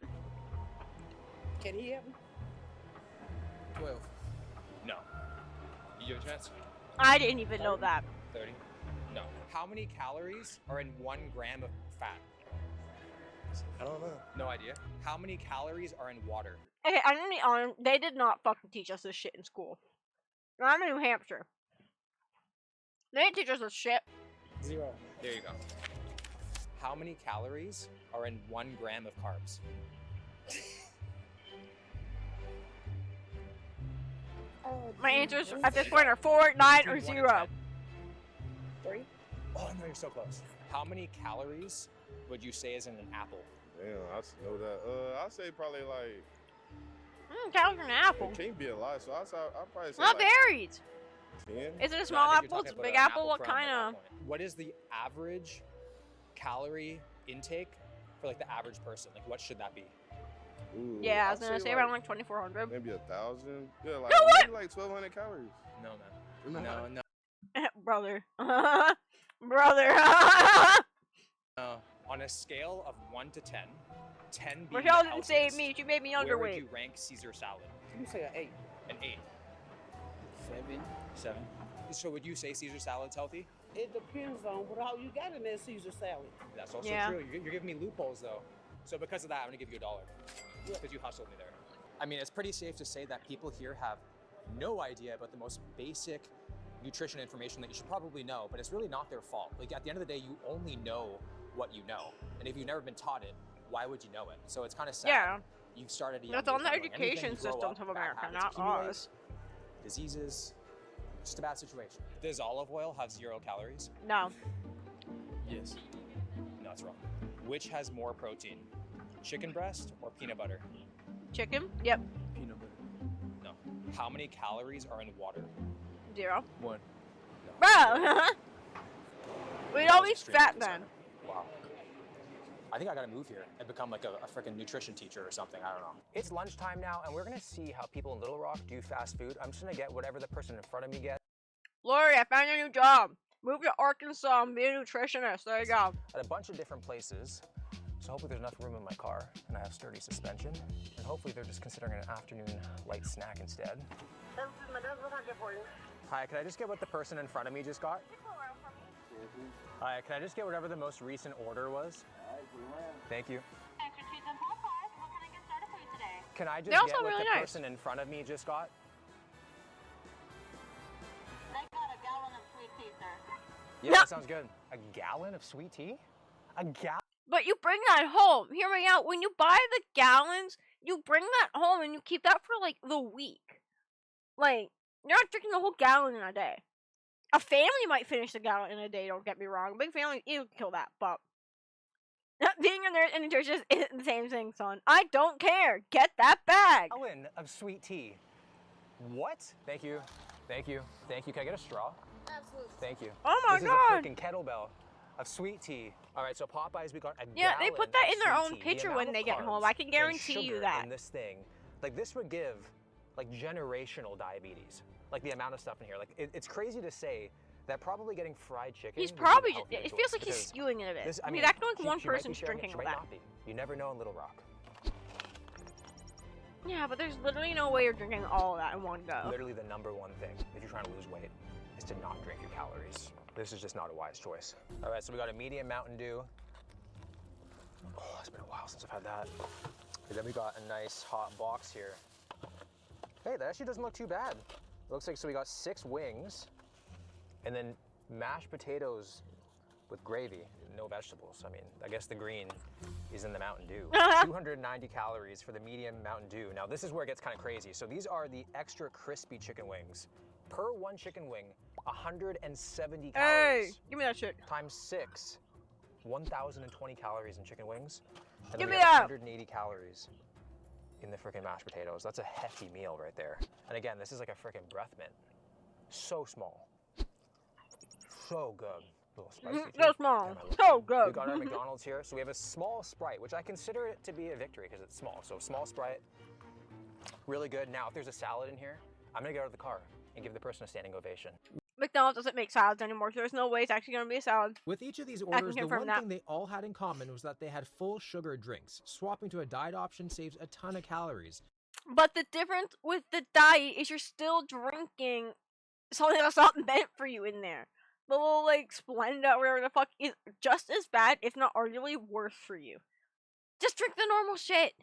Speaker 10: Can he help me?
Speaker 20: 12. No. You have a chance?
Speaker 1: I didn't even know that.
Speaker 20: 30. No. How many calories are in 1 gram of fat?
Speaker 10: I don't know.
Speaker 20: No idea. How many calories are in water?
Speaker 1: Okay, I'm gonna be honest. They did not fucking teach us this shit in school. I'm in New Hampshire. They didn't teach us this shit.
Speaker 10: 0.
Speaker 20: There you go. How many calories are in 1 gram of carbs?
Speaker 1: My answers at this point are 4, 9, or
Speaker 20: Between 1 and
Speaker 1: 0.
Speaker 10: 3.
Speaker 20: Oh no, you're so close. How many calories would you say is in an apple?
Speaker 5: Damn, I should know that. I'd say probably like.
Speaker 1: Calories in an apple.
Speaker 5: It can't be a lot, so I'd probably say
Speaker 1: Not
Speaker 5: like
Speaker 1: berries.
Speaker 5: 10.
Speaker 1: Is it a
Speaker 20: No,
Speaker 1: small
Speaker 20: I think
Speaker 1: apple?
Speaker 20: you're
Speaker 1: It's a
Speaker 20: talking about
Speaker 1: big
Speaker 20: an
Speaker 1: apple? What
Speaker 20: crumb at
Speaker 1: kind
Speaker 20: that
Speaker 1: of?
Speaker 20: point. What is the average calorie intake for like the average person? Like what should that be?
Speaker 5: Ooh,
Speaker 1: Yeah, I was
Speaker 5: I'd
Speaker 1: gonna say around like 2,400.
Speaker 5: maybe 1,000. Yeah, like
Speaker 1: No, what?
Speaker 5: maybe like 1,200 calories.
Speaker 20: No, man. No.
Speaker 1: Brother. Brother.
Speaker 20: On a scale of 1 to 10, 10 being
Speaker 1: Michelle
Speaker 20: the
Speaker 1: didn't save
Speaker 20: healthiest,
Speaker 1: me. She made me
Speaker 20: where would
Speaker 1: underweight.
Speaker 20: you rank Caesar salad?
Speaker 10: You say an 8.
Speaker 20: An 8.
Speaker 10: 7.
Speaker 20: 7. So would you say Caesar salad's healthy?
Speaker 10: It depends on what all you got in that Caesar salad.
Speaker 20: That's also
Speaker 1: Yeah.
Speaker 20: true. You're giving me loopholes though. So because of that, I'm gonna give you $1 because you hustled me there. I mean, it's pretty safe to say that people here have no idea about the most basic nutrition information that you should probably know, but it's really not their fault. Like at the end of the day, you only know what you know, and if you've never been taught it, why would you know it? So it's kind of sad.
Speaker 1: Yeah.
Speaker 20: You started.
Speaker 1: That's on the education systems of America, not ours.
Speaker 20: Diseases, just a bad situation. Does olive oil have 0 calories?
Speaker 1: No.
Speaker 20: Yes. No, that's wrong. Which has more protein, chicken breast or peanut butter?
Speaker 1: Chicken? Yep.
Speaker 20: Peanut butter. No. How many calories are in water?
Speaker 1: 0.
Speaker 20: 1.
Speaker 1: Bro! We'd all be
Speaker 20: extremely
Speaker 1: fat then.
Speaker 20: Wow. I think I gotta move here and become like a freaking nutrition teacher or something. I don't know. It's lunchtime now, and we're gonna see how people in Little Rock do fast food. I'm just gonna get whatever the person in front of me gets.
Speaker 1: Lori, I found a new job. Move to Arkansas and be a nutritionist. There you go.
Speaker 21: At a bunch of different places. So hopefully there's enough room in my car and I have sturdy suspension. And hopefully they're just considering an afternoon light snack instead. Hi, can I just get what the person in front of me just got? Hi, can I just get whatever the most recent order was? Thank you. Can I just get what the person in front of me just got?
Speaker 19: They got a gallon of sweet tea, sir.
Speaker 21: Yeah, that sounds good. A gallon of sweet tea? A gallon?
Speaker 1: But you bring that home. Hear me out. When you buy the gallons, you bring that home and you keep that for like the week. Like, you're not drinking the whole gallon in a day. A family might finish the gallon in a day, don't get me wrong. Big family, you kill that, but being a nurse and a nutritionist isn't the same thing, son. I don't care. Get that bag.
Speaker 21: A gallon of sweet tea. What? Thank you. Thank you. Thank you. Can I get a straw?
Speaker 19: Absolutely.
Speaker 21: Thank you.
Speaker 1: Oh my God.
Speaker 21: This is a freaking kettlebell of sweet tea. All right, so Popeyes, we got a
Speaker 1: yeah,
Speaker 21: gallon
Speaker 1: they put that
Speaker 21: of
Speaker 1: in their
Speaker 21: sweet
Speaker 1: own
Speaker 21: tea.
Speaker 1: picture
Speaker 21: The
Speaker 1: when
Speaker 21: amount
Speaker 1: they
Speaker 21: of
Speaker 1: get home.
Speaker 21: carbs
Speaker 1: I can guarantee
Speaker 21: and
Speaker 1: you
Speaker 21: sugar
Speaker 1: that.
Speaker 21: in this thing, like this would give like generational diabetes. Like the amount of stuff in here. Like it's crazy to say that probably getting fried chicken.
Speaker 1: He's
Speaker 21: would be
Speaker 1: probably,
Speaker 21: healthier
Speaker 1: it
Speaker 21: to
Speaker 1: feels
Speaker 21: us
Speaker 1: like he's
Speaker 21: because
Speaker 1: skewing it a bit.
Speaker 21: this-
Speaker 1: I mean,
Speaker 21: she-
Speaker 1: acting like
Speaker 21: she
Speaker 1: one
Speaker 21: might be
Speaker 1: person's
Speaker 21: sharing it,
Speaker 1: drinking
Speaker 21: she
Speaker 1: all
Speaker 21: might
Speaker 1: that.
Speaker 21: not be. You never know in Little Rock.
Speaker 1: Yeah, but there's literally no way you're drinking all of that in one go.
Speaker 21: Literally the number one thing if you're trying to lose weight is to not drink your calories. This is just not a wise choice. All right, so we got a medium Mountain Dew. Oh, it's been a while since I've had that. And then we got a nice hot box here. Hey, that actually doesn't look too bad. It looks like, so we got 6 wings and then mashed potatoes with gravy, no vegetables. I mean, I guess the green is in the Mountain Dew. 290 calories for the medium Mountain Dew. Now this is where it gets kind of crazy. So these are the extra crispy chicken wings. Per one chicken wing, 170 calories.
Speaker 1: Hey, give me that shit.
Speaker 21: Times 6, 1,020 calories in chicken wings. And
Speaker 1: Give
Speaker 21: then we
Speaker 1: me
Speaker 21: got
Speaker 1: that.
Speaker 21: 180 calories in the freaking mashed potatoes. That's a hefty meal right there. And again, this is like a freaking breath mint. So small. So good. A little spicy.
Speaker 1: So
Speaker 21: too.
Speaker 1: small.
Speaker 21: Damn, I love
Speaker 1: So
Speaker 21: it.
Speaker 1: good.
Speaker 21: We got our McDonald's here. So we have a small Sprite, which I consider it to be a victory because it's small. So small Sprite, really good. Now, if there's a salad in here, I'm gonna get out of the car and give the person a standing ovation.
Speaker 1: McDonald's doesn't make salads anymore, so there's no way it's actually going to be a salad.
Speaker 21: With each of these
Speaker 1: I can
Speaker 21: orders, the
Speaker 1: confirm
Speaker 21: one
Speaker 1: that.
Speaker 21: thing they all had in common was that they had full sugar drinks. Swapping to a diet option saves a ton of calories.
Speaker 1: But the difference with the diet is you're still drinking something that's not meant for you in there. The little, like, Splenda or whatever the fuck is just as bad, if not arguably worse for you. Just drink the normal shit.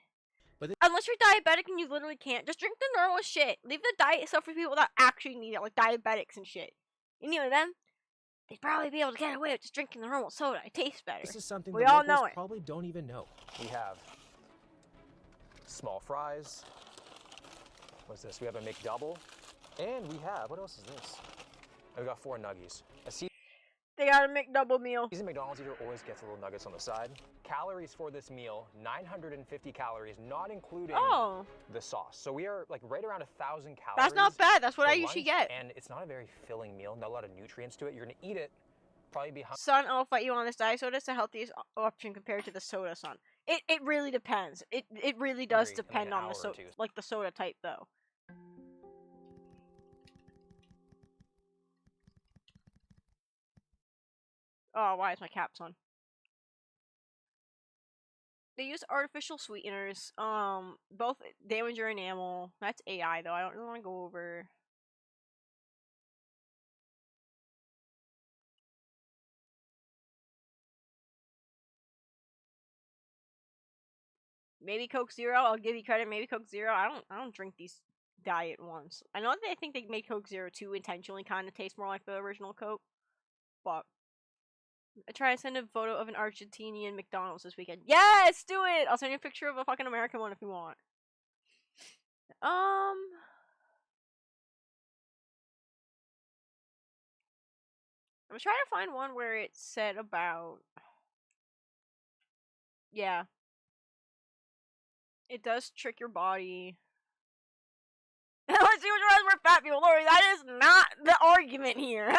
Speaker 21: But
Speaker 1: unless you're diabetic and you literally can't, just drink the normal shit. Leave the diet stuff for people that actually need it, like diabetics and shit. And you know them, they'd probably be able to get away with just drinking the normal soda. It tastes better.
Speaker 21: This is something
Speaker 1: we
Speaker 21: the
Speaker 1: all
Speaker 21: locals
Speaker 1: know it.
Speaker 21: probably don't even know. We have small fries. What's this? We have a McDouble. And we have, what else is this? And we got 4 nuggies.
Speaker 1: They got a McDouble meal.
Speaker 21: Seasoned McDonald's eater always gets a little nuggets on the side. Calories for this meal, 950 calories, not including the sauce. So we are like right around 1,000 calories.
Speaker 1: That's not bad. That's what
Speaker 21: for
Speaker 1: I usually
Speaker 21: lunch,
Speaker 1: get.
Speaker 21: And it's not a very filling meal, not a lot of nutrients to it. You're gonna eat it, probably be hungry.
Speaker 1: Son, I'll fight you on this. Diet soda is the healthiest option compared to the soda, son. It really depends. It really does
Speaker 21: Agreed. In like
Speaker 1: depend
Speaker 21: an
Speaker 1: on
Speaker 21: hour
Speaker 1: the
Speaker 21: or
Speaker 1: soda,
Speaker 21: two.
Speaker 1: like the soda type though. Oh, why is my caps on? They use artificial sweeteners. Both damage your enamel. That's AI though. I don't really want to go over. Maybe Coke Zero. I'll give you credit. Maybe Coke Zero. I don't drink these diet ones. I know they think they made Coke Zero 2 intentionally kind of taste more like the original Coke, but I try to send a photo of an Argentinian McDonald's this weekend. Yes, do it. I'll send you a picture of a fucking American one if you want. I'm trying to find one where it said about. Yeah. It does trick your body. Let's see which ones were fat people. Lori, that is not the argument here.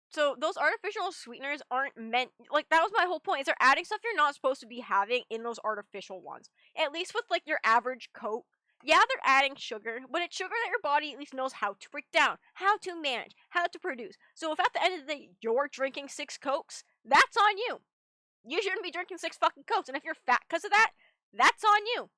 Speaker 1: So those artificial sweeteners aren't meant, like, that was my whole point, is they're adding stuff you're not supposed to be having in those artificial ones. At least with, like, your average Coke, yeah, they're adding sugar, but it's sugar that your body at least knows how to break down, how to manage, how to produce. So if at the end of the day you're drinking 6 Cokes, that's on you. You shouldn't be drinking 6 fucking Cokes, and if you're fat because of that, that's on you.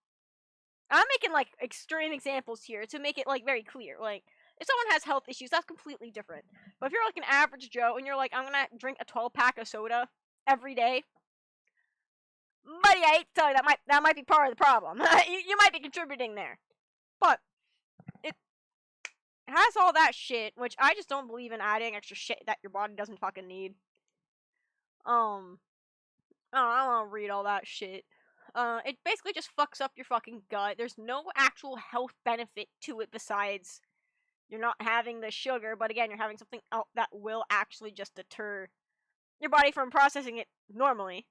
Speaker 1: I'm making, like, extreme examples here to make it, like, very clear. Like, if someone has health issues, that's completely different. But if you're, like, an average Joe, and you're like, I'm gonna drink a 12-pack of soda every day, buddy, I hate to tell you, that might be part of the problem. you might be contributing there. But, it has all that shit, which I just don't believe in adding extra shit that your body doesn't fucking need. I don't wanna read all that shit. It basically just fucks up your fucking gut. There's no actual health benefit to it besides you're not having the sugar, but again, you're having something else that will actually just deter your body from processing it normally.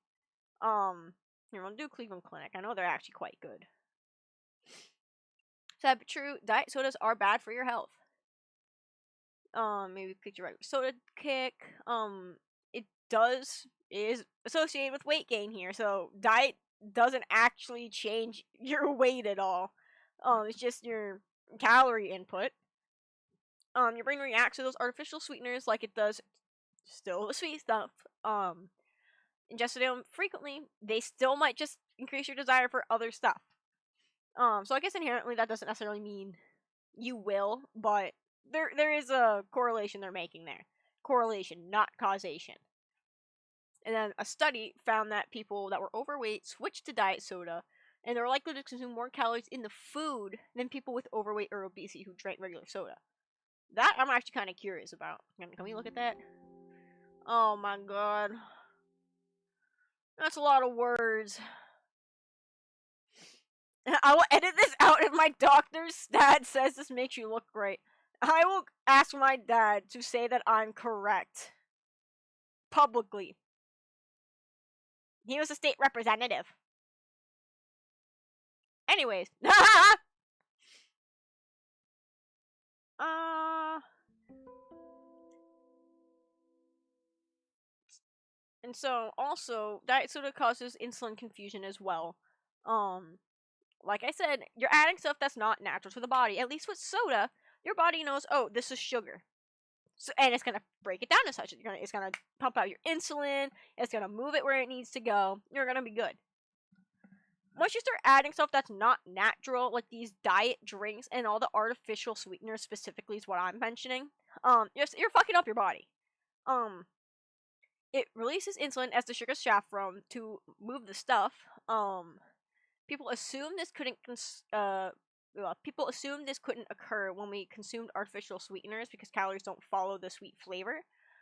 Speaker 1: Here, we'll do Cleveland Clinic. I know they're actually quite good. Sad but true, diet sodas are bad for your health. Maybe click your regular soda kick. It is associated with weight gain here, so diet doesn't actually change your weight at all. It's just your calorie input. Your brain reacts to those artificial sweeteners like it does still the sweet stuff. Ingested them frequently, they still might just increase your desire for other stuff. So I guess inherently that doesn't necessarily mean you will, but there is a correlation they're making there. Correlation, not causation. And then a study found that people that were overweight switched to diet soda, and they're likely to consume more calories in the food than people with overweight or obesity who drank regular soda. That I'm actually kind of curious about. Can we look at that? Oh my god. That's a lot of words. I will edit this out if my doctor's dad says this makes you look great. I will ask my dad to say that I'm correct. Publicly. He was a state representative. Anyways. And so, also, diet soda causes insulin confusion as well. Like I said, you're adding stuff that's not natural to the body. At least with soda, your body knows, oh, this is sugar. So, and it's going to break it down as such. It's going to pump out your insulin. It's going to move it where it needs to go. You're going to be good. Once you start adding stuff that's not natural, like these diet drinks and all the artificial sweeteners specifically is what I'm mentioning, you're fucking up your body. It releases insulin as the sugar chaperone to move the stuff. People assume this couldn't occur when we consumed artificial sweeteners because calories don't follow the sweet flavor,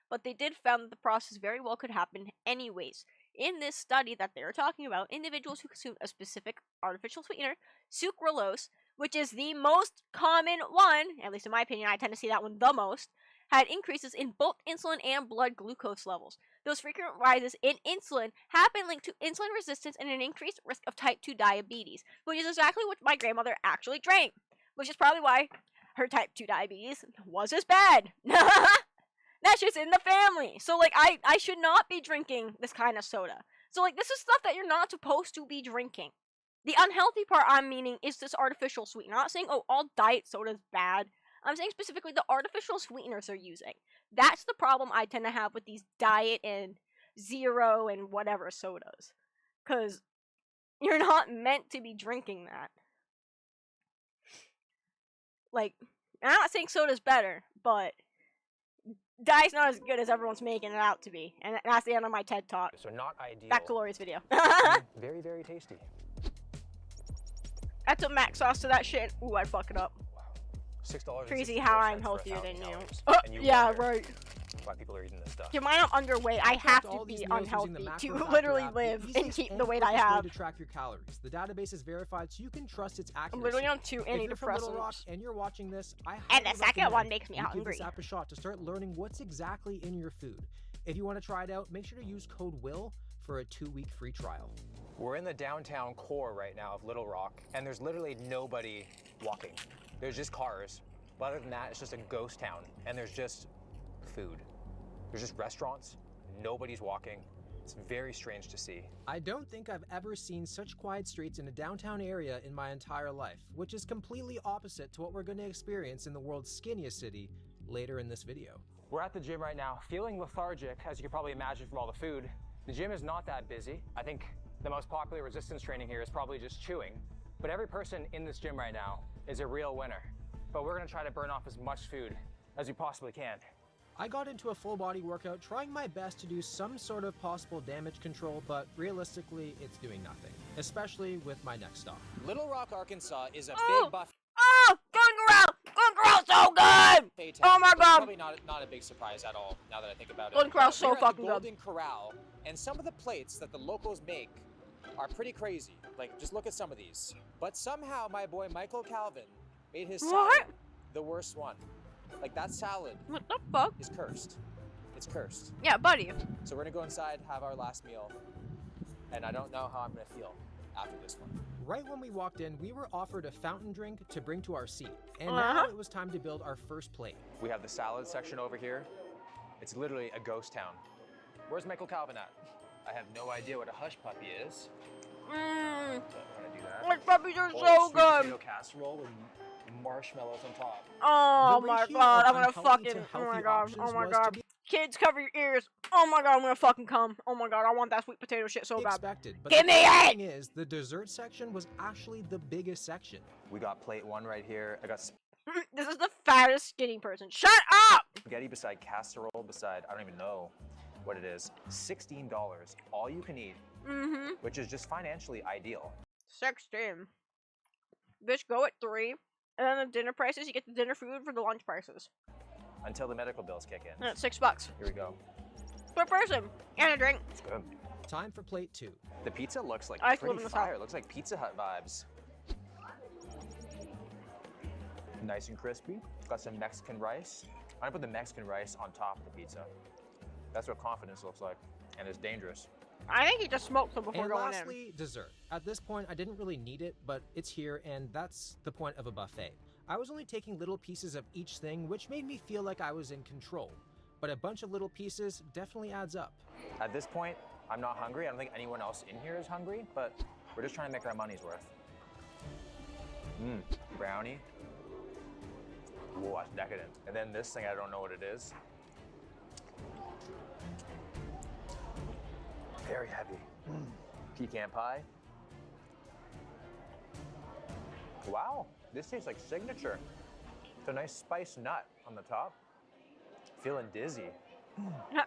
Speaker 1: but they did found that the process very well could happen anyways. In this study that they were talking about, individuals who consumed a specific artificial sweetener, sucralose, which is the most common one, at least in my opinion, I tend to see that one the most, had increases in both insulin and blood glucose levels. Those frequent rises in insulin have been linked to insulin resistance and an increased risk of type 2 diabetes, which is exactly what my grandmother actually drank, which is probably why her type 2 diabetes was as bad. That shit's in the family. So, like, I should not be drinking this kind of soda. So, like, this is stuff that you're not supposed to be drinking. The unhealthy part I'm meaning is this artificial sweetener. I'm not saying, oh, all diet soda is bad. I'm saying specifically the artificial sweeteners they're using. That's the problem I tend to have with these diet and zero and whatever sodas. Because you're not meant to be drinking that. Like, I'm not saying soda's better, but diet's not as good as everyone's making it out to be. And that's the end of my TED Talk.
Speaker 21: So not ideal.
Speaker 1: Back to Lori's video.
Speaker 21: Very, very tasty.
Speaker 1: I took mac sauce to that shit. Ooh, I'd fuck it up.
Speaker 21: $6.
Speaker 1: Crazy how I'm healthier than you.
Speaker 21: And you
Speaker 1: Yeah,
Speaker 21: wonder
Speaker 1: right.
Speaker 21: why people are eating this stuff.
Speaker 1: Yeah, mine I'm underweight. I have to be unhealthy to literally live and keep the weight I have.
Speaker 21: To track your calories. The database is verified, so you can trust its accuracy.
Speaker 1: I'm literally on 2
Speaker 21: If you're from Little Rock
Speaker 1: antidepressants.
Speaker 21: and you're watching this, I
Speaker 1: And the
Speaker 21: highly
Speaker 1: second
Speaker 21: recommend
Speaker 1: one makes me
Speaker 21: you
Speaker 1: hungry.
Speaker 21: Give this app a shot to start learning what's exactly in your food. If you want to try it out, make sure to use code WILL for a 2-week free trial. We're in the downtown core right now of Little Rock, and there's literally nobody walking. There's just cars. But other than that, it's just a ghost town, and there's just food. There's just restaurants, nobody's walking.
Speaker 20: It's very strange to see. I don't think I've ever seen such quiet streets in a downtown area in my entire life, which is completely opposite to what we're going to experience in the world's skinniest city later in this video. We're at the gym right now, feeling lethargic, as you can probably imagine from all the food. The gym is not that busy. I think the most popular resistance training here is probably just chewing, but every person in this gym right now is a real winner. But we're gonna try to burn off as much food as we possibly can. I got into a full body workout trying my best to do some sort of possible damage control, but realistically, it's doing nothing, especially with my next stop. Little Rock, Arkansas is a big buffet.
Speaker 1: Oh, Golden Corral! Golden Corral's so good! Oh my god!
Speaker 20: Probably not a big surprise at all, now that I think about it.
Speaker 1: Golden Corral's so
Speaker 20: We're at the
Speaker 1: fucking good.
Speaker 20: Golden Corral, and some of the plates that the locals make are pretty crazy. Like, just look at some of these. But somehow my boy Michael Calvin made his salad the worst one. Like, that salad
Speaker 1: what the fuck?
Speaker 20: is cursed. It's cursed.
Speaker 1: Yeah, buddy.
Speaker 20: So we're gonna go inside, have our last meal, and I don't know how I'm gonna feel after this one. Right when we walked in, we were offered a fountain drink to bring to our seat. And now it was time to build our first plate. We have the salad section over here. It's literally a ghost town. Where's Michael Calvin at? I have no idea what a hush puppy is.
Speaker 1: Mmm.
Speaker 20: But we're gonna do that.
Speaker 1: Hush puppies are
Speaker 20: Oh,
Speaker 1: so
Speaker 20: sweet
Speaker 1: good.
Speaker 20: potato casserole with marshmallows on top.
Speaker 1: Oh
Speaker 20: The
Speaker 1: my
Speaker 20: ratio
Speaker 1: god,
Speaker 20: of
Speaker 1: I'm gonna
Speaker 20: unhealthy
Speaker 1: fucking.
Speaker 20: to
Speaker 1: Oh my
Speaker 20: healthy
Speaker 1: god.
Speaker 20: options
Speaker 1: Oh my
Speaker 20: was to
Speaker 1: god.
Speaker 20: be
Speaker 1: Kids, cover your ears. Oh my god, I'm gonna fucking come. Oh my god, I want that sweet potato shit so bad.
Speaker 20: expected. But
Speaker 1: Give
Speaker 20: the
Speaker 1: me
Speaker 20: funny
Speaker 1: it!
Speaker 20: thing is, the dessert section was actually the biggest section. We got plate one right here. I got
Speaker 1: This is the fattest skinny person. Shut up!
Speaker 20: spaghetti beside casserole beside, I don't even know what it is. $16, all you can eat, which is just financially ideal.
Speaker 1: 16. Bitch, go at 3. And then the dinner prices, you get the dinner food for the lunch prices.
Speaker 20: Until the medical bills kick in.
Speaker 1: And it's $6.
Speaker 20: Here we go.
Speaker 1: Per person. And a drink.
Speaker 20: It's good. Time for plate 2. The pizza looks like
Speaker 1: I
Speaker 20: pretty
Speaker 1: live in the
Speaker 20: fire. It looks like Pizza Hut vibes. Nice and crispy. Got some Mexican rice. I'm gonna put the Mexican rice on top of the pizza. That's what confidence looks like, and it's dangerous.
Speaker 1: I think he just smoked them before
Speaker 20: And
Speaker 1: going
Speaker 20: lastly, dessert. At this point, I didn't really need it, but it's here, and that's the point of a buffet. I was only taking little pieces of each thing, which made me feel like I was in control. But a bunch of little pieces definitely adds up. At this point, I'm not hungry. I don't think anyone else in here is hungry, but we're just trying to make our money's worth. Brownie. Whoa, that's decadent. And then this thing, I don't know what it is. Very heavy. Pecan pie. Wow, this tastes like signature. It's a nice spiced nut on the top. Feeling dizzy. I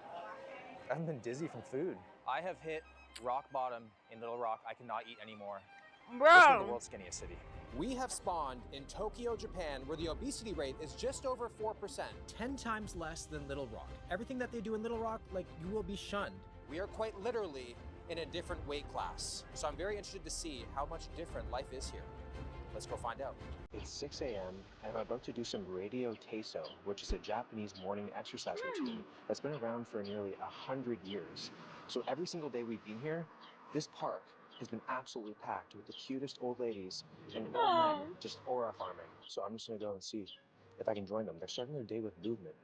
Speaker 20: haven't been dizzy from food. I have hit rock bottom in Little Rock. I cannot eat anymore.
Speaker 1: Bro.
Speaker 20: This is the world's skinniest city. We have spawned in Tokyo, Japan, where the obesity rate is just over 4%. 10 times less than Little Rock. Everything that they do in Little Rock, like, you will be shunned. We are quite literally in a different weight class. So I'm very interested to see how much different life is here. Let's go find out. It's 6 a.m. and I'm about to do some radio teiso, which is a Japanese morning exercise routine that's been around for nearly 100 years. So every single day we've been here, this park has been absolutely packed with the cutest old ladies and old men just aura farming. So I'm just gonna go and see if I can join them. They're starting their day with movement,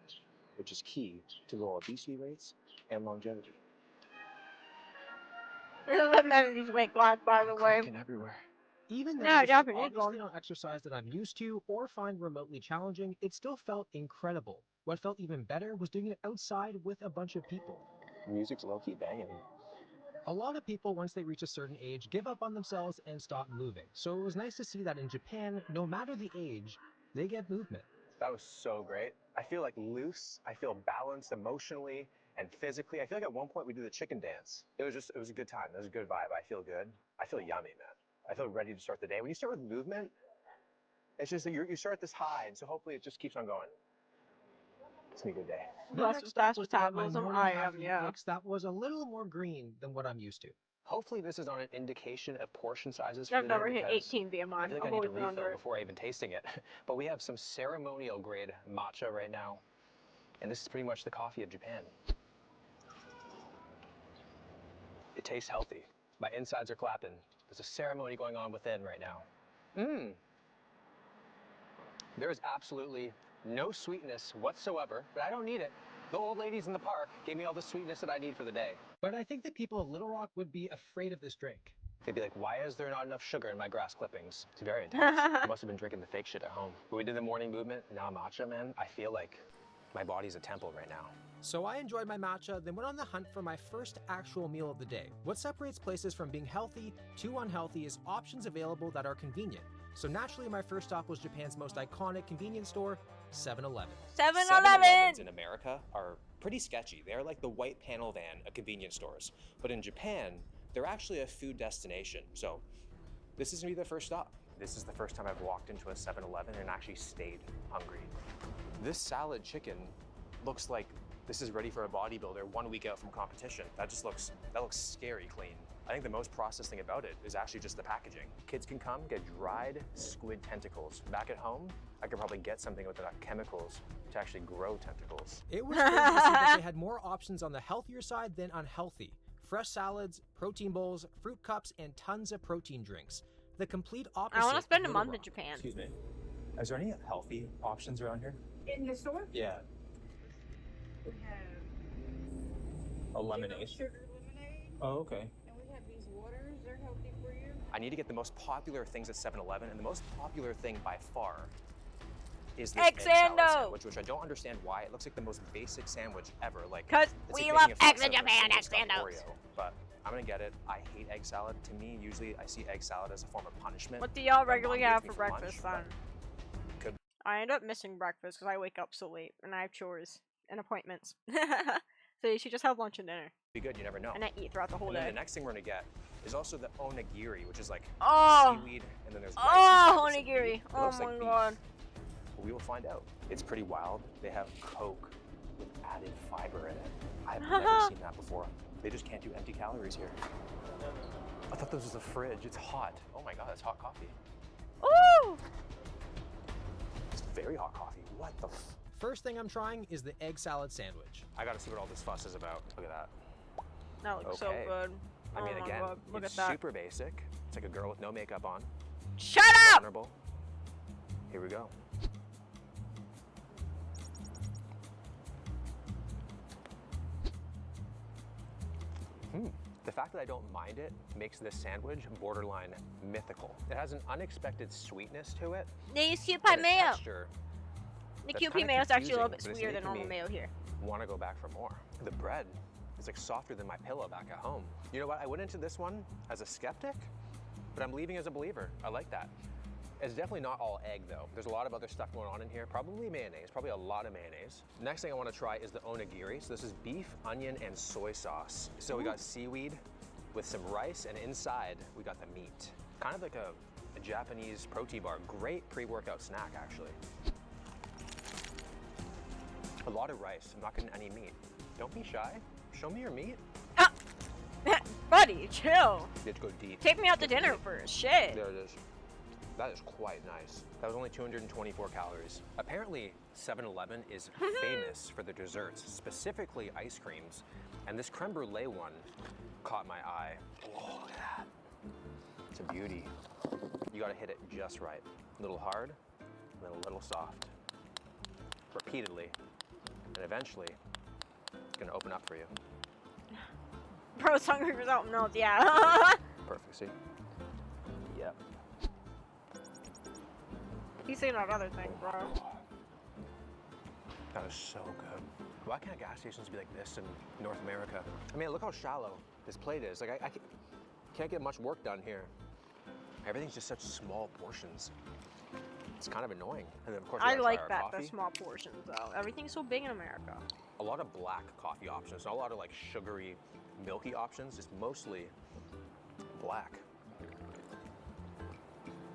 Speaker 20: which is key to low obesity rates and longevity.
Speaker 1: There's amenities weight class, by the way.
Speaker 20: Everywhere. Even though
Speaker 1: Yeah,
Speaker 20: it's
Speaker 1: Japanese
Speaker 20: obviously not exercise that I'm used to or find remotely challenging, it still felt incredible. What felt even better was doing it outside with a bunch of people. Music's low-key banging. A lot of people, once they reach a certain age, give up on themselves and stop moving. So it was nice to see that in Japan, no matter the age, they get movement. That was so great. I feel like loose. I feel balanced emotionally and physically. I feel like at one point we did the chicken dance. It was a good time. It was a good vibe. I feel good. I feel yummy, man. I feel ready to start the day. When you start with movement, it's just that you start this high, and so hopefully it just keeps on going. It's gonna be a good day.
Speaker 1: That's metabolism. I am, yeah.
Speaker 20: That was a little more green than what I'm used to. Hopefully this is not an indication of portion sizes for
Speaker 1: I've
Speaker 20: the
Speaker 1: never
Speaker 20: day,
Speaker 1: hit
Speaker 20: because
Speaker 1: 18 BMI.
Speaker 20: I feel like
Speaker 1: I've
Speaker 20: I need
Speaker 1: always
Speaker 20: to
Speaker 1: been under
Speaker 20: refill
Speaker 1: it.
Speaker 20: before I even tasting it. But we have some ceremonial grade matcha right now. And this is pretty much the coffee of Japan. It tastes healthy. My insides are clapping. There's a ceremony going on within right now. There is absolutely no sweetness whatsoever, but I don't need it.
Speaker 21: The old ladies in the park gave me all the sweetness that I need for the day. But I think that people of Little Rock would be afraid of this drink. They'd be like, why is there not enough sugar in my grass clippings? It's very intense. I must have been drinking the fake shit at home. When we did the morning movement, now matcha, man, I feel like my body's a temple right now. So I enjoyed my matcha, then went on the hunt for my first actual meal of the day. What separates places from being healthy to unhealthy is options available that are convenient. So naturally, my first stop was Japan's most iconic convenience store, 7-Eleven.
Speaker 1: 7-Eleven
Speaker 21: in America are pretty sketchy. They're like the white panel van of convenience stores. But in Japan, they're actually a food destination. So this is gonna be the first stop. This is the first time I've walked into a 7-Eleven and actually stayed hungry. This salad chicken looks like this is ready for a bodybuilder 1 week out from competition. That looks scary clean. I think the most processed thing about it is actually just the packaging. Kids can come get dried squid tentacles. Back at home, I could probably get something with enough chemicals to actually grow tentacles. It was crazy to see that they had more options on the healthier side than unhealthy. Fresh salads, protein bowls, fruit cups, and tons of protein drinks. The complete opposite.
Speaker 1: I want to spend a
Speaker 21: of Little
Speaker 1: month in
Speaker 21: Rock.
Speaker 1: Japan.
Speaker 21: Excuse me. Is there any healthy options around here?
Speaker 10: In the store?
Speaker 21: Yeah.
Speaker 10: We have
Speaker 21: A lemonade.
Speaker 10: sugar lemonade,
Speaker 21: Oh, okay.
Speaker 10: and we have these waters. They're healthy for you.
Speaker 21: I need to get the most popular things at 7-Eleven, and the most popular thing by far is this egg salad sandwich, which I don't understand why. It looks like the most basic sandwich ever. Like,
Speaker 1: because
Speaker 21: it's
Speaker 1: we
Speaker 21: like
Speaker 1: love
Speaker 21: making a
Speaker 1: eggs in
Speaker 21: fuss out of a
Speaker 1: Japan, egg
Speaker 21: single stuffed
Speaker 1: sandwiches.
Speaker 21: Oreo, but I'm gonna get it. I hate egg salad. To me, usually I see egg salad as a form of punishment.
Speaker 1: What do y'all
Speaker 21: My mom
Speaker 1: regularly
Speaker 21: gives
Speaker 1: have
Speaker 21: me
Speaker 1: for
Speaker 21: lunch,
Speaker 1: breakfast
Speaker 21: but
Speaker 1: then?
Speaker 21: could-
Speaker 1: I end up missing breakfast because I wake up so late and I have chores and appointments. So you should just have lunch and dinner.
Speaker 21: Be good, you never know.
Speaker 1: And I eat throughout the whole
Speaker 21: And then
Speaker 1: day.
Speaker 21: the next thing we're gonna get is also the onigiri, which is like
Speaker 1: Oh!
Speaker 21: seaweed, and then there's rice
Speaker 1: Oh,
Speaker 21: inside with some
Speaker 1: onigiri.
Speaker 21: meat. It
Speaker 1: Oh
Speaker 21: looks
Speaker 1: my
Speaker 21: like beef.
Speaker 1: god.
Speaker 21: But we will find out. It's pretty wild. They have Coke with added fiber in it. I've never seen that before. They just can't do empty calories here. I thought this was a fridge. It's hot. Oh my god, that's hot coffee.
Speaker 1: Ooh!
Speaker 21: It's very hot coffee. What the f? First thing I'm trying is the egg salad sandwich. I gotta see what all this fuss is about. Look at that.
Speaker 1: That looks so
Speaker 21: Okay.
Speaker 1: good.
Speaker 21: I mean,
Speaker 1: Oh my
Speaker 21: again,
Speaker 1: god, look
Speaker 21: it's
Speaker 1: at that.
Speaker 21: super basic. It's like a girl with no makeup on.
Speaker 1: Shut up!
Speaker 21: Vulnerable. Here we go. The fact that I don't mind it makes this sandwich borderline mythical. It has an unexpected sweetness to it.
Speaker 1: They use cube
Speaker 21: and
Speaker 1: pie
Speaker 21: a
Speaker 1: mayo.
Speaker 21: texture
Speaker 1: The
Speaker 21: that's
Speaker 1: cube
Speaker 21: kinda
Speaker 1: mayo is actually a little bit
Speaker 21: confusing, but it's
Speaker 1: sweeter than
Speaker 21: making
Speaker 1: normal
Speaker 21: me
Speaker 1: mayo here.
Speaker 21: want to go back for more. The bread is like softer than my pillow back at home. You know what? I went into this one as a skeptic, but I'm leaving as a believer. I like that. It's definitely not all egg though. There's a lot of other stuff going on in here. Probably mayonnaise, probably a lot of mayonnaise. Next thing I want to try is the onigiri. So this is beef, onion, and soy sauce. So we got seaweed with some rice, and inside we got the meat. Kind of like a Japanese protein bar. Great pre-workout snack actually. A lot of rice. I'm not getting any meat. Don't be shy. Show me your meat.
Speaker 1: Buddy, chill.
Speaker 21: You have to go deep.
Speaker 1: Take me out to dinner first. Shit.
Speaker 21: There it is. That is quite nice. That was only 224 calories. Apparently, 7-Eleven is famous for their desserts, specifically ice creams. And this creme brulee one caught my eye. Oh, look at that. It's a beauty. You gotta hit it just right. A little hard, and then a little soft. Repeatedly. And eventually, it's gonna open up for you.
Speaker 1: Bro's hungry for something else, yeah.
Speaker 21: Perfect, see? Yep.
Speaker 1: He's saying that other thing, bro.
Speaker 21: That is so good. Why can't gas stations be like this in North America? I mean, look how shallow this plate is. Like, I can't get much work done here. Everything's just such small portions. It's kind of annoying. And then, of course, we
Speaker 1: I
Speaker 21: gotta
Speaker 1: like
Speaker 21: try
Speaker 1: that,
Speaker 21: our
Speaker 1: the
Speaker 21: coffee.
Speaker 1: small portions, though. Everything's so big in America.
Speaker 21: A lot of black coffee options, not a lot of like sugary, milky options. It's mostly black.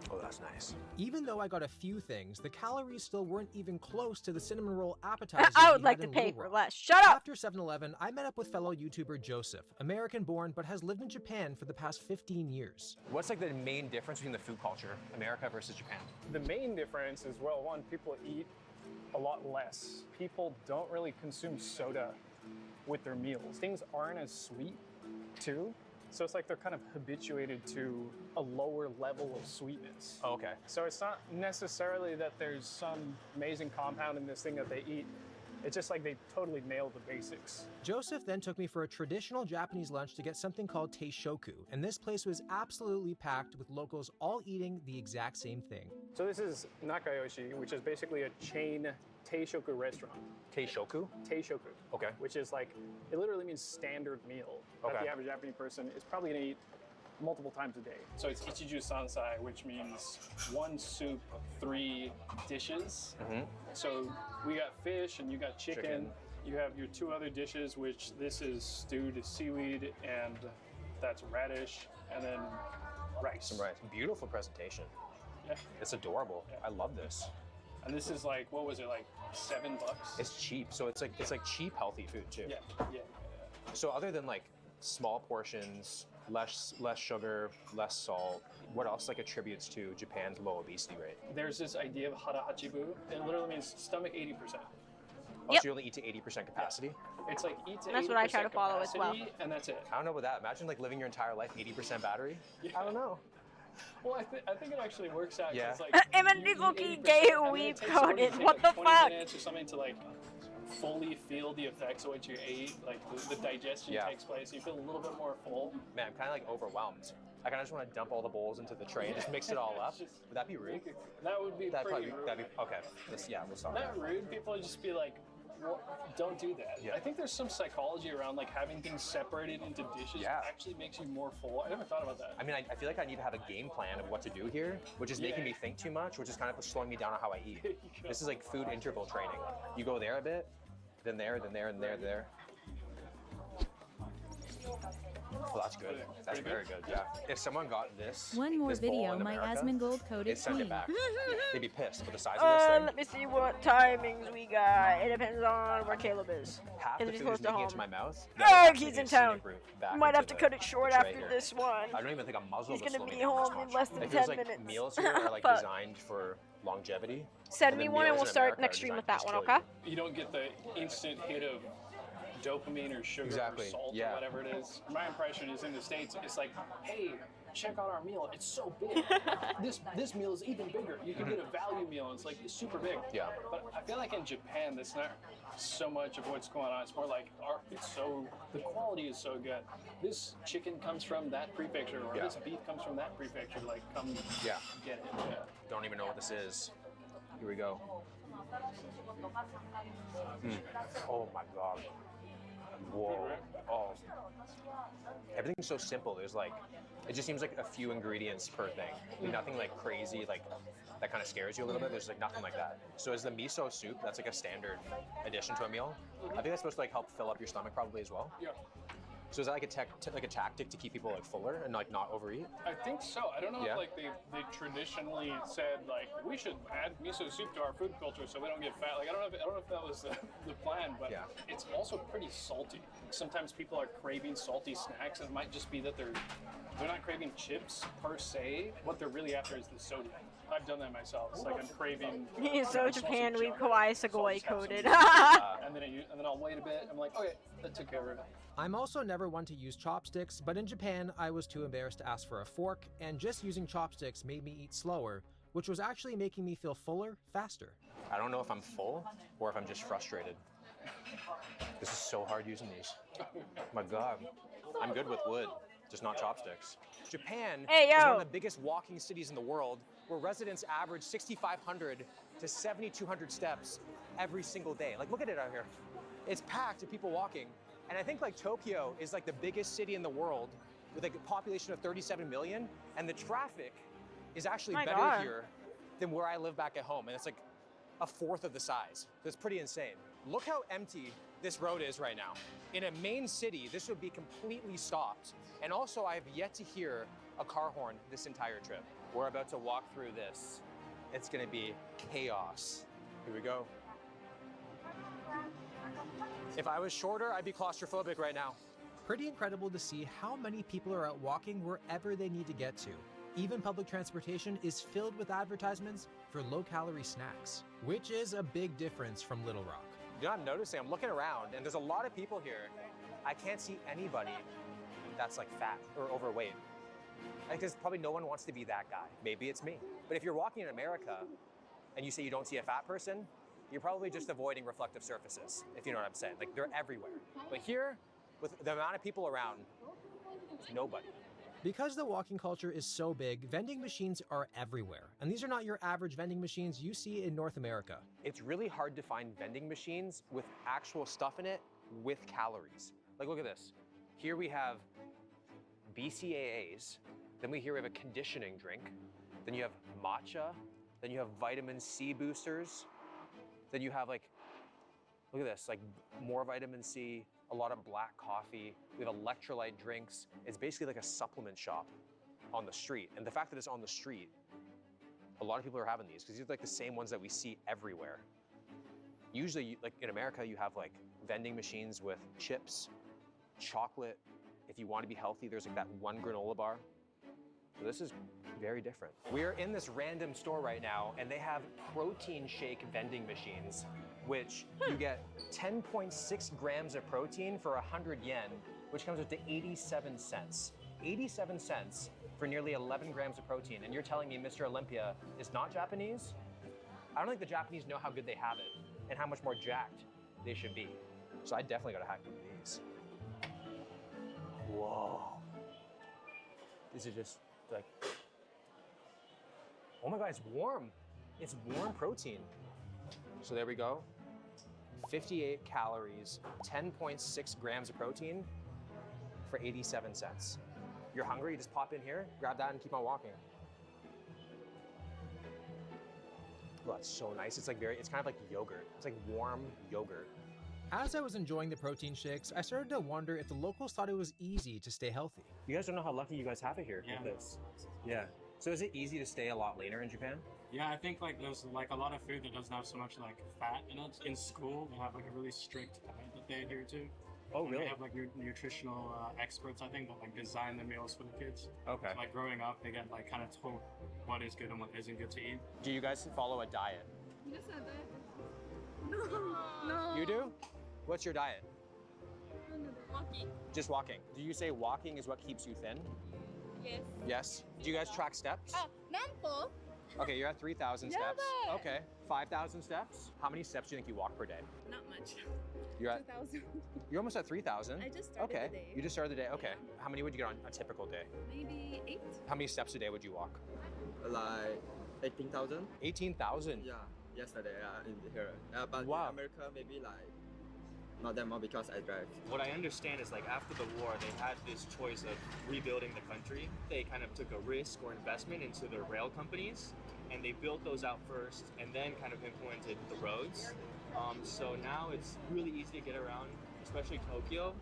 Speaker 21: Oh, that's nice. Even though I got a few things, the calories still weren't even close to the cinnamon roll appetizers.
Speaker 1: I would
Speaker 21: we
Speaker 1: like
Speaker 21: had
Speaker 1: to
Speaker 21: in
Speaker 1: pay
Speaker 21: Little
Speaker 1: for
Speaker 21: Rock.
Speaker 1: less. Shut up!
Speaker 21: After 7-Eleven, I met up with fellow YouTuber Joseph, American-born but has lived in Japan for the past 15 years. What's like the main difference between the food culture, America versus Japan?
Speaker 9: The main difference is, well, one, people eat a lot less. People don't really consume soda with their meals. Things aren't as sweet, too. So it's like they're kind of habituated to a lower level of sweetness.
Speaker 21: Oh, okay.
Speaker 9: So it's not necessarily that there's some amazing compound in this thing that they eat. It's just like they totally nailed the basics.
Speaker 21: Joseph then took me for a traditional Japanese lunch to get something called teishoku, and this place was absolutely packed with locals all eating the exact same thing.
Speaker 9: So this is Nakayoshi, which is basically a chain teishoku restaurant.
Speaker 20: Teishoku?
Speaker 9: Teishoku.
Speaker 20: Okay.
Speaker 9: Which is like, it literally means standard meal. That
Speaker 20: Okay.
Speaker 9: the average Japanese person is probably gonna eat multiple times a day. So it's Ichiju Sansai, which means 1 soup, 3 dishes. So we got fish and you got chicken. You have your 2 other dishes, which this is stewed seaweed and that's radish, and then rice.
Speaker 20: Some rice. Beautiful presentation.
Speaker 9: Yeah.
Speaker 20: It's adorable. I love this.
Speaker 9: And this is like, what was it, like $7?
Speaker 20: It's cheap, so it's like cheap, healthy food too.
Speaker 9: Yeah.
Speaker 20: So other than like small portions, less sugar, less salt, what else like attributes to Japan's low obesity rate?
Speaker 9: There's this idea of hara hachibu. It literally means stomach 80%.
Speaker 20: Oh, so you only eat to 80% capacity?
Speaker 9: It's like eat to 80%
Speaker 1: That's what I try to follow as well.
Speaker 9: capacity, and that's it.
Speaker 20: I don't know about that. Imagine like living your entire life 80% battery. I don't know.
Speaker 9: Well, I think it actually works out.
Speaker 20: Yeah.
Speaker 9: It's like
Speaker 1: M3nity
Speaker 9: you eat 80%,
Speaker 1: gay
Speaker 9: and then
Speaker 1: weeb
Speaker 9: it takes somebody
Speaker 1: coded.
Speaker 9: to take,
Speaker 1: What
Speaker 9: like,
Speaker 1: the
Speaker 9: 20
Speaker 1: fuck?
Speaker 9: minutes or something to like fully feel the effects of what you ate. Like the digestion takes place. You feel a little bit more full.
Speaker 20: Man, I'm kind of like overwhelmed. I kind of just want to dump all the bowls into the tray and just mix it all up. Would that be rude?
Speaker 9: That would be pretty rude.
Speaker 20: That'd be okay. We'll stop
Speaker 9: Not rude. People would just be like, well, don't do that. I think there's some psychology around like having things separated into dishes actually makes you more full. I never thought about that.
Speaker 20: I mean, I feel like I need to have a game plan of what to do here, which is making me think too much, which is kind of slowing me down on how I eat. This is like food interval training. You go there a bit, then there, then there, and there. Well, that's good. That's very good. Yeah. If someone got this,
Speaker 11: One more
Speaker 20: this bowl
Speaker 11: video,
Speaker 20: in
Speaker 11: my
Speaker 20: America,
Speaker 11: Asmongold coded
Speaker 20: they'd send
Speaker 11: queen.
Speaker 20: it back. They'd be pissed with the size of this thing.
Speaker 1: Let me see what timings we got. It depends on where Caleb is.
Speaker 20: Half
Speaker 1: If
Speaker 20: the
Speaker 1: he's
Speaker 20: food
Speaker 1: close
Speaker 20: is
Speaker 1: to
Speaker 20: making it
Speaker 1: home.
Speaker 20: to my mouth.
Speaker 1: Oh, he's in town.
Speaker 20: Back
Speaker 1: Might
Speaker 20: into
Speaker 1: have to
Speaker 20: the-
Speaker 1: cut it short
Speaker 20: the tray
Speaker 1: after
Speaker 20: here.
Speaker 1: this one.
Speaker 20: I don't even think a muzzle
Speaker 1: He's
Speaker 20: would
Speaker 1: gonna
Speaker 20: slow
Speaker 1: be
Speaker 20: me down this
Speaker 1: home in
Speaker 20: much.
Speaker 1: less than
Speaker 20: It feels
Speaker 1: 10
Speaker 20: like
Speaker 1: minutes.
Speaker 20: meals here are like
Speaker 1: Fuck.
Speaker 20: designed for longevity.
Speaker 1: Send me one and we'll start next stream with that one, okay?
Speaker 9: You don't get the instant hit of dopamine or sugar or salt or whatever it is. My impression is in the States, it's like, hey, check out our meal. It's so big. this meal is even bigger. You can get a value meal. And it's like super big.
Speaker 20: Yeah.
Speaker 9: But I feel like in Japan, that's not so much of what's going on. It's more like the quality is so good. This chicken comes from that prefecture, or this beef comes from that prefecture. Like, come get it. Yeah.
Speaker 20: Don't even know what this is. Here we go. Oh my god. Whoa. Oh. Everything's so simple. There's like, it just seems like a few ingredients per thing. Nothing like crazy, like that kind of scares you a little bit. There's like nothing like that. So is the miso soup, that's like a standard addition to a meal? I think that's supposed to like help fill up your stomach probably as well.
Speaker 9: Yeah.
Speaker 20: So is that like a tactic to keep people like fuller and like not overeat?
Speaker 9: I think so. I don't know if like they traditionally said like we should add miso soup to our food culture so we don't get fat. Like I don't know if that was the plan, but it's also pretty salty. Sometimes people are craving salty snacks, and it might just be that they're not craving chips per se. What they're really after is the sodium. I've done that myself. It's like I'm craving.
Speaker 1: He's so Japan weeb kawaii Sagoi coded.
Speaker 9: and then I'll wait a bit. I'm like, okay, that took care of it.
Speaker 21: I'm also never one to use chopsticks, but in Japan, I was too embarrassed to ask for a fork, and just using chopsticks made me eat slower, which was actually making me feel fuller faster.
Speaker 20: I don't know if I'm full or if I'm just frustrated. This is so hard using these. My god. I'm good with wood, just not chopsticks. Japan is one of the biggest walking cities in the world, where residents average 6,500 to 7,200 steps every single day. Like, look at it out here. It's packed with people walking. And I think like Tokyo is like the biggest city in the world with like a population of 37 million, and the traffic is actually better here than where I live back at home, and it's like a fourth of the size. That's pretty insane. Look how empty this road is right now. In a main city, this would be completely stopped. And also, I have yet to hear a car horn this entire trip. We're about to walk through this. It's gonna be chaos. Here we go. If I was shorter, I'd be claustrophobic right now.
Speaker 21: Pretty incredible to see how many people are out walking wherever they need to get to. Even public transportation is filled with advertisements for low-calorie snacks, which is a big difference from Little Rock.
Speaker 20: You know, I'm noticing, I'm looking around, and there's a lot of people here. I can't see anybody that's like fat or overweight. Because probably no one wants to be that guy. Maybe it's me. But if you're walking in America and you say you don't see a fat person, you're probably just avoiding reflective surfaces, if you know what I'm saying. Like, they're everywhere. But here, with the amount of people around, nobody.
Speaker 21: Because the walking culture is so big, vending machines are everywhere. And these are not your average vending machines you see in North America.
Speaker 20: It's really hard to find vending machines with actual stuff in it with calories. Like, look at this. Here we have BCAAs, then here we have a conditioning drink, then you have matcha, then you have vitamin C boosters, then you have, like, look at this, like more vitamin C, a lot of black coffee, we have electrolyte drinks. It's basically like a supplement shop on the street. And the fact that it's on the street, a lot of people are having these because these are like the same ones that we see everywhere. Usually, like in America, you have like vending machines with chips, chocolate. If you want to be healthy, there's like that one granola bar. So this is very different. We're in this random store right now, and they have protein shake vending machines, which you get 10.6 grams of protein for 100 yen, which comes up to 87 cents. 87 cents for nearly 11 grams of protein. And you're telling me Mr. Olympia is not Japanese? I don't think the Japanese know how good they have it and how much more jacked they should be. So I definitely gotta hack one of these. Whoa. These are just like, oh my God, it's warm. It's warm protein. So there we go. 58 calories, 10.6 grams of protein for 87 cents. You're hungry, you just pop in here, grab that and keep on walking. Oh, that's so nice. It's like it's kind of like yogurt. It's like warm yogurt.
Speaker 21: As I was enjoying the protein shakes, I started to wonder if the locals thought it was easy to stay healthy.
Speaker 20: You guys don't know how lucky you guys have it here with this. Yeah. So is it easy to stay a lot leaner in Japan?
Speaker 11: Yeah, I think like there's like a lot of food that doesn't have so much like fat in it. In school, they have like a really strict diet that they adhere to.
Speaker 20: Oh,
Speaker 11: And
Speaker 20: really?
Speaker 11: They have like nutritional experts, I think, that like design the meals for the kids.
Speaker 20: Okay.
Speaker 11: So, like growing up, they get like kind of told what is good and what isn't good to eat.
Speaker 20: Do you guys follow a diet?
Speaker 10: No.
Speaker 20: You do? What's your diet?
Speaker 10: Walking.
Speaker 20: Just walking. Do you say walking is what keeps you thin?
Speaker 10: Yes.
Speaker 20: Yes. Do you guys track steps?
Speaker 10: Nampo.
Speaker 20: Okay, you're at 3,000
Speaker 10: Yeah,
Speaker 20: steps.
Speaker 10: but-
Speaker 20: Okay, 5,000 steps. How many steps do you think you walk per day?
Speaker 10: Not much.
Speaker 20: You're at
Speaker 10: 2,000.
Speaker 20: You're almost at 3,000.
Speaker 10: I just started
Speaker 20: okay.
Speaker 10: the day.
Speaker 20: You just started the day. Okay. How many would you get on a typical day?
Speaker 10: Maybe 8.
Speaker 20: How many steps a day would you walk?
Speaker 12: Like 18,000.
Speaker 20: 18,000.
Speaker 12: Yeah, yesterday in here. But
Speaker 20: Wow.
Speaker 12: in America, maybe like not that much because I drive.
Speaker 14: What I understand is like after the war, they had this choice of rebuilding the country. They kind of took a risk or investment into the rail companies, and they built those out first, and then kind of implemented the roads. So now it's really easy to get around, especially Tokyo,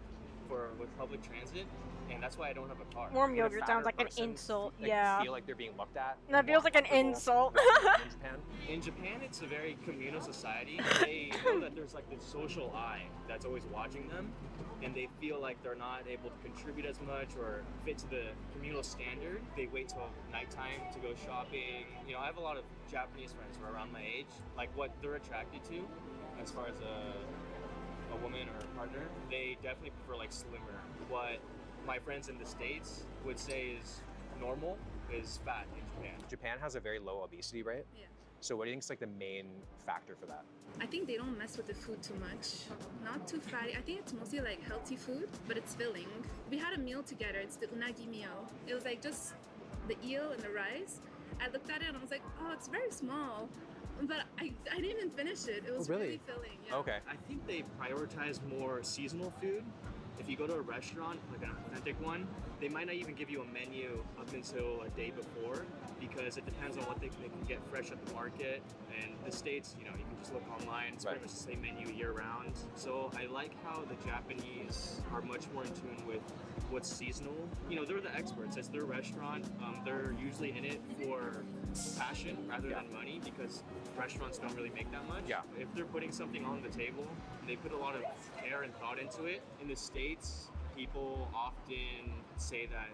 Speaker 14: with public transit, and that's why I don't have a car.
Speaker 1: Warm
Speaker 20: Would a
Speaker 1: yogurt
Speaker 20: fatter
Speaker 1: sounds like an
Speaker 20: person,
Speaker 1: insult.
Speaker 20: like,
Speaker 1: Yeah.
Speaker 20: feel like they're being looked at?
Speaker 1: That feels like an
Speaker 20: Walk
Speaker 1: insult.
Speaker 20: in Japan?
Speaker 14: In Japan, it's a very communal society. They know that there's like this social eye that's always watching them, and they feel like they're not able to contribute as much or fit to the communal standard. They wait till nighttime to go shopping. You know, I have a lot of Japanese friends who are around my age. Like what they're attracted to, as far as a woman or a partner, they definitely prefer like slimmer. What my friends in the States would say is normal is fat in Japan.
Speaker 20: Japan has a very low obesity rate.
Speaker 10: Yeah.
Speaker 20: So what do you think is like the main factor for that?
Speaker 10: I think they don't mess with the food too much. Not too fatty. I think it's mostly like healthy food, but it's filling. We had a meal together. It's the unagi meal. It was like just the eel and the rice. I looked at it and I was like, oh, it's very small. But I didn't even finish it. It was really filling. Yeah.
Speaker 20: Okay.
Speaker 14: I think they prioritize more seasonal food. If you go to a restaurant, like an authentic one, they might not even give you a menu up until a day before because it depends on what they can get fresh at the market. And the States, you know, you can just look online. It's pretty much the same menu year round. So I like how the Japanese are much more in tune with what's seasonal. You know, they're the experts. It's their restaurant. They're usually in it for passion rather than money because restaurants don't really make that much.
Speaker 20: Yeah.
Speaker 14: If they're putting something on the table, they put a lot of care and thought into it. In the States, people often say that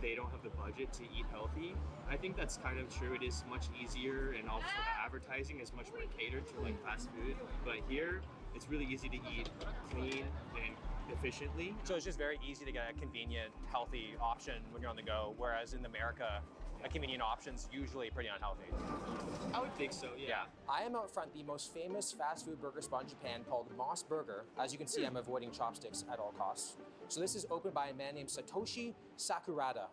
Speaker 14: they don't have the budget to eat healthy. I think that's kind of true. It is much easier, and also the advertising is much more catered to like fast food. But here, it's really easy to eat clean and efficiently.
Speaker 20: So it's just very easy to get a convenient, healthy option when you're on the go. Whereas in America, a convenient option's usually pretty unhealthy.
Speaker 14: I would think so, yeah.
Speaker 20: I am out front the most famous fast food burger spot in Japan called Moss Burger. As you can see, I'm avoiding chopsticks at all costs. So this is opened by a man named Satoshi Sakurada.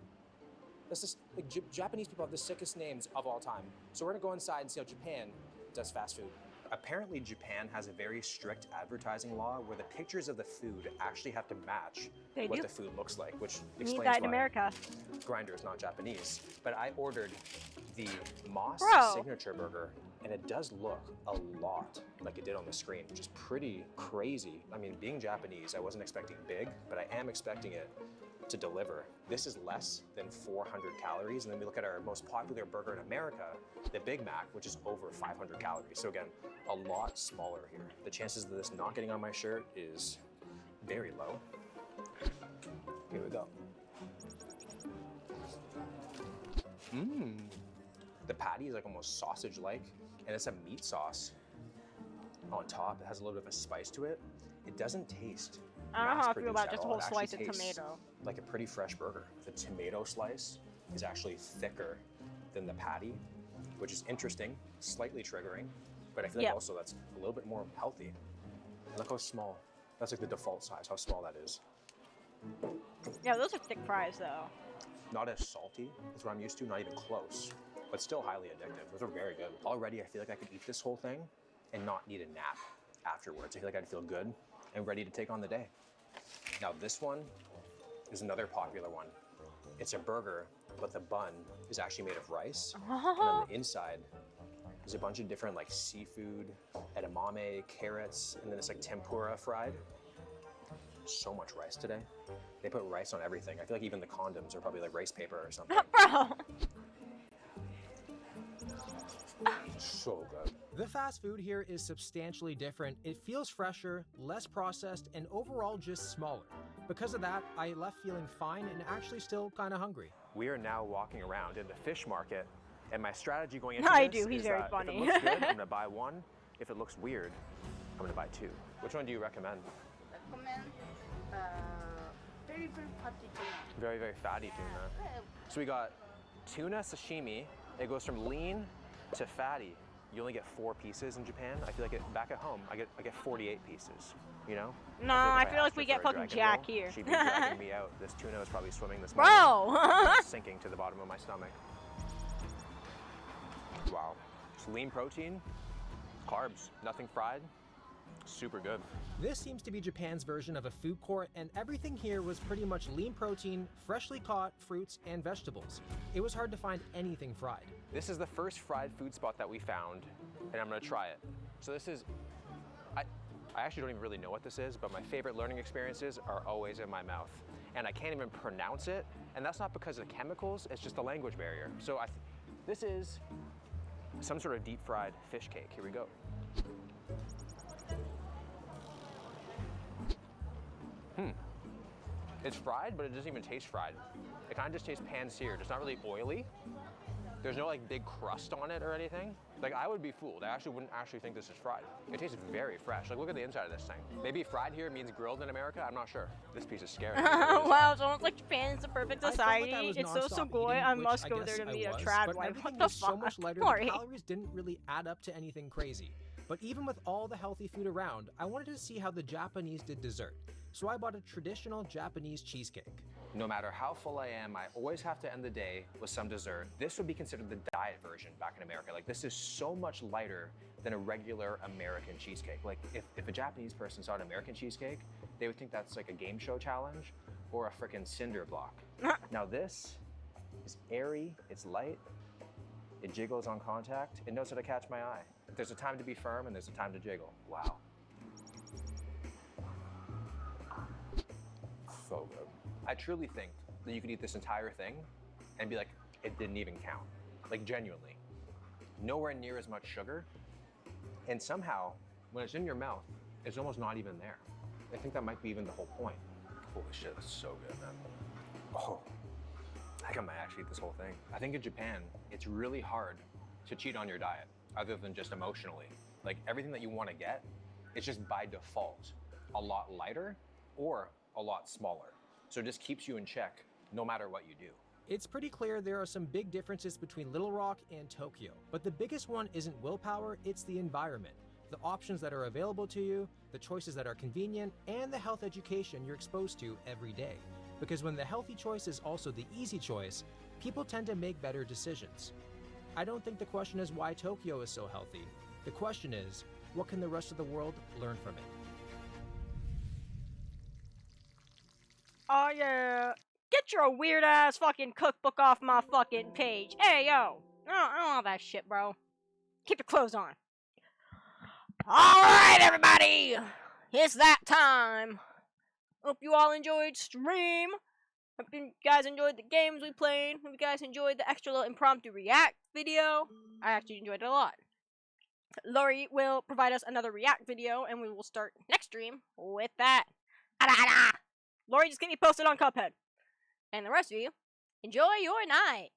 Speaker 20: This is, like, Japanese people have the sickest names of all time. So we're gonna go inside and see how Japan does fast food. Apparently Japan has a very strict advertising law where the pictures of the food actually have to match what the food looks like, which explains
Speaker 1: that in
Speaker 20: why
Speaker 1: America.
Speaker 20: Grindr is not Japanese. But I ordered the Moss signature burger, and it does look a lot like it did on the screen, which is pretty crazy. I mean, being Japanese, I wasn't expecting big, but I am expecting it to deliver. This is less than 400 calories, and then we look at our most popular burger in America, the Big Mac, which is over 500 calories. So again, a lot smaller here. The chances of this not getting on my shirt is very low. Here we go. The patty is like almost sausage-like, and it's a meat sauce on top. It has a little bit of a spice to it. It doesn't taste
Speaker 1: I don't know how I feel about
Speaker 20: mass-produced
Speaker 1: just
Speaker 20: at
Speaker 1: a
Speaker 20: all.
Speaker 1: whole
Speaker 20: It
Speaker 1: slice of
Speaker 20: actually tastes
Speaker 1: tomato.
Speaker 20: like a pretty fresh burger. The tomato slice is actually thicker than the patty, which is interesting, slightly triggering, but I feel like also that's a little bit more healthy. And look how small. That's like the default size, how small that is.
Speaker 1: Yeah, those are thick fries though.
Speaker 20: Not as salty as what I'm used to, not even close, but still highly addictive. Those are very good. Already, I feel like I could eat this whole thing and not need a nap afterwards. I feel like I'd feel good and ready to take on the day. Now this one is another popular one. It's a burger, but the bun is actually made of rice. And on the inside, there's a bunch of different like seafood, edamame, carrots, and then it's like tempura fried. So much rice today. They put rice on everything. I feel like even the condoms are probably like rice paper or something.
Speaker 1: Bro!
Speaker 20: So good.
Speaker 21: The fast food here is substantially different. It feels fresher, less processed, and overall just smaller. Because of that, I left feeling fine and actually still kind of hungry.
Speaker 20: We are now walking around in the fish market, and my strategy going into
Speaker 1: I
Speaker 20: this
Speaker 1: do, he's
Speaker 20: is
Speaker 1: very
Speaker 20: that
Speaker 1: funny.
Speaker 20: if it looks good, I'm gonna buy one. If it looks weird, I'm gonna buy two. Which one do you recommend?
Speaker 13: Recommend very fatty tuna.
Speaker 20: Very, very fatty tuna. So we got tuna sashimi. It goes from lean to fatty. You only get 4 pieces in Japan. I feel like back at home, I get 48 pieces, you know?
Speaker 1: No,
Speaker 20: I
Speaker 1: I feel like
Speaker 20: asked
Speaker 1: we
Speaker 20: her
Speaker 1: get
Speaker 20: for a
Speaker 1: fucking
Speaker 20: dragon
Speaker 1: jack
Speaker 20: roll,
Speaker 1: here.
Speaker 20: she'd be dragging me out. This tuna was probably swimming this
Speaker 1: Bro!
Speaker 20: morning. Sinking to the bottom of my stomach. Wow. It's lean protein, carbs, nothing fried. Super good.
Speaker 21: This seems to be Japan's version of a food court, and everything here was pretty much lean protein, freshly caught fruits, and vegetables. It was hard to find anything fried.
Speaker 20: This is the first fried food spot that we found, and I'm gonna try it. So this is, I actually don't even really know what this is, but my favorite learning experiences are always in my mouth. And I can't even pronounce it, and that's not because of the chemicals, it's just a language barrier. So this is some sort of deep fried fish cake. Here we go. It's fried, but it doesn't even taste fried. It kind of just tastes pan-seared. It's not really oily. There's no like big crust on it or anything. Like I would be fooled. I actually wouldn't actually think this is fried. It tastes very fresh. Like look at the inside of this thing. Maybe fried here means grilled in America. I'm not sure. This piece is scary.
Speaker 1: Wow, it's almost like Japan is a perfect
Speaker 21: I felt
Speaker 1: society.
Speaker 21: like I was
Speaker 1: it's so
Speaker 21: nonstop
Speaker 1: sugoi.
Speaker 21: eating,
Speaker 1: I
Speaker 21: which
Speaker 1: must go
Speaker 21: guess
Speaker 1: there to
Speaker 21: I
Speaker 1: meet a
Speaker 21: was,
Speaker 1: trad
Speaker 21: but
Speaker 1: wife.
Speaker 21: everything
Speaker 1: What the
Speaker 21: was so
Speaker 1: fuck?
Speaker 21: much lighter.
Speaker 1: Sorry.
Speaker 21: The calories didn't really add up to anything crazy. But even with all the healthy food around, I wanted to see how the Japanese did dessert. So I bought a traditional Japanese cheesecake.
Speaker 20: No matter how full I am, I always have to end the day with some dessert. This would be considered the diet version back in America. Like this is so much lighter than a regular American cheesecake. Like if a Japanese person saw an American cheesecake, they would think that's like a game show challenge or a freaking cinder block. Now this is airy, it's light, it jiggles on contact, it knows how to catch my eye. There's a time to be firm and there's a time to jiggle. Wow. So good. I truly think that you could eat this entire thing and be like, it didn't even count. Like genuinely. Nowhere near as much sugar. And somehow, when it's in your mouth, it's almost not even there. I think that might be even the whole point. Holy shit, that's so good, man. Oh, I think I might actually eat this whole thing. I think in Japan, it's really hard to cheat on your diet, other than just emotionally. Like everything that you want to get, it's just by default a lot lighter or a lot smaller. So it just keeps you in check no matter what you do.
Speaker 21: It's pretty clear there are some big differences between Little Rock and Tokyo, but the biggest one isn't willpower, it's the environment. The options that are available to you, the choices that are convenient, and the health education you're exposed to every day. Because when the healthy choice is also the easy choice, people tend to make better decisions. I don't think the question is why Tokyo is so healthy. The question is, what can the rest of the world learn from it?
Speaker 1: Oh yeah. Get your weird ass fucking cookbook off my fucking page. Hey yo. I don't want that shit, bro. Keep your clothes on. Alright, everybody! It's that time. Hope you all enjoyed stream. Hope you guys enjoyed the games we played. Hope you guys enjoyed the extra little impromptu react video. I actually enjoyed it a lot. Lori will provide us another react video, and we will start next stream with that. Lori just get me posted on Cuphead. And the rest of you, enjoy your night.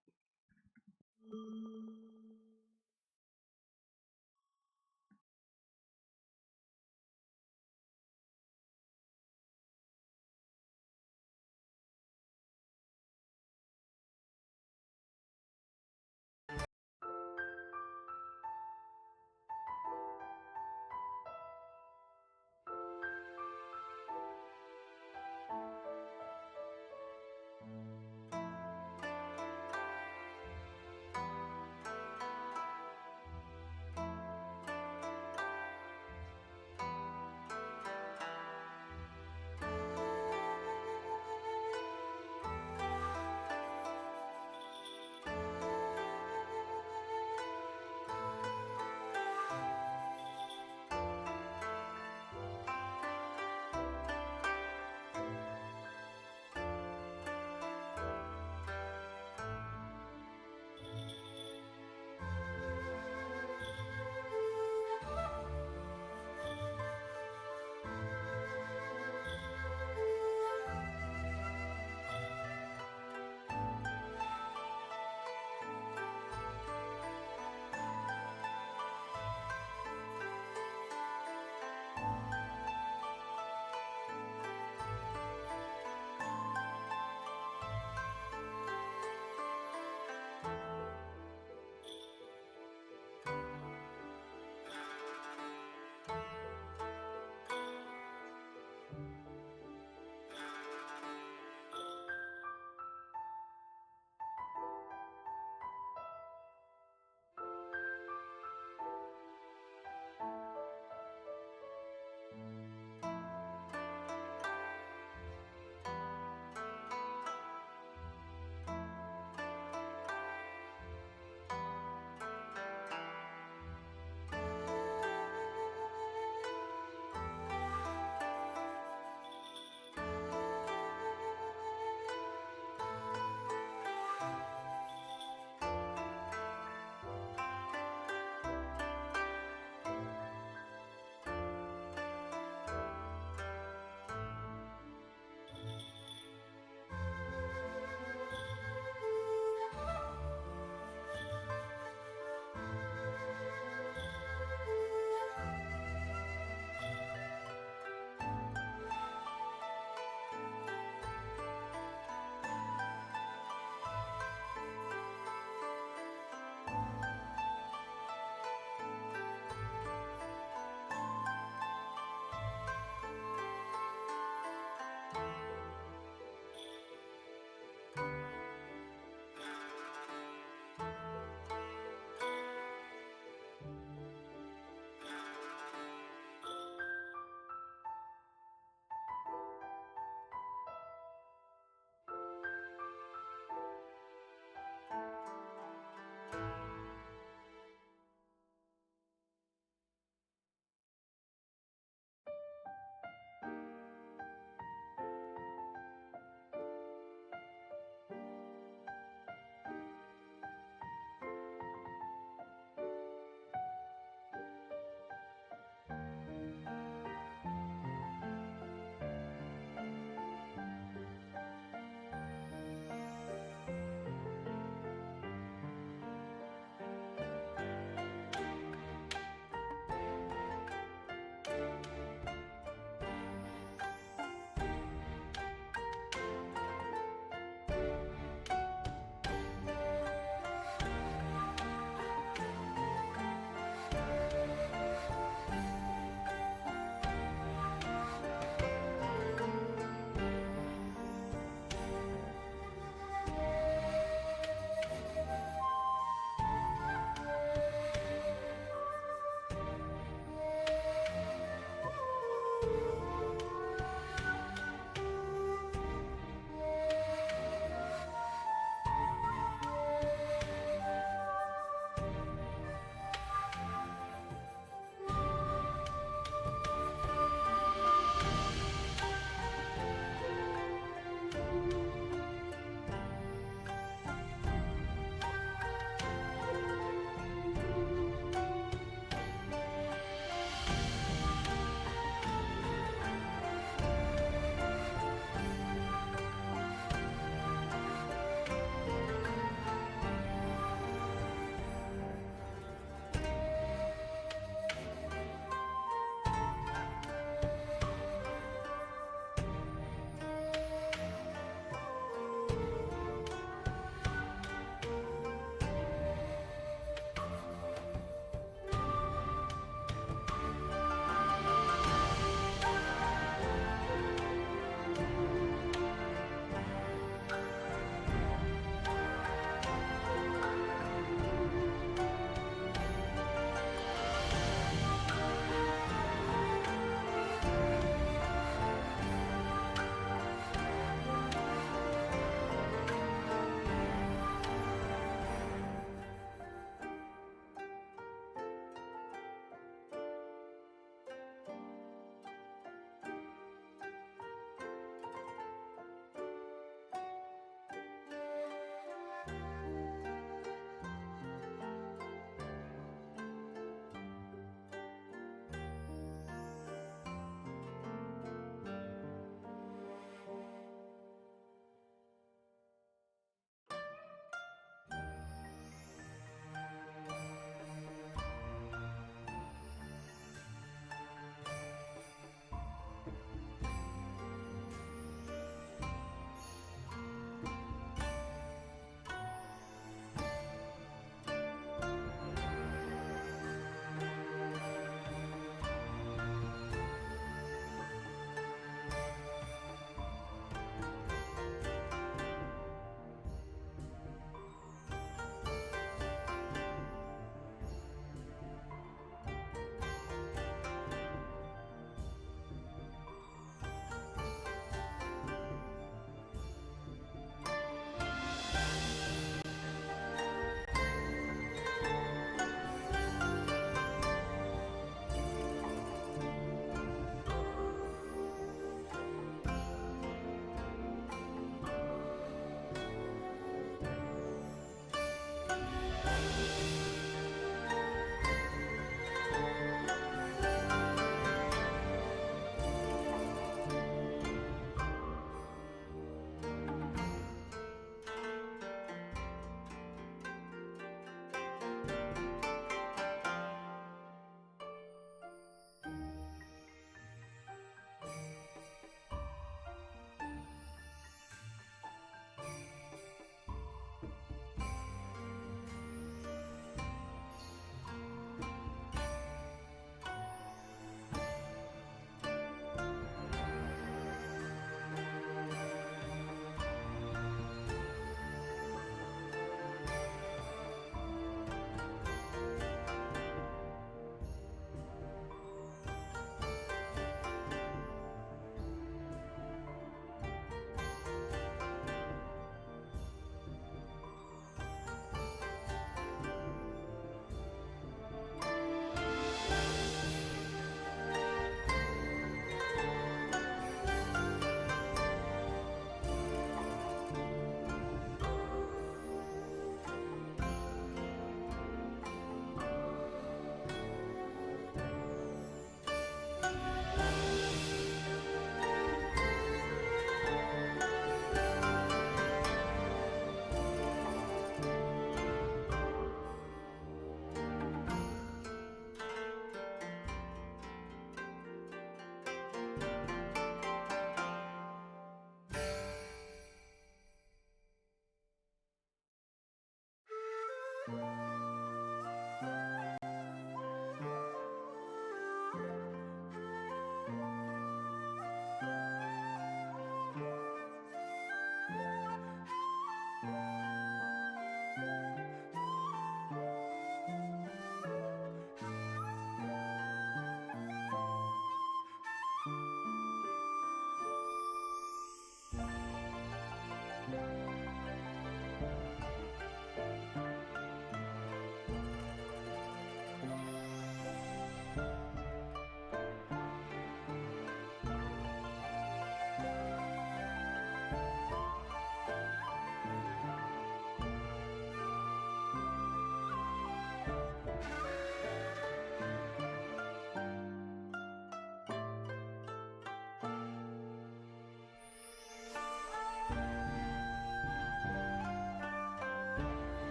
Speaker 1: Bye.